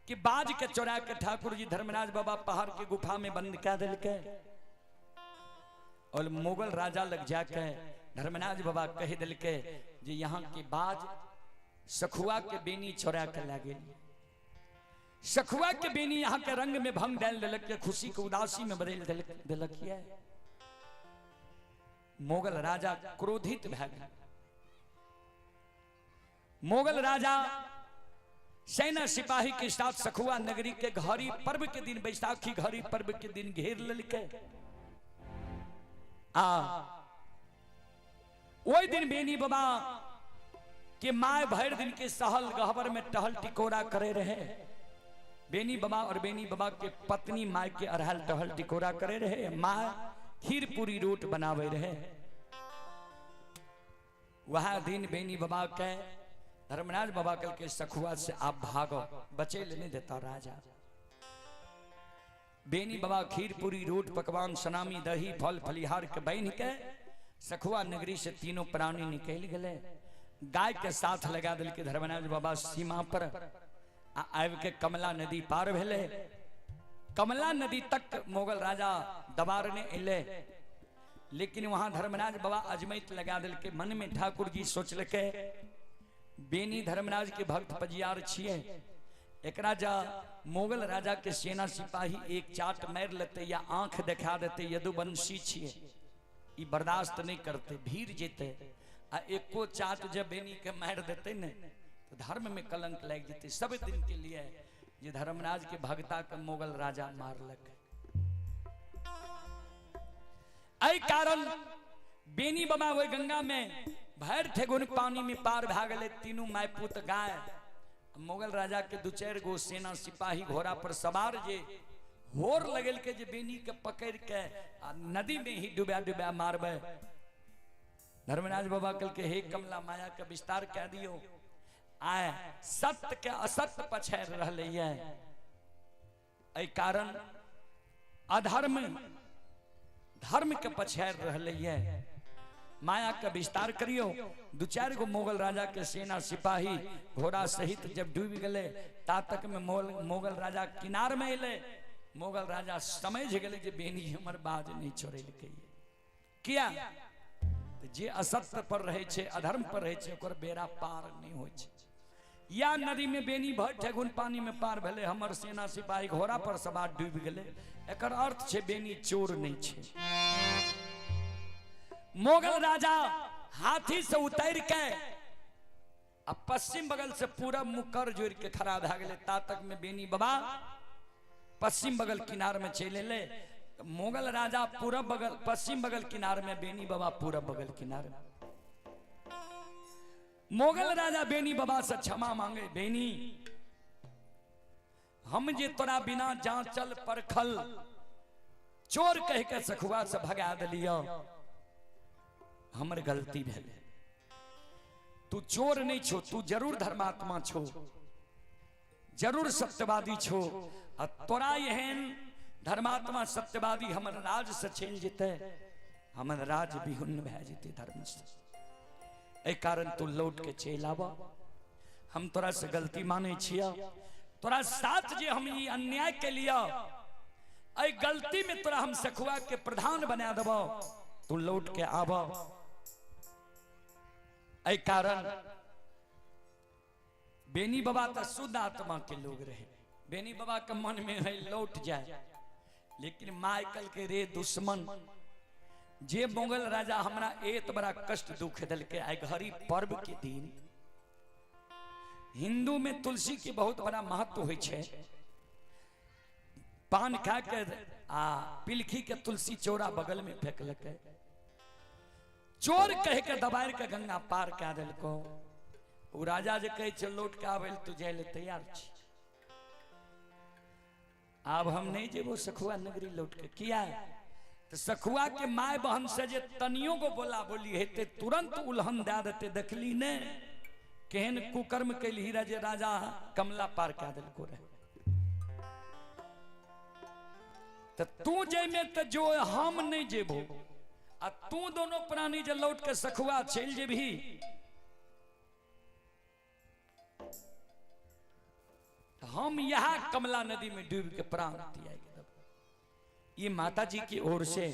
के बाज के चोरा के ठाकुर जी धर्मराज बाबा पहाड़ के गुफा में बंद कर दिल के। और मोगल राजा लग जाके धर्मराज बाबा कह दिल के जे यहाँ के बाज सखुआ के बेनी चोरा के लागे। सखुआ के बेनी यहाँ के रंग में भंग डाल दिलक के, खुशी को उदासी में बदल दिलक। मोगल राजा क्रोधित भै गए। मोगल राजा सेना सिपाही के साथ सखुआ नगरी के घड़ी पर्व के दिन, बैसाखी घड़ी पर्व के दिन घेर लेके वही दिन बेनी बाबा के माय भर दिन के सहल गहबर में टहल टिकोरा करे रहे। बेनी बाबा और बेनी बाबा के पत्नी माय के अरहल टहल टिकोरा करे रहे। माय खीर पूरी रोट बनावे रहे। वह दिन बेनी बाबा के धर्मराज बाबा कल के सखुआ से आप भागो, बचे लेने देता राजा। बेनी बाबा खीर पूरी रोट पकवान सनामी दही फल फलिहार के बन के सखुआ नगरी से तीनों प्राणी निकल गए। गाय के साथ लगा दिल के धर्मराज बाबा सीमा पर आब के कमला नदी पार भेले। कमला नदी तक मोगल राजा दबारने अले, लेकिन वहां धर्मराज बाबा अजमैत लगा दिल के। मन में ठाकुर जी सोच लके बेनी धर्मराज के भक्त पजियार छिए, एकरा जा मोगल राजा के सेना सिपाही एक चाट मार लेते या आंख दिखा देते, यदुवंशी छिए, ई बर्दाश्त नहीं करते, भीड़ जेते। आ एको चाट जब बेनी के मार देते न तो धर्म में कलंक लग जेते। सब दिन के लिए जे धर्मराज के भक्ता के मोगल राजा मारलक। ऐ कारण बेनी बाबा वो गंगा में भैर ठेगुन पानी में पार भागले। तीनों माय पुत गाय। मोगल राजा के दो चार गो सेना सिपाही घोड़ा पर सवार जे होर लगल के जे बेनी के पकड़ के नदी में ही डुबा डुबा मारबे। धर्मराज बाबा कल के हे कमला माया के विस्तार कह दियो। आए सत्य के असत्य पछाड़ रहले है। ऐ कारण अधर्म धर्म के पछाड़ रहले है। माया का विस्तार करियो। दो चार गो मोगल राजा के सेना सिपाही घोड़ा सहित जब डूब गए ता तक में मोगल राजा किनार में अले। मोगल राजा समझ गए जे बेनी हमर बाज नहीं छोड़े किया जे असत्य पर रहे छे, अधर्म पर रहे छे, ओकर बेड़ा पार नहीं होय छे। या नदी में बेनी भर ठेगुन पानी में पार भेले, हमर सेना सिपाही घोड़ा पर सवार डूब गए। एकर अर्थ छे बेनी चोर नहीं छे। मोगल राजा हाथी से उतर के अब पश्चिम बगल से पूरा मुकर जोड़ के खड़ा भा गए। ता तक में बेनी बाबा पश्चिम बगल किनार में चले ले। मुगल राजा पूरब बगल पश्चिम बगल किनार में, बेनी बाबा पूरब बगल किनार में। मुगल राजा बेनी बाबा से क्षमा मांगे, बेनी हम जे तोरा बिना जांचल परखल चोर कह के सखुआ से भगा दिलियो, हमर गलती भेल। तू चोर नहीं छो, तू जरूर धर्मात्मा छो, जरूर सत्यवादी छो। आ तोरा एहन धर्मात्मा सत्यवादी हमर राज से चल जेते, हमर राज बिहुन भे जेते धर्म से। ए कारण तू लौट के चल आवा, हम तोरा से गलती माने छिया। तोरा साथ जे हम ई अन्याय के लिया, ए गलती में तोरा हम सखुआ के प्रधान बना देबो, तू लौट के आवा। ए कारण बेनी बाबा तो शुद्ध आत्मा के लोग रहे। बेनी बाबा के मन में है लौट जाए, लेकिन माइकल के रे दुश्मन जे मुगल राजा हमरा एक बड़ा कष्ट दुख दिल के। आई घड़ी पर्व के दिन हिंदू में तुलसी के बहुत बड़ा महत्व होइ छे। पान खा के आ पिलखी के तुलसी चौरा बगल में फेंकलक, चोर कह के दबाड़ के गंगा पार कह दिलको। वो राजा जे कहे छे लौट के आवे तू जाए ले तैयार छी। अब हम नहीं जेबो सखुआ नगरी लौट के, किया तो सखुआ के माय बहन से जे तनियों को बोला बोली हेते तुरंत उल्हन दे देते। देखली ने केहन कुकर्म कैली जे राजा कमला पार कह दिलको रहे। तो तू जे में तो जो हम नहीं जेबो, आ तू दोनों प्राणी जे लौट के सखुआ चल जेबही, हम यहां कमला नदी में डूब के प्राण दिया। ये माता जी की ओर से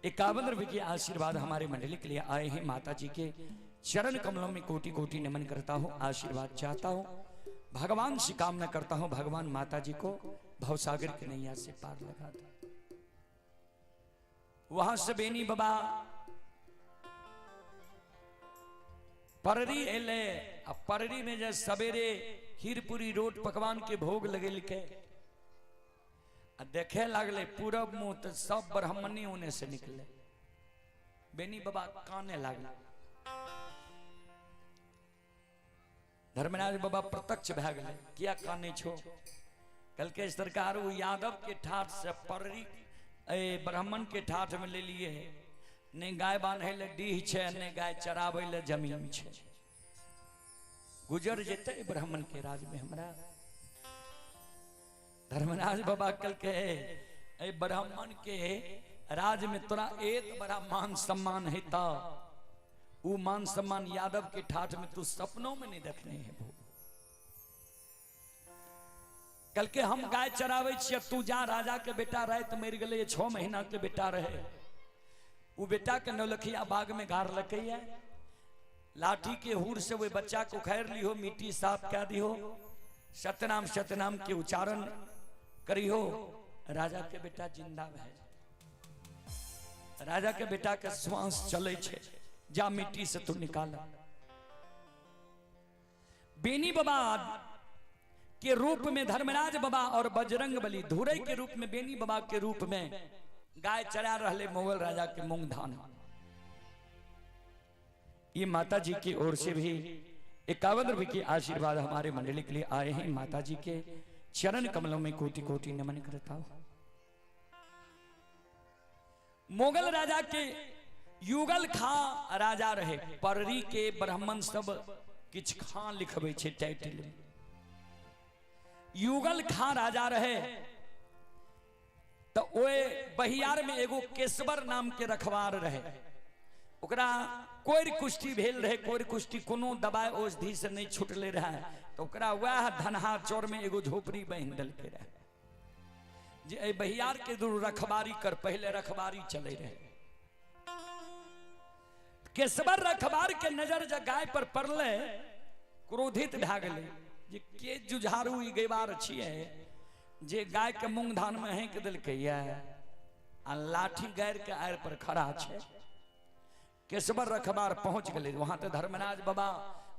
51 रुपए के आशीर्वाद हमारे मंडली के लिए आए हैं। माता जी के चरण कमलों में कोटि कोटि नमन करता हूँ, आशीर्वाद चाहता हूँ। भगवान से कामना करता हूँ, भगवान माता जी को भवसागर की नैया से पार लगा दे। वहां से बेनी बाबा पररी एले। अब पररी में जब सवेरे खीरपुरी रोट पकवान के भोग लगेल के देखे लगले पूरब मुंह तो सब ब्राह्मणी होने से निकले। बेनी बाबा काने लगला। धर्मराज बाबा प्रत्यक्ष भे गए, क्या काने छो? कल के सरकार वो यादव के ठाठ से पररी ब्राह्मण के ठाठ में ले लिए है। नहीं गाय बांधे ले डीह छे, नहीं गाय चरावे ले जमीन छे। गुजर जेते ब्राह्मण के राज में हमरा। धर्मराज बाबा कल के ब्राह्मण के राज में तोरा एक बड़ा मान सम्मान है, वो मान सम्मान यादव के ठाठ में तू सपनों में नहीं देखने है। कल के हम गाय चरावे छिए, तू जा राजा के बेटा रहे तो मेरे गले 6 महीना के बेटा रहे। वो बेटा के नौलखिया बाग में गार लकैया, लाठी के हूर से वो बच्चा को खैर ली हो, मिट्टी साफ क्या दी हो, सतनाम सतनाम के उच्चारण करी हो। राजा के बेटा जिंदा है, राजा के बेटा के श्वास चले छे, जा मिट्टी से तू निकाला। बेनी बाबा के रूप में धर्मराज बाबा और बजरंग बली धुरई के रूप में बेनी बाबा के रूप में गाय चरा रहे मुगल राजा के मूंग धान। ये माता जी की ओर से भी 51 रुपए की आशीर्वाद हमारे मंडली के लिए आए हैं। माता जी के चरण कमलों में कोटि कोटि नमन करता हूं। मुगल राजा के युगल खां राजा रहे। पररी के ब्राह्मण सब किछ खां लिखबे छे टाइटल में। युगल खां राजा रहे तो ओए बहियार में एगो केशवर नाम के रखवार रहे। ओकरा कोई कुष्ठी भेल रहे, कोई कुष्ठी कोनो दबाई औषधि से नहीं छुटले रहे, तो ओकरा वह धनहा चौर में एगो झोपड़ी बांध दल के रहे। जे बहियार के दूर रखवारी कर, पहले रखवारी चले रहे। केशवर रखवार के नजर जब गाय पर पड़ले, क्रोधित भे गए जे के जुझारू ई गैबार छिए जे गाय के मूंग धान में हेंक दिलकै आ लाठी गायर के आड़ पर खड़ा छे। केशवर रखबार पहुंच गए वहां तो धर्मराज बाबा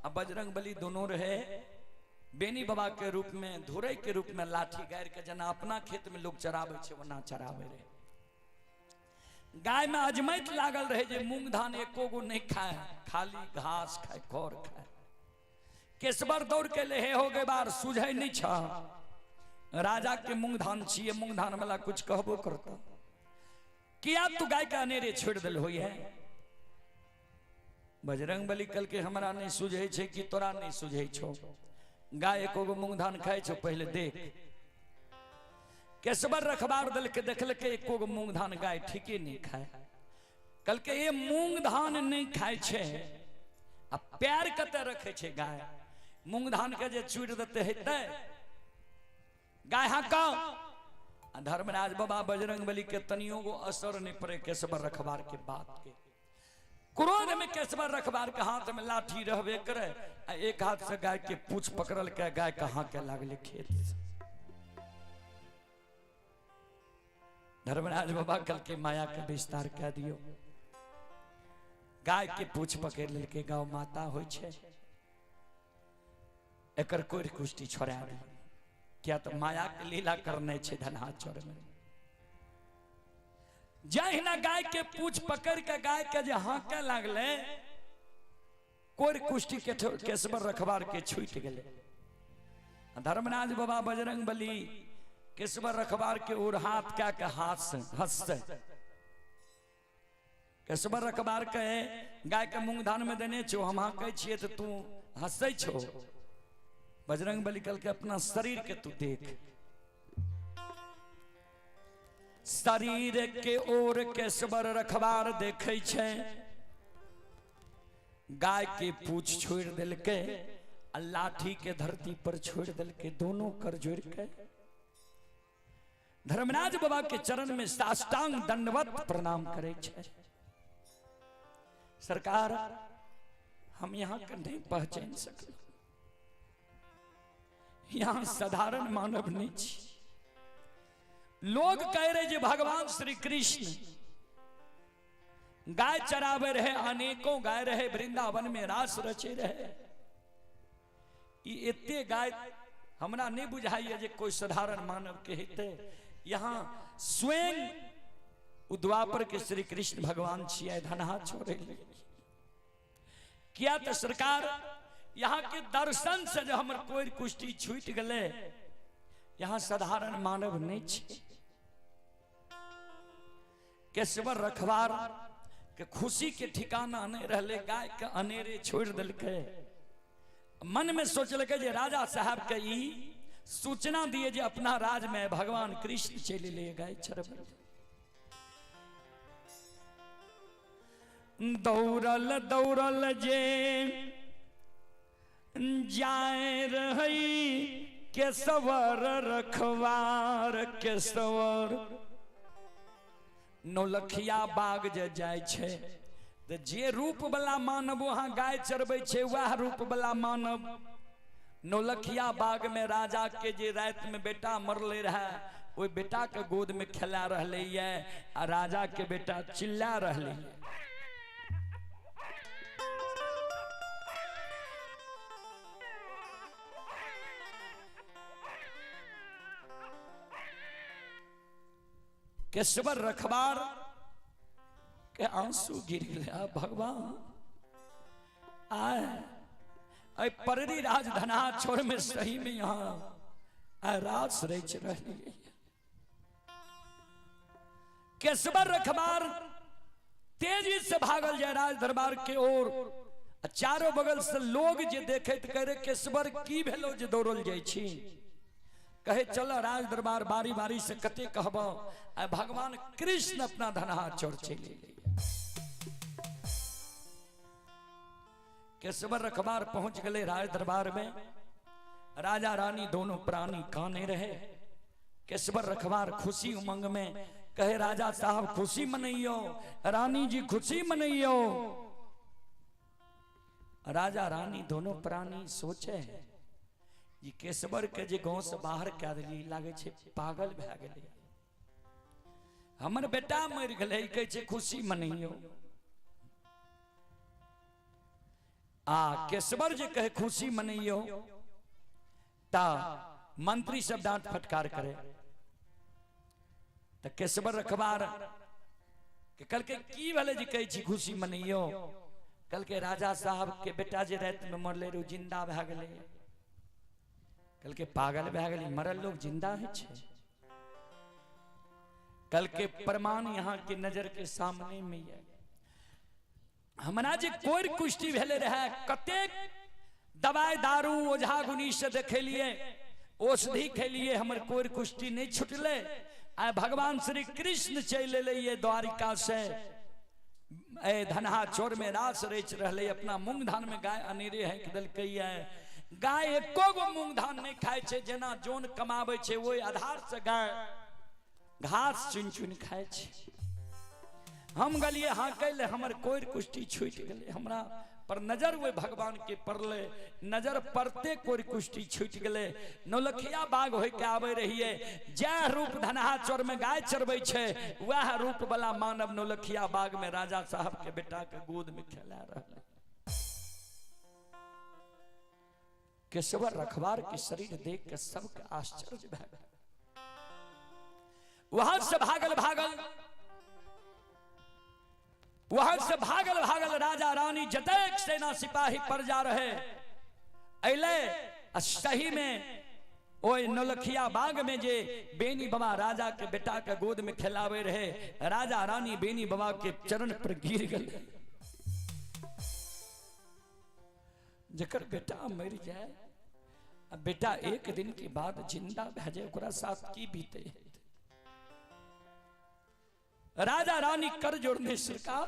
अब बजरंग बली दोनों रहे बेनी बाबा के रूप में, धुरई के रूप में लाठी गाड़ के जना अपना खेत में लोग चराबे छे वना चराबे रहे। गाय में अजमैत लागल रहे जे मूंग धान एको गो नहीं खाए, खाली घास खाए, खौर खाए। केसबर दौड़ के ले हो गए बार सुझे नहीं छा, राजा के मूंग धान छिए, मूंग धान वाला कुछ कहबो करता किया तू गाय का अनेरे छोड़ दिल हो है। बजरंग बली कल के हमरा नहीं सुझे छे कि तोरा नहीं सुझे छो, गाय एको गो मूंग धान खाए छो पहले देख। केसबर रखबार दल के देखल के एको गो मूंग धान गाय ठीके नहीं खाए। कल के ये मूंग धान नहीं खाए छे, अब प्यार कते रखे छे गाय, मूंग धान के जे चूड़ देते हेते गाय हाका। धर्मराज बाबा बजरंग बली के तनियों को असर नहीं पड़े केसबर रखबार के बात के। क्रोध में केसबर रखबार के हाथ में लाठी रहबे करे, एक हाथ से गाय के पूछ पकड़ल के गाय कहाँ के लागले खेत से। धर्मराज बाबा कल के माया के विस्तार कह दियो, गाय के पूछ पकड़ लेके गौ माता होय छे, एकर कोई कुष्टी छोड़ा दी, क्या तो माया के लीला करने छे धनहा चोर में। जहिना गाय के पूछ पकड़ के गाय के जे हाके लागले, कोई कुष्टी के केसबर रखबार के छूट गले। धर्मराज बाबा बजरंग बली केसबर रखबार के ओर हाथ क्या के हाथ से हंसते। केसबर रखबार के गाय के मूंग धान में देने छो, हम हाके छिए तो तू हंसै छो। बजरंग बली कल के अपना शरीर के तू देख, शरीर के ओर केसबर रखबार देखे छे, गाय के पूछ छोड़ दिल के, लाठी के धरती पर छोड़ दिल के, दोनों कर जोड़ के धर्मराज बाबा के चरण में साष्टांग दंडवत प्रणाम करे छे। सरकार हम यहाँ के नहीं पहचान सकते, यहाँ साधारण मानव नहीं छी। लोग कह रहे जे भगवान श्री कृष्ण गाय चरावे रहे, अनेकों गाय रहे, वृंदावन में रास रचे रहे। इतने गाय हमरा नहीं बुझाइए जे कोई साधारण मानव के हेते। यहाँ स्वयं उद्वापर के श्री कृष्ण भगवान छिए, धनहा छोड़े किया तो सरकार यहाँ के दर्शन से जो हमर कोई कुष्टी छूट गले, यहाँ साधारण मानव नहीं छे। केसबर रखबार के खुशी के ठिकाना नहीं रहले, गाय के अनेरे छोड़ दिल के। मन में सोचल के जे राजा साहब के ई सूचना दिए जे अपना राज में भगवान कृष्ण चले ले गाय चरब। दौड़ल दौड़ल जे जाए रही केसवर रखवार, केसवर नौलखिया बाग जे जाय छे, तो जे रूप वाला मानव वहां गाय चरबै छे, वह रूप वाला मानव नौलखिया बाग में राजा के जे रात में बेटा मरले रहे, ओई बेटा के गोद में खेला रहले ये, आ राजा के बेटा चिल्ला रहले। केसबर रखबार के आंसू गिर गए। भगवान आए पररी राज धनहा छोड़ में सही में यहाँ रास रच रही है। केसबर रखबार तेजी से भागल जाए राज दरबार के ओर। चारों बगल से लोग जे देखे तो कहे केसबर की भेलो जे दौड़ल जाय छी। कहे चलो राज दरबार बारी बारी से कते कहब। भगवान कृष्ण अपना धनहा चोर चले। केसबर रखबार पहुंच गए राज दरबार में। राजा रानी दोनों प्राणी काने रहे। केसबर रखबार खुशी उमंग में कहे राजा साहब खुशी मनइयो, रानी जी खुशी मनइयो। राजा रानी दोनों प्राणी सोचे जी केसबर के जे गांव से बाहर क्या दिली लागे छे पागल भे गेले। हमर बेटा मर गए कहे छे खुशी मनइयो। आ केशवर जे कहे खुशी मनइयो ता मंत्री सब डांट फटकार करे। तो केशवर रखबार के कल के की भले जी कहे छी खुशी मनइयो, कल के राजा साहब के बेटा जे रात में मरले रू जिंदा भए गेले। कल के पागल भए गेली, मरल लोग जिंदा है छे। कल के प्रमाण यहाँ के नजर के सामने में है। हमरा जे कोई कुश्ती भेले रहे, कतेक दवाई दारू ओझा गुनी से देखेलिए, औषधि खेलिए, हमर कोई कुश्ती नहीं छुटले। आ भगवान श्री कृष्ण चल ये द्वारिका से धनहा चोर में रास रेच रहे, अपना मूंग धान में गाय अनेरे है दिलकै है। गाय एको गो मूंग धान नहीं खाए छे, जेना जोन कमावे छे वही आधार से गाय घास चुन चुन खाए छे। हम गलिए हाँ कैले, हमर कोई कुश्ती छूट गए, हमरा पर नजर हुए भगवान के पड़ले, नजर पड़ते कोई कुश्ती छूट गए। नौलखिया बाग हो के आवे रहिए, जय रूप धनहा चोर में गाय चरबै छे, वह रूप वाला मानव नौलखिया बाग में राजा साहब के बेटा के गोद में खेला रहे। केशवर रखवार के शरीर देख के सबके आश्चर्य भए गए। वहां से भागल भागल राजा रानी जतेक सेना सिपाही पर जा रहे अले। सही में ओए नौलखिया बाग में जे बेनी बाबा राजा के बेटा के गोद में खिलावे रहे, राजा रानी बेनी बाबा के चरण पर गिर गए। जकर बेटा मर जाए, बेटा एक दिन के बाद जिंदा भेजे, ओकरा साथ की बीते। राजा रानी कर जोड़ने सरकार,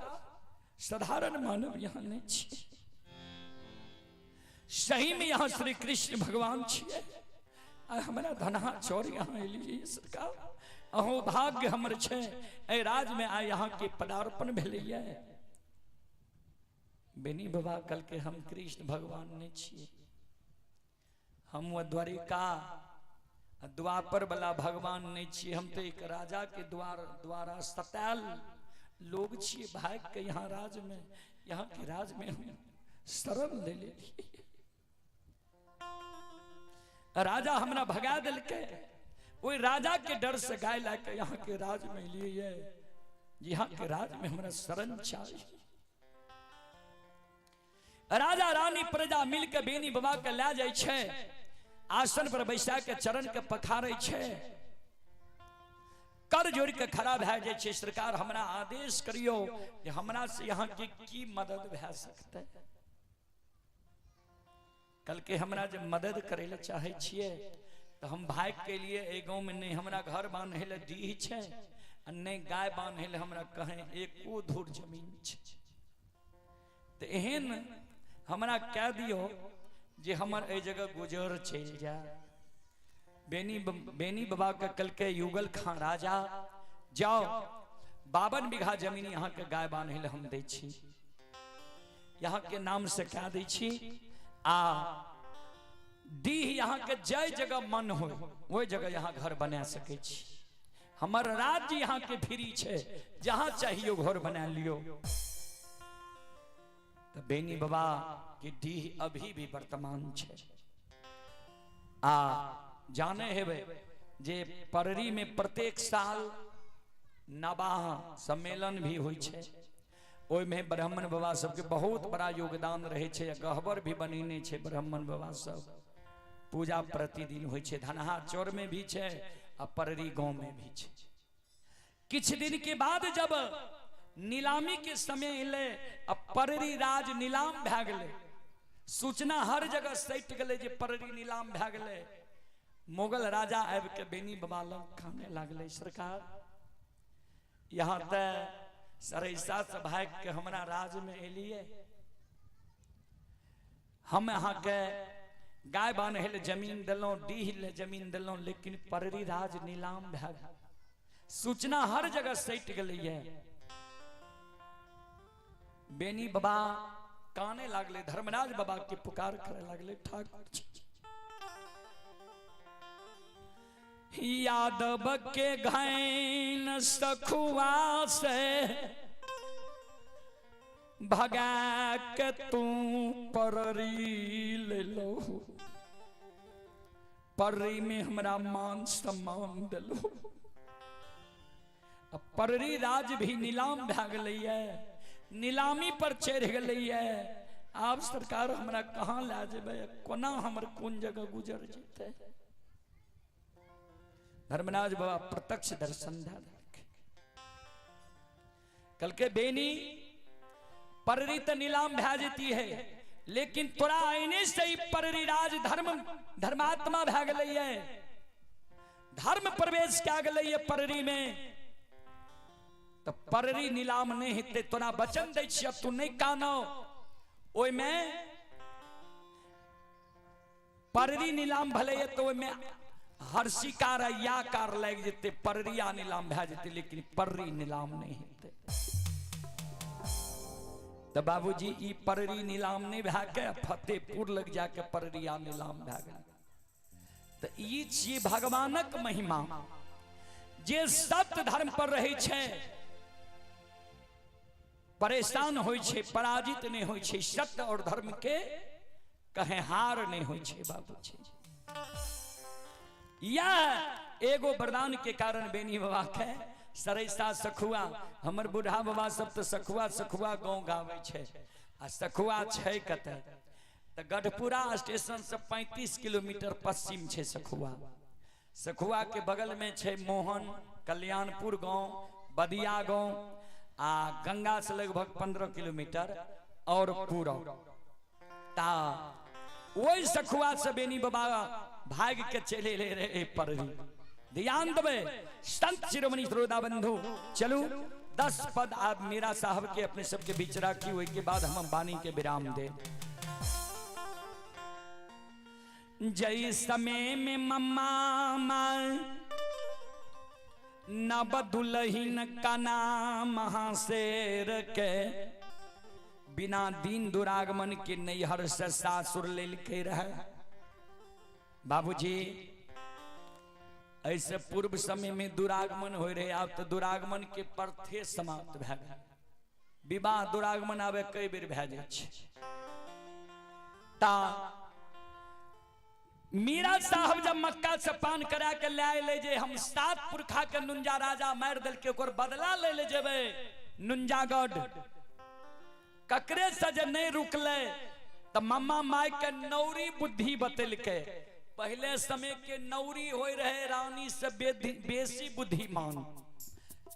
साधारण मानव यहाँ नहीं छे, सही में यहाँ श्री कृष्ण भगवान छे। हमारा धनहा चोर यहाँ एलिए सरकार, अहो भाग्य हमर छे, ए राज में आ यहाँ के पदार्पण भेलिए। बेनी बाबा कल के हम कृष्ण भगवान नहीं छे, हम वो द्वारिका द्वापर वाला भगवान नहीं छे, हम तो एक राजा के द्वारा सताल लोग छे। भाग के यहाँ राज में, यहाँ के राज में हम शरण ले लिए। राजा हमरा भगा दिल के, वो राजा के डर से गाय लाके यहाँ के राज में लिए। यहाँ के राज में हमरा शरण चाहिए। राजा रानी प्रजा मिल के बेनी बाबा के ले जाए छे, आसन पर बैसा के चरण के पखारे छे, कर जोड़ के खड़ा भए जाए छे। सरकार हमरा आदेश करियो कि हमरा से यहाँ की मदद भए सकते। कल के हमरा जब मदद करे ले चाहे छिए तो हम भाग के लिए ए गांव में नहीं, हमरा घर बांधे ले डीह छे, नहीं गाय बांधे ले हमरा कहे एको धूर जमीन छे। तो एहन हमरा कह दियो जे हमर ए जगह गुजर चल जा। बेनी बाबा का कल के युगल खां राजा, जाओ 52 बीघा जमीन यहाँ के गाय बांधे ले हम दे छी, यहाँ के नाम से क्या दे छी। आ डीह यहाँ के जय जगह मन हो वही जगह यहाँ घर बना सके छी। हमर राज्य यहाँ के फ्री छे, जहाँ चाहिए घर बना लियो। तो बेनी बाबा की डीह अभी भी वर्तमान छे। आ जाने हेबे जे पररी में प्रत्येक साल नवाह सम्मेलन भी होई छे, ओय में ब्राह्मण बाबा सबके बहुत बड़ा योगदान रहे छे। गहबर भी बनेने छे ब्राह्मण बाबा सब, पूजा प्रतिदिन होई छे। धनहा चौर में भी छे आ पररी गांव में भी छे। किछ दिन के बाद जब नीलामी के समय अले, अब पररी राज नीलाम भए गेले, सूचना हर जगह सैट गेले जे पररी नीलाम भए गेले। मुगल राजा आब के बेनी बाबा लग खाने लागले, सरकार यहाँ तक सरैसा से भाग के हमरा राज में एलिए, हम यहाँ के गाय बान्हे ले जमीन दिलों, डीह ले जमीन दिलों, लेकिन पररी राज नीलाम भए गेल। सूचना हर जगह सैट गेलै। बेनी बाबा काने लागले, धर्मराज बाबा के पुकार करे लागले, ठाकुर जी यादव के घैन सखुआ से भगा के तू पररी ले लो, पररी में हमरा मान सम्मान दिलो। अब पररी राज भी नीलाम भए गेलै है, नीलामी पर चढ़ गेलै है। आप सरकार हमरा कहाँ ला जेबै, कोना हमर कोन जगह गुजर जेतै। धर्मराज बाबा प्रत्यक्ष दर्शन दे कल के बेनी पररी तो नीलाम भए जेती है, लेकिन तोरा आईने से ही पररी राज धर्मात्मा भए गेलै है, धर्म प्रवेश क्या गेलै है पररी में। तो पररी नीलाम नहीं हेते, तोरा वचन दै छी, अब तू नहीं कानो। ओय में पररी नीलाम भले है तो ओय में हर्षिकार या कार लग जेते, पररिया नीलाम भए जेते, लेकिन पररी नीलाम नहीं हेते। तो बाबूजी ई पररी नीलाम नहीं भए के फतेहपुर लग जाके पररिया नीलाम भए गेल। तो ई छियै भगवानक महिमा, जे सत्य धर्म पर रहै छै परेशान होय छै, पराजित नहीं होय छै, सत्य और धर्म के कहे हार नहीं होय छै बाबूजी। या एगो वरदान के कारण बेनी बाबा के सरैसा सखुआ, हमर बूढ़ा बाबा सब तो सखुआ सखुआ गाँव गावे छै, आ सखुआ छै कते तो गढ़पुरा स्टेशन से 35 किलोमीटर पश्चिम छै सखुआ। सखुआ के बगल में छै मोहन, कल्याणपुर गांव, बदिया गांव, आ गंगा से लगभग 15 किलोमीटर और पूरब। ता वही सखुआ से बेनी बाबा भाग के चले ले रहे पररी। ध्यान देवे संत शिरोमणि श्रोता बंधु, चलू 10 पद आप मीरा साहब के अपने सबके बीच राखी, हुई के बाद हम वाणी के विराम दे। जय समय में मम्मा नब दुलहीन कना महाशेर के, बिना दीन दुरागमन के नैहर से सासुर लेल के रहे। बाबूजी ऐसे पूर्व समय में दुरागमन हो रहे, आप तो दुरागमन के प्रथे समाप्त भए गए। विवाह दुरागमन आबे कई बेर भए जाए छै। ता मीरा साहब जब मक्का से पान करा के ले जे हम 7 पुरखा के नुंजा राजा मार दल के ओकर बदला ले ले जेबे नुंजागढ़, ककरे से जे नहीं रुकले तो मम्मा माई के नौरी बुद्धि बतल के। पहले समय के नौरी होय रहे रानी से बेसी बुद्धिमान।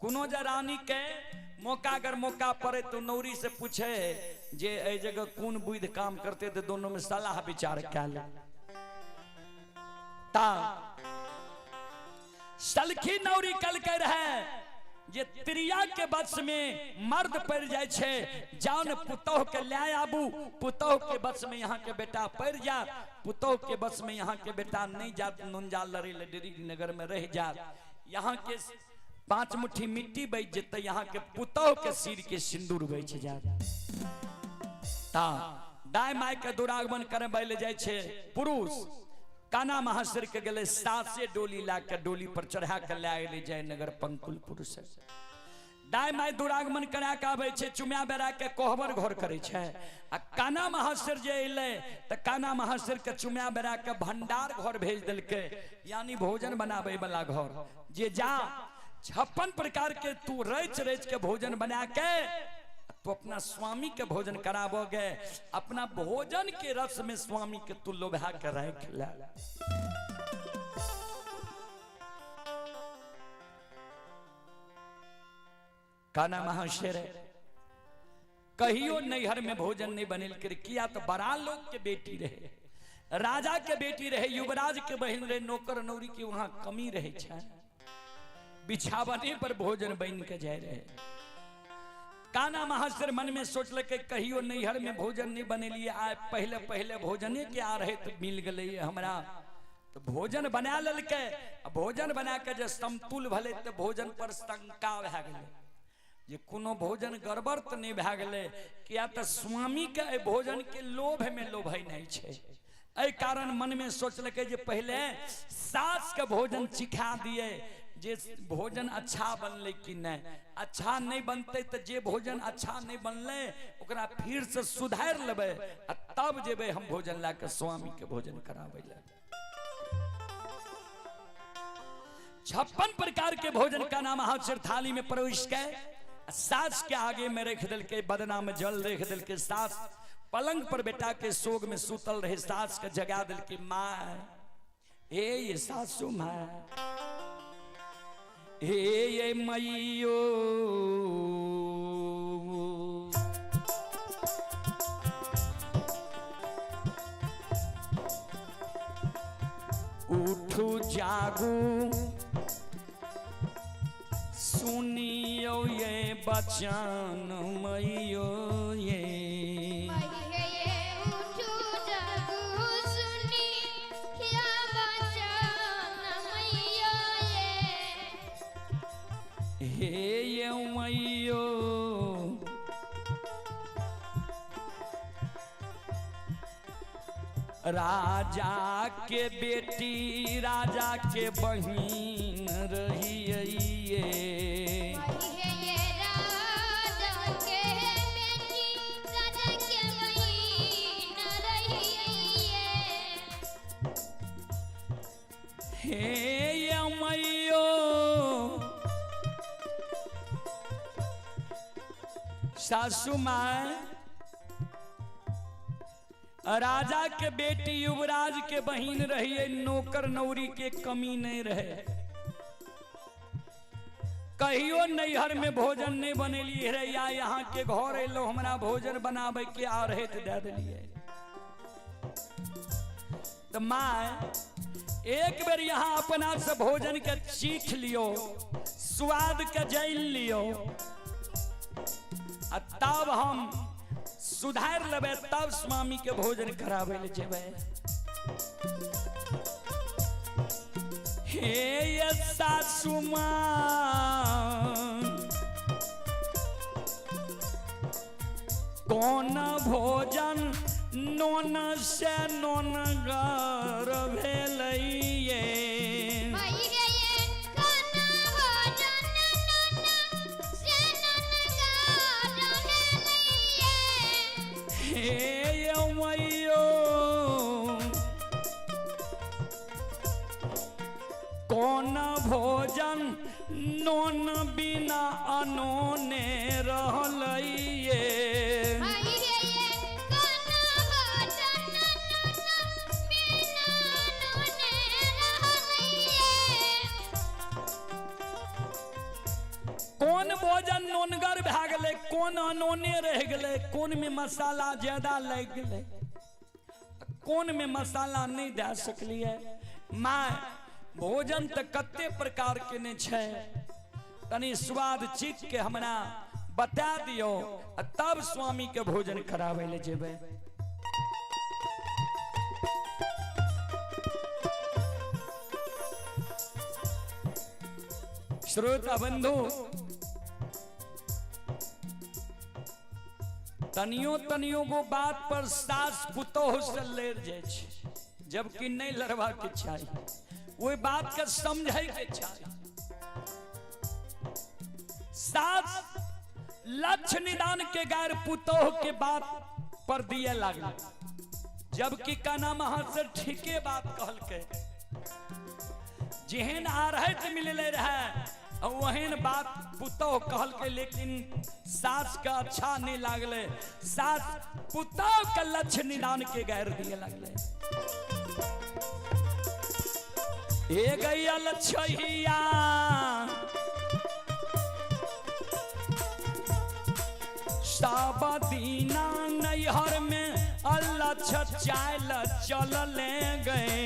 कोनो जे रानी के मौका अगर मौका पड़े तो नौरी से पूछे जे ए जगह कौन बुद्धि काम करते, तो दोनों में सलाह विचार कर ले। सलखी नौरी कल के रहे जे त्रिया के बस में मर्द पड़ जाए छे, जान पुतोह के ले आबू, पुतोह के बस में यहाँ के बेटा पड़ जा, पुतोह के बस में यहाँ के बेटा नहीं जात, नुनजा लड़ी लडरी नगर में रह जा, यहाँ के 5 मुट्ठी मिट्टी बच जेते, यहाँ के पुतोह के सिर के सिंदूर बच जा। दाई माई के दुरागमन करे बैले जाए छे पुरुष, काना महाशर के गले 7 से डोली ला के डोली पर चढ़ा के ले जाए नगर पंकुलपुर से। दाई माई दुरागमन करा के आवे छे, चुम्या बेरा के कोहबर घर करे छे। आ काना महाशर जे अइले त काना महाशर के चुम्या बेरा के भंडार घर भेज दिल के, यानी भोजन बनावे वाला घर, जे जा 56 प्रकार के तू रच रच के भोजन बना के तो अपना स्वामी के भोजन कराबोगे, अपना भोजन के रस में स्वामी के तू लोभा के रख ले। काना महाशर कहियो नैहर में भोजन नहीं बनेल कर, किया तो बड़ा लोग के बेटी रहे, राजा के बेटी रहे, युवराज के बहन रहे, नौकर नौरी की वहां कमी रहे छे, बिछावने पर भोजन बन के जाए रहे। काना महाशर मन में सोच लगे कहियो नैहर में भोजन नहीं बनेलिए, आए पहले पहले भोजने के आ रहे तो मिल गए हमरा, तो भोजन बना ललके। भोजन बना के जब समतुल भले तो भोजन पर शंका भए गेलै जे कोनो भोजन गड़बड़ तो नहीं भए गेलै, किया तो स्वामी के भोजन के लोभ में लोभै नहीं छे। एहि कारण मन में सोच लगे जे पहले सास के भोजन चिखा दिए, जे भोजन अच्छा बनले कि नहीं, अच्छा नहीं बनते तो जे भोजन अच्छा नहीं बनले ओकरा फिर से सुधार लेबे आ तब जेबे हम भोजन ला के स्वामी के भोजन करावे ले। 56 प्रकार के भोजन का नाम हाथ थाली में परोस के सास के आगे में रख दिल के, बदना में जल रख दिल के, सास पलंग पर बेटा के सोग में सुतल रहे, सास के जगा दिल के, माँ ये सासू माँ ये मैयो उठू जागू सुनियो ये बचन मैयो ये हे मैयो राजा के बेटी राजा के बहिन रही हे मैयो सासू माँ राजा के बेटी युवराज के बहिन रहिए, नौकर नौरी के कमी नहीं रहे, कहियो नैहर में भोजन नहीं बनेली रे, या यहाँ के घर एलो हमरा भोजन बनावे के आ रहे तो दे दिलिए। तो माँ एक बेर यहाँ अपना से भोजन के चीख लियो, स्वाद के जान लियो, तब हम सुधार लेबे, तब स्वामी के भोजन करावे ले जेबे। हे सासू माँ कौन भोजन नोन से नोन गर भेलैये, कौन भोजन नोन बिना अनोने रहलैये, कौन भोजन नोनगर भए गेलै, कौन अनोने रह गेलै, कौन में मसाला ज्यादा लग गेलै, कौन में मसाला नहीं दे सकलिए। माँ भोजन तो कते प्रकार के ने छे, तनी स्वाद चीख के हमरा बता दियो, तब स्वामी के भोजन करावे ले जेबे। श्रोता बंधु तनियो तनियो गो बात पर सास पुतोह से लड़ जाए, जबकि नहीं लड़वा के चाहिए, वो बात के समझे के चाहिए। सास लक्ष्य निदान के गैर पुतोह के बात पर दिए लागल, जबकि का नाम हाथ से ठीके बात कहल के, जेहन आरहत मिलले रहे वहन बात पुतोह कहल के, लेकिन सास का अच्छा नहीं लागले, सास पुतोह के लक्ष्य निदान के गैर दिए लागले। हे गैयल छहिया साबदीना नैहर में अल्लाह चाल चल ले गए,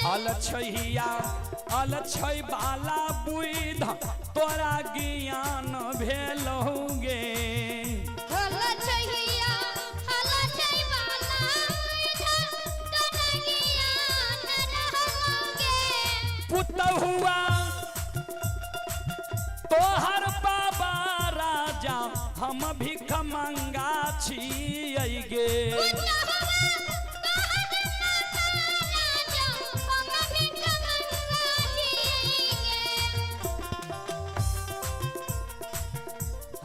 अलछैया अलछै बाला बुध तोरा ज्ञान भेलहुगे, पुतहुआ तोहर बाबा राजा हम भिख मंगा छियै गे,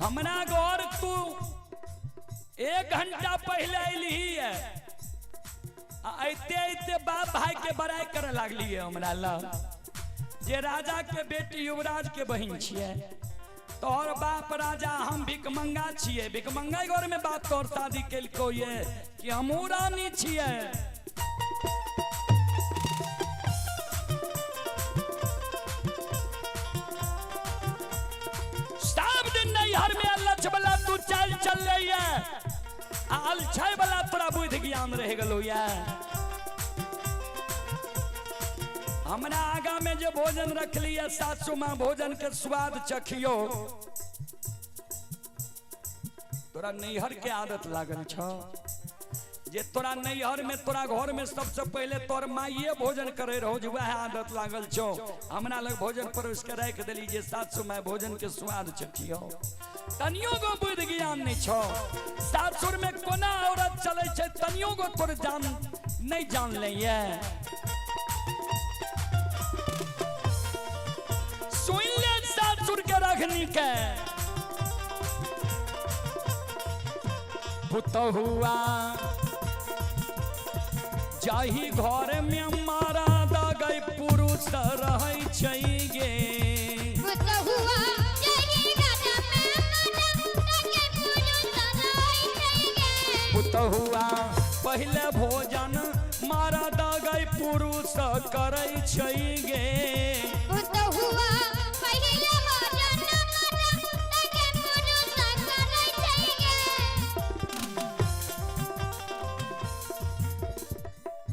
हमरा घर तू 1 घंटा पहले अली है, आते आते बाप भाई के बड़ाई करे लागली है हमरा लग, जे राजा के बेटी युवराज के बहन छिए। तोहर बाप राजा, हम भिकमंगा छिए, भिकमंगा घर में बाप तोहर शादी केलको ये कि हमहू रानी छिए। सब दिन नैहर में लच वाला तू चल रही है, आल छय वाला तोरा बुद्धि ज्ञान रह गलो या। हमरा आगा में जो भोजन रख लिया सासू माँ, भोजन के स्वाद चखियो। तोरा नैहर के आदत लागल छ, जे तोरा नैहर में तोरा घर में सबसे पहले तोर माइये भोजन करे रहो, जो वह आदत लागल छो। हमरा लग भोजन परोस के रख देली जे सासू माँ भोजन के स्वाद चखियो। तनियो गो बुद्धि ज्ञान नहीं छो। सासुर में कोना औरत चले छे तनियो गो तोर जान नहीं जान ले ये। सुन ले सासुर के रखनी के पुतहुआ जाही घर में मारा दगई पुरुष रहे छै गे। पुतहुआ जाही घर में मारा दगई पुरुष रहे छै गे। पुतहुआ पहले भोजन मारा दगई पुरुष करे छै गे। पुतहुआ पहले भोजन मारा दगई पुरुष करे छै गे।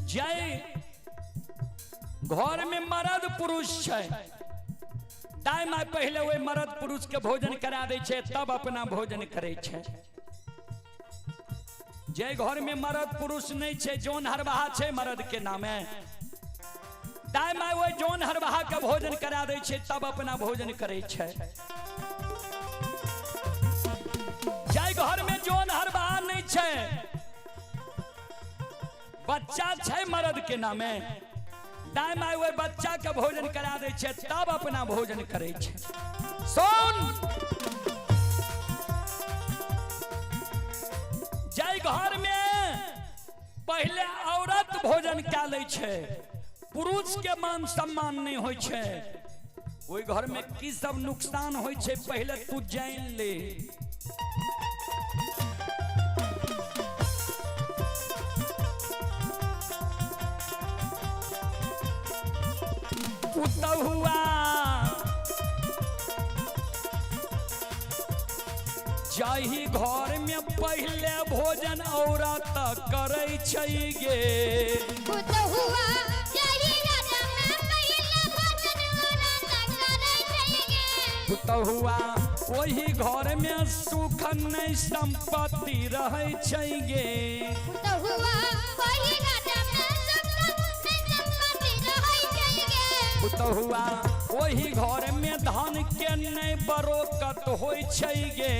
जय घर में मर्द पुरुष है, दाई माय पहले वही मर्द पुरुष के भोजन करा दे छे, तब अपना भोजन करे छे। जय घर में मर्द पुरुष नहीं छे, जोन हरवाहा छे मर्द के नामे, दाई माय वही जोन हरवाहा के भोजन करा दे छे, तब अपना भोजन करे छे। जय घर में जोन हरवाहा नहीं छे, बच्चा छे मर्द के नामे, दाई माय वही बच्चा के भोजन करा दे छे, तब अपना भोजन करे छे। सुन, जय घर में पहले औरत भोजन क्या ले छे, पुरुष के मान सम्मान नहीं होय छे। ओई घर में की सब नुकसान होय छे पहले तू जान ले। पुतहुआ जाही घर में पहले भोजन औरत करे छै गे। पुतहुआ जाही घर में पहले भोजन औरत करे छै गे। पुतहुआ वही घर में सुख नहीं संपत्ति रहे छै गे। पुतहुआ वही घर में सुख नहीं संपत्ति रहे छै गे। पुतहुआ वही घर में धन के नहीं बरोकत होय छै गे।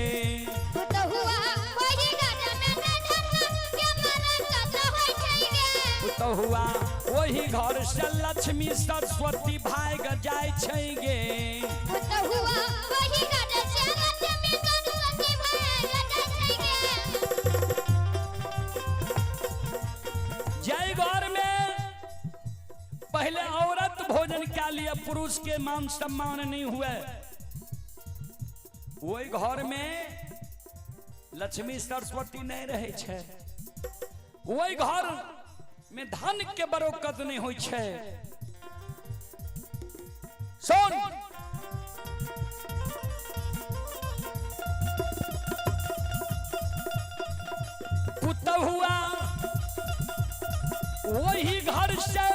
पुतहुआ वही घर में धन के बरोकत होय छै गे। पुतहुआ वही घर से लक्ष्मी सरस्वती भाग जाय छै गे। पुतहुआ वही घर से लक्ष्मी सरस्वती भाग जाय छै गे। जय घर में पहले औरत भोजन क्या लिया, पुरुष के मान सम्मान नहीं हुए। वही घर में लक्ष्मी सरस्वती नहीं रहे छे, वही घर में धन के बरोकत नहीं होय छे। सुन, पुतहुआ वही घर से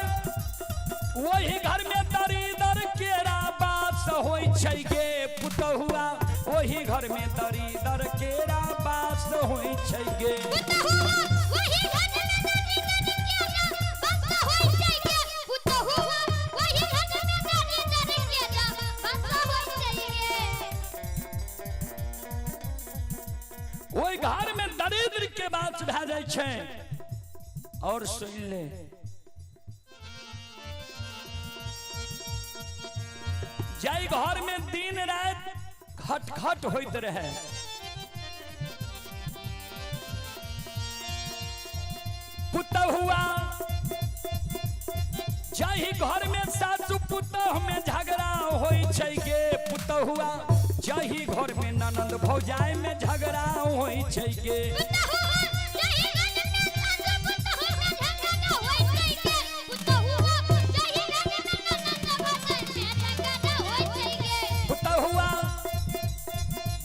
वही घर में दरिदर केरा बास होय छै गे। पुतहुआ वही घर में दरिदर केरा बास होय छै गे। पुतहुआ वही घर में दरिदर केरा बास होय छै गे। पुतहुआ वही घर में दरिदर केरा बास होय छै गे। वही घर में दरिद्र के बात भे जाय छै। और सुन ले, जय घर में दिन रात खटखट होइत रहे, पुतहुआ जाहि घर में सासु पुतह में झगड़ा होई छै गे पुतहुआ जाहि घर में ननद भौजाई में झगड़ा होई छै गे पुतहुआ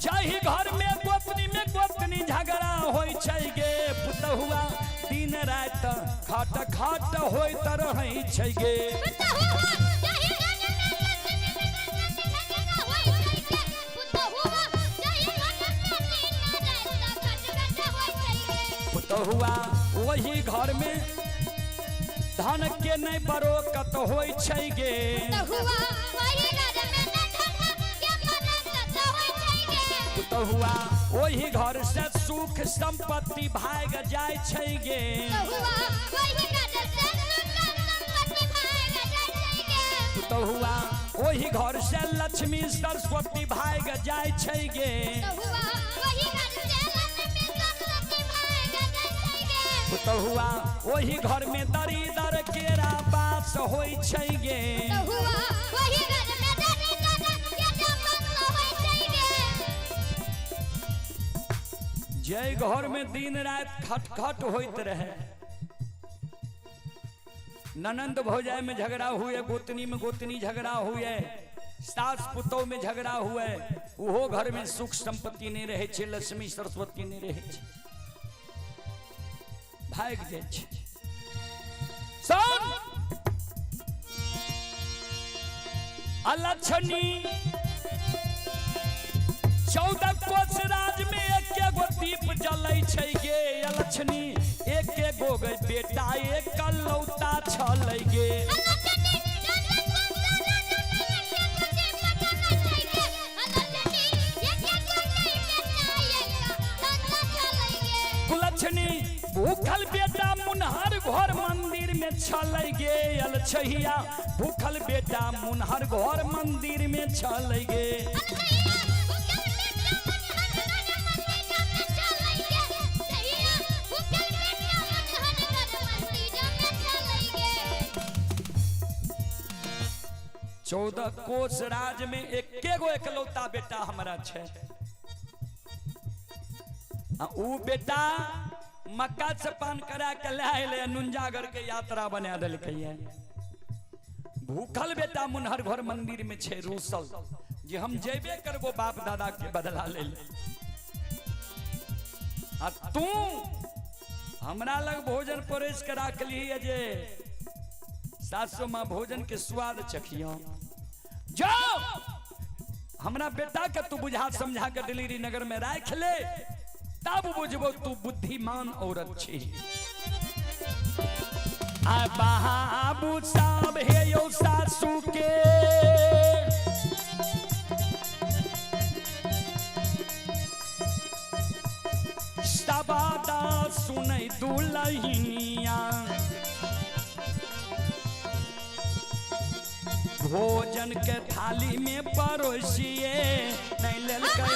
जाहि घर में गोतनी झगड़ा होई छै गे पुतहुआ दिन रात खाट खाट होइत रहै छै गे पुतहुआ वही घर में धन के नहीं बरोकत होई छै गे पुतहुआ वही घर से सुख संपत्ति भाग जाय छै गे पुतहुआ वही घर से लक्ष्मी सरस्वती भाग जाय छै गे पुतहुआ वही घर में दरिदर केरा बास होई छै गे जय घर में दिन रात खटखट होइत रहे ननंद भौजाई में झगड़ा हुए गोतनी में गोतनी झगड़ा हुए सास पुतोह में झगड़ा हुए उहो घर में सुख संपत्ति नहीं रहे छे लक्ष्मी सरस्वती नहीं रहे छे भाग जाय छे सुन अलक्षणी 14 कोस राज में एक गो दीप जलै छै गे अलक्षणी एक गो बेटा एक कलौता छलै गे कुलक्षणी भूखल बेटा मुनहर घर मंदिर में छलै गे अलछहिया भूखल बेटा मुनहर घर मंदिर में छलै गे चौदह कोस राज में एके गो एकलौता बेटा हमारा छे ऊ बेटा मक्का से पान करा के ले नुंजागर के यात्रा बना दिलकै भूखल बेटा मुनहर घर मंदिर में छे रूसल जे हम जेबे करबो बाप दादा के बदला ले आ तू हमरा लग भोजन परोस के राख ली जे सासु माँ भोजन के स्वाद चखियो जाओ हमरा बेटा के तू बुझा समझा के दिल्ली नगर में राख ले तब बुझबो तू बुद्धिमान औरत छी आ बाबू साहब हे यो सासू के सबादा सुनै दुलहिनिया भोजन के थाली में परोसिए नहीं लेलकै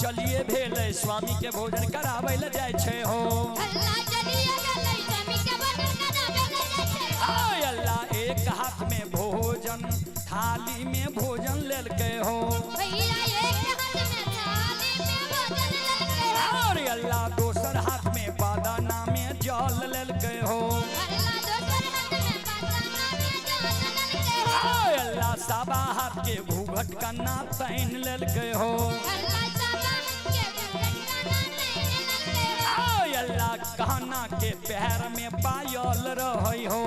चलिए भेले स्वामी के भोजन कराबै ले जाय छे हो अल्लाह चलिए भेले स्वामी के भोजन कराबै ले जाय छे हाय अल्लाह एक हाथ में भोजन थाली में भोजन लेलकै हो भैया एक हाथ में थाली में भोजन लेलकै हो और अल्लाह दोसर हाथ में बादाना में जल लेलकै हो अल्लाह दोसर हाथ में बादाना में जल लेलकै हो हाय अल्लाह साबा हाथ के घूंघट कन्ना तैन लेलकै हो अल्लाह कहना के पैर में पायल रही हो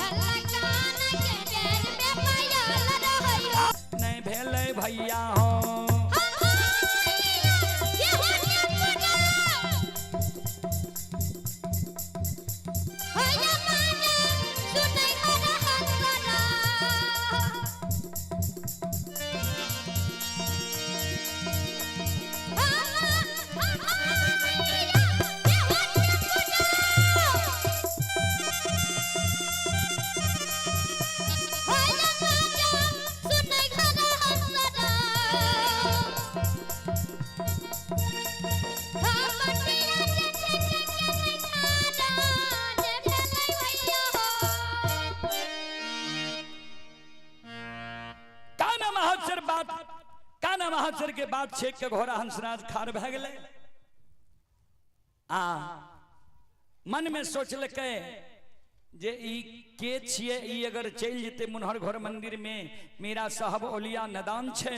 अल्लाह कहना के पैर में पायल रही हो नहीं भेले भैया हो। काना महाचर के बाद छेक के घोड़ा हंसराज खार भए गेलै। मन में सोचलकै जे ई के छियै, ई अगर चल जेते मुनहर घर मंदिर में मेरा साहब ओलिया नदान छे,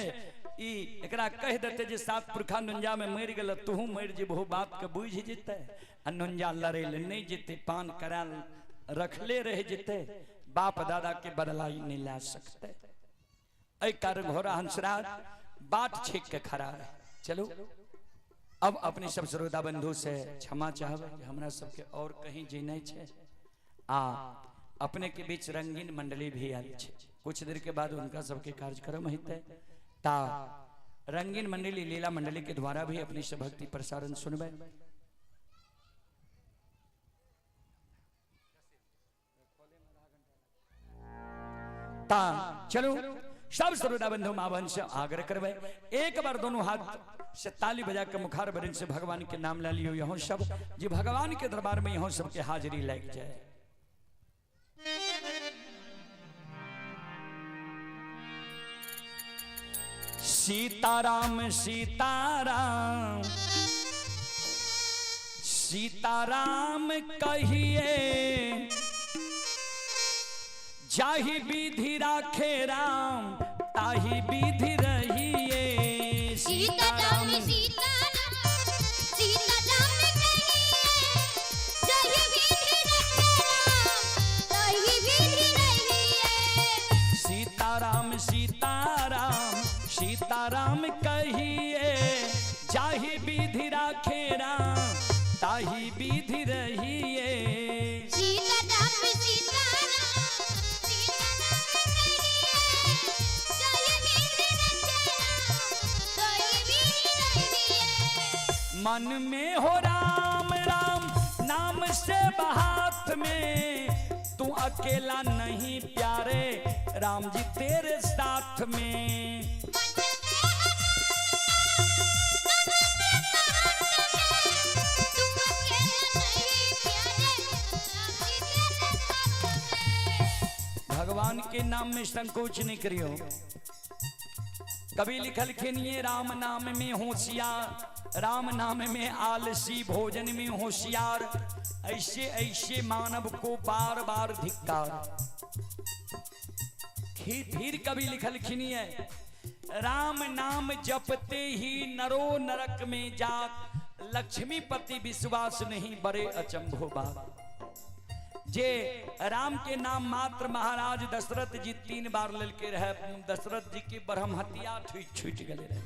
ई एकरा कह देते जे सात पुरखा नुंजा में मर गेल, तूहू मर जेबहू, बात के बुझ जेते आ नुंजा लड़े ले नहीं जेते, पान कराल रखले रह जेते, बाप दादा के बदलाई नहीं ला सकते। ऐ कारण घोड़ा हंसराज बाट छेक के खड़ा है। चलो अब अपने सब श्रोता बंधु से क्षमा चाहब, हमरा सबके और कहीं जीना छे। अपने के बीच रंगीन मंडली भी आयल छे, कुछ देर के बाद उनका सबके कार्यक्रम हेते। ता रंगीन मंडली लीला मंडली के द्वारा भी अपनी से भक्ति प्रसारण सुनबे। ता चलो सब श्रोता बंधु मावन से आग्रह करबे, एक बार दोनों हाथ से ताली बजा के मुखार बरिन से भगवान के नाम ला लियो। यहाँ सब जी भगवान के दरबार में यहाँ सबके हाजिरी लग जाए। सीताराम सीताराम सीताराम कहिए, जाहि विधि राखे राम ताहि विधि रहिए। सीताराम सीताराम सीताराम कहिए, जाहि विधि राखे राम ताहि विधि रहिए। सीताराम सीताराम सीताराम कहिए, जाहि विधि राखे राम ताहि विधि रहिए। सीताराम सीताराम सीताराम कहिए, जाहि विधि राखे राम ताहि विधि रहिए। मन में हो राम राम नाम से बहात में, तू अकेला नहीं प्यारे राम जी तेरे साथ में। भगवान के नाम में संकोच नहीं करियो। कभी लिखलखिन ये राम नाम में होशियार, राम नाम में आलसी, भोजन में होशियार, ऐसे ऐसे मानव को बार बार धिक्कार। फिर कभी लिखलखिन ये राम नाम जपते ही नरो नरक में जात, लक्ष्मीपति विश्वास नहीं बड़े अचंभो बात। जे राम के नाम मात्र महाराज दशरथ जी 3 बार लेके रहे, दशरथ जी की ब्रह्महत्या छूट गए रहे।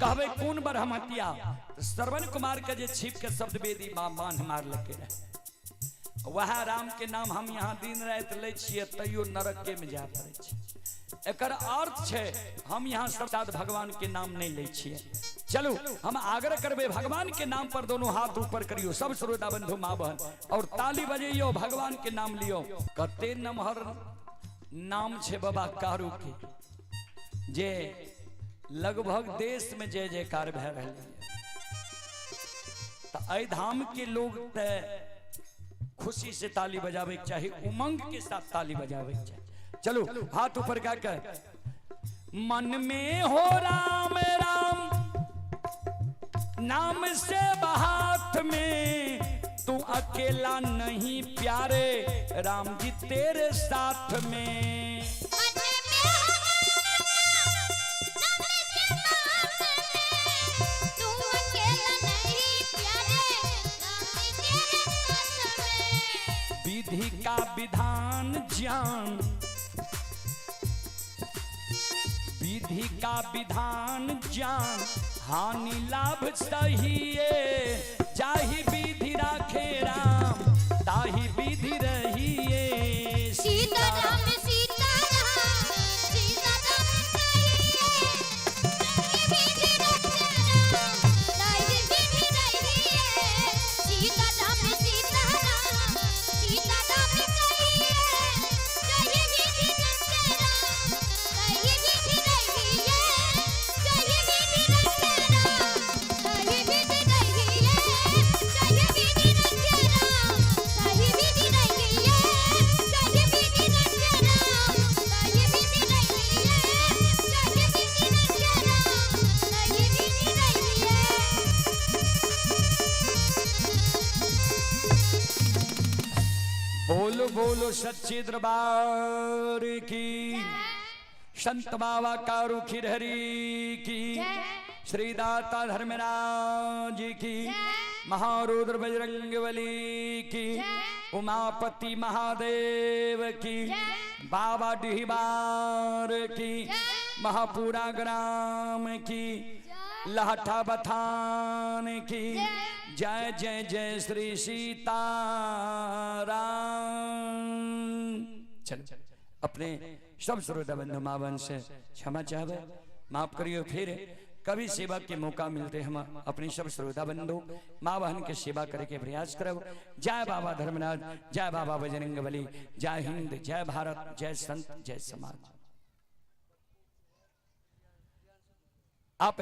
कहबे कौन ब्रह्महत्या? श्रवण कुमार के जे छिप के शब्द वेदी बांध मार लेके रहे, वह राम के नाम हम यहाँ दिन रात ले छिए तैयो नरक के में जा पड़े छी। एकर अर्थ छे हम यहाँ सब भगवान के नाम नहीं ले छिए। चलो हम आग्रह करबे भगवान के नाम पर दोनों हाथ ऊपर करियो, सब श्रोता बंधु माँ बहन, और ताली बजाइयो, भगवान के नाम लियो। कते नमहर नाम छे बाबा कारू के, जे लगभग देश में जय जयकार भे रहे। तो अय धाम के लोग ते खुशी से ताली बजावे चाहिए, उमंग के साथ ताली बजावे चाहिए। चलो हाथ ऊपर कर, मन में हो राम राम नाम से बहात में, तू अकेला नहीं प्यारे राम जी तेरे साथ में। विधि का विधान ज्ञान, विधि का विधान जान हानि लाभ सहिए, जाहि विधि राखे राम ताहि विधि रहिए। सीताराम सीताराम सीताराम कहिए, विधि रखे राम ताहि विधि रहिए। सीताराम सीताराम सीताराम कहिए, विधि रखे राम ताहि विधि रहिए। विधि रखे राम ताहि विधि रहिए। विधि रखे राम ताहि विधि रहिए। विधि रखे राम ताहि विधि रहिए। विधि रखे राम ताहि विधि रहिए। बोलो बोलो सच्चे दरबार की, संत बाबा कारू खिरहरी की, श्री दाता धर्मराज की, महारुद्र बजरंगबली की, उमापति महादेव की, बाबा डिहबार की, महापुरा ग्राम की, लहठा बथान की। जय जय जय श्री सीताराम। चलो अपने सब श्रोता बंधु माँ बहन से क्षमा चाहे, माफ करियो। फिर कभी सेवा के मौका मिलते हम अपनी सब श्रोता बंधु माँ बहन के सेवा करे के प्रयास करब। जय बाबा धर्मनाथ, जय बाबा बजरंगबली, जय हिंद, जय भारत, जय संत, जय समाज।